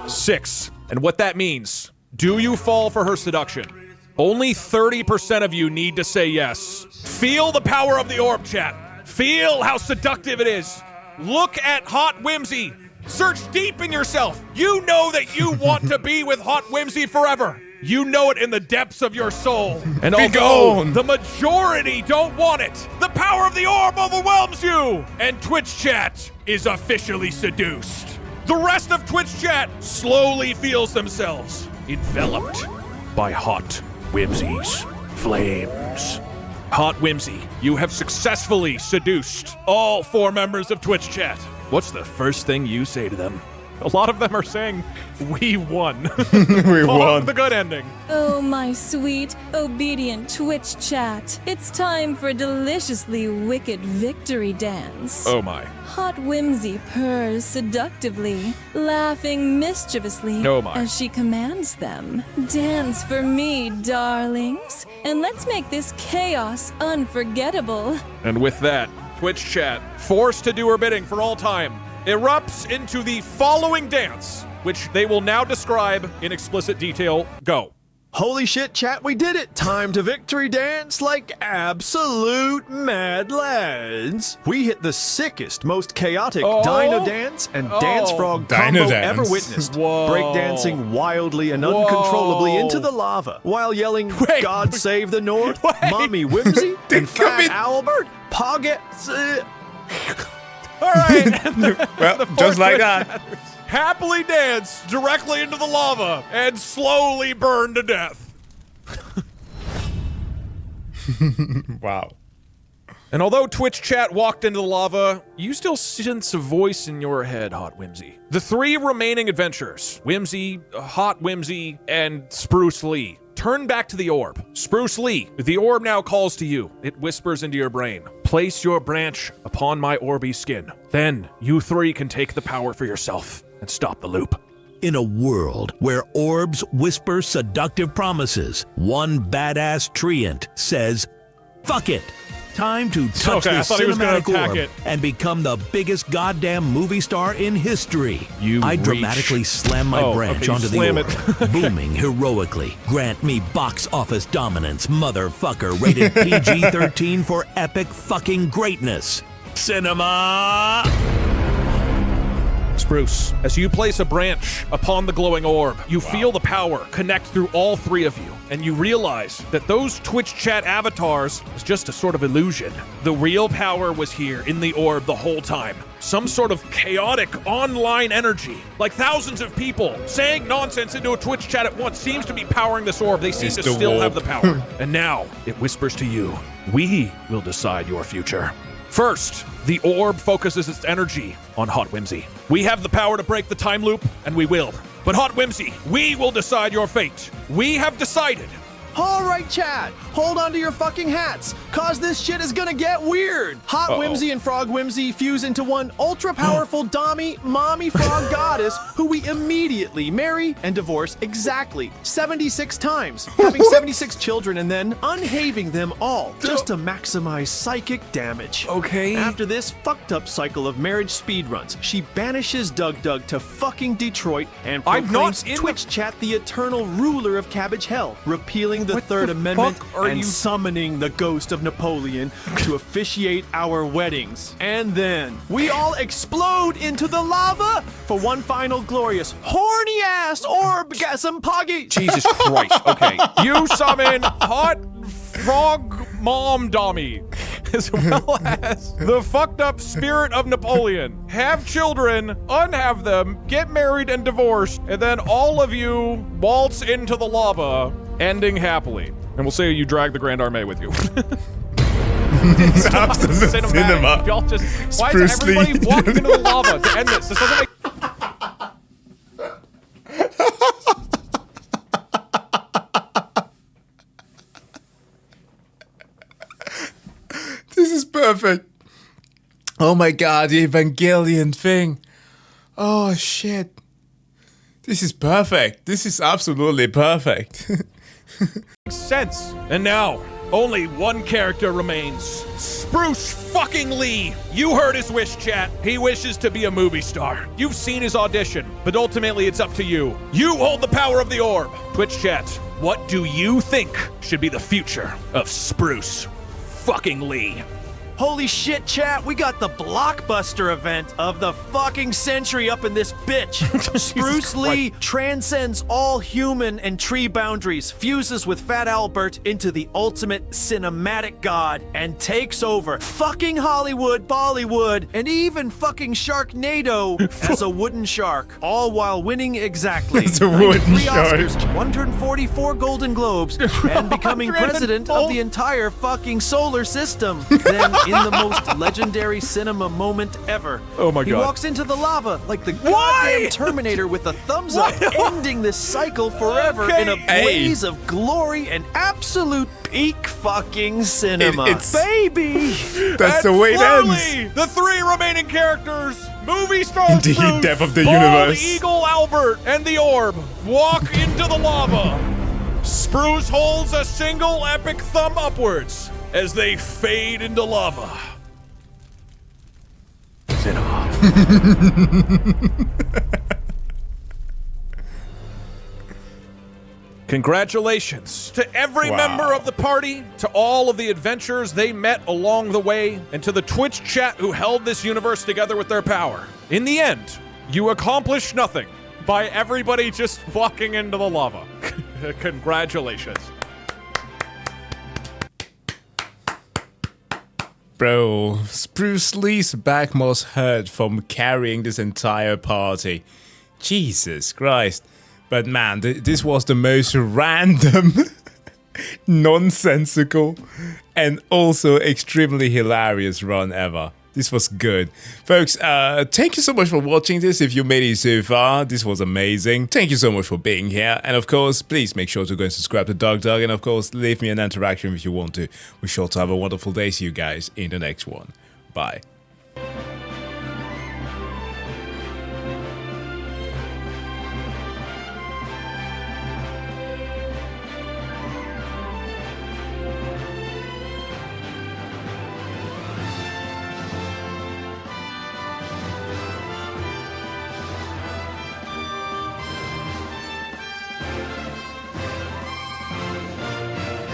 6. And what that means, do you fall for her seduction? Only 30% of you need to say yes. Feel the power of the orb, chat. Feel how seductive it is. Look at Hot Whimsy. Search deep in yourself. You know that you want to be with Hot Whimsy forever. You know it in the depths of your soul. And Be although gone. the majority don't want it, the power of the orb overwhelms you. And Twitch chat is officially seduced. The rest of Twitch chat slowly feels themselves enveloped by Hot Whimsy's flames. Hot Whimsy, you have successfully seduced all 4 members of Twitch chat. What's the first thing you say to them? A lot of them are saying, we won. We won. The good ending. Oh, my sweet, obedient Twitch chat. It's time for a deliciously wicked victory dance. Oh my. Hot Whimsy purrs seductively, laughing mischievously Oh my. as she commands them. Dance for me, darlings, and let's make this chaos unforgettable. And with that, Twitch chat, forced to do her bidding for all time, erupts into the following dance, which they will now describe in explicit detail. Go. Holy shit, chat, we did it! Time to victory dance like absolute mad lads. We hit the sickest, most chaotic Dino Dance and Dance Frog Dino combo dance. ever witnessed. Whoa. Breakdancing wildly and uncontrollably into the lava, while yelling, Wait. God save the North, Mommy Whimsy, and Fat Albert, Poggett. All right. Well, just like that. Happily dance directly into the lava and slowly burn to death. Wow. And although Twitch chat walked into the lava, you still sense a voice in your head, Hot Whimsy. The 3 remaining adventurers, Whimsy, Hot Whimsy, and Spruce Lee, turn back to the orb. Spruce Lee, the orb now calls to you. It whispers into your brain. Place your branch upon my orby skin. Then you 3 can take the power for yourself and stop the loop. In a world where orbs whisper seductive promises, one badass treant says, fuck it. Time to touch Okay, I this thought he was gonna cinematic attack orb it. and become the biggest goddamn movie star in history. You I reach- dramatically slam my Oh, branch okay, you onto the slam orb, it. booming heroically. Grant me box office dominance, motherfucker. Rated PG-13 for epic fucking greatness. Cinema! Spruce, as you place a branch upon the glowing orb, you feel the power connect through all 3 of you, and you realize that those Twitch chat avatars was just a sort of illusion. The real power was here in the orb the whole time. Some sort of chaotic online energy, like thousands of people saying nonsense into a Twitch chat at once, seems to be powering this orb. They seem It's to the still warp. have the power. And now it whispers to you, we will decide your future. First, the orb focuses its energy on Hot Whimsy. We have the power to break the time loop, and we will. But Hot Whimsy, we will decide your fate. We have decided. All right, chat, hold on to your fucking hats, cause this shit is gonna get weird. Hot Whimsy and Frog Whimsy fuse into one ultra-powerful Dommy, mommy frog goddess who we immediately marry and divorce exactly 76 times, having 76 children and then unhaving them all just to maximize psychic damage. Okay. After this fucked up cycle of marriage speedruns, she banishes Doug to fucking Detroit and I'm not proclaims in the- Twitch chat the eternal ruler of Cabbage Hell, repealing the What Third the Amendment fuck are and you- summoning the ghost of Napoleon to officiate our weddings. And then we all explode into the lava for one final glorious horny ass orgasm poggy. Jesus Christ. Okay. You summon Hot Frog Mom Dommy, as well as the fucked up spirit of Napoleon. Have children, unhave them, get married and divorced, and then all of you waltz into the lava, ending happily. And we'll say you drag the Grand Armée with you. Absolute cinema. Y'all just, why is Spruce Lee. everybody walking into the lava to end this? This doesn't make This is perfect. Oh my god, the Evangelion thing. Oh shit. This is perfect. This is absolutely perfect. sense. And now, only one character remains. Spruce fucking Lee. You heard his wish, chat. He wishes to be a movie star. You've seen his audition, but ultimately it's up to you. You hold the power of the orb. Twitch chat, what do you think should be the future of Spruce fucking Lee? Holy shit, chat, we got the blockbuster event of the fucking century up in this bitch. Spruce Lee transcends all human and tree boundaries, fuses with Fat Albert into the ultimate cinematic god, and takes over fucking Hollywood, Bollywood, and even fucking Sharknado as a wooden shark, all while winning exactly It's a wooden 93 shark. Oscars, 144 Golden Globes, and becoming president of the entire fucking solar system. Then, in the most legendary cinema moment ever, he walks into the lava like the goddamn Terminator with a thumbs up, ending this cycle forever in a blaze of glory and absolute peak fucking cinema. It's baby! That's the way it ends. The three remaining characters, movie stars Indeed, Bruce, death of the Bald universe. Eagle Albert, and the Orb walk into the lava. Spruce holds a single epic thumb upwards as they fade into lava. Cinema. Congratulations to every member of the party, to all of the adventures they met along the way, and to the Twitch chat who held this universe together with their power. In the end, you accomplished nothing by everybody just walking into the lava. Congratulations. Bro, Spruce Lee's back must hurt from carrying this entire party. Jesus Christ. But man, this was the most random, nonsensical, and also extremely hilarious run ever. This was good. Folks, thank you so much for watching this. If you made it so far, this was amazing. Thank you so much for being here. And of course, please make sure to go and subscribe to Dog. And of course, leave me an interaction if you want to. We're sure to have a wonderful day. See you guys in the next one. Bye.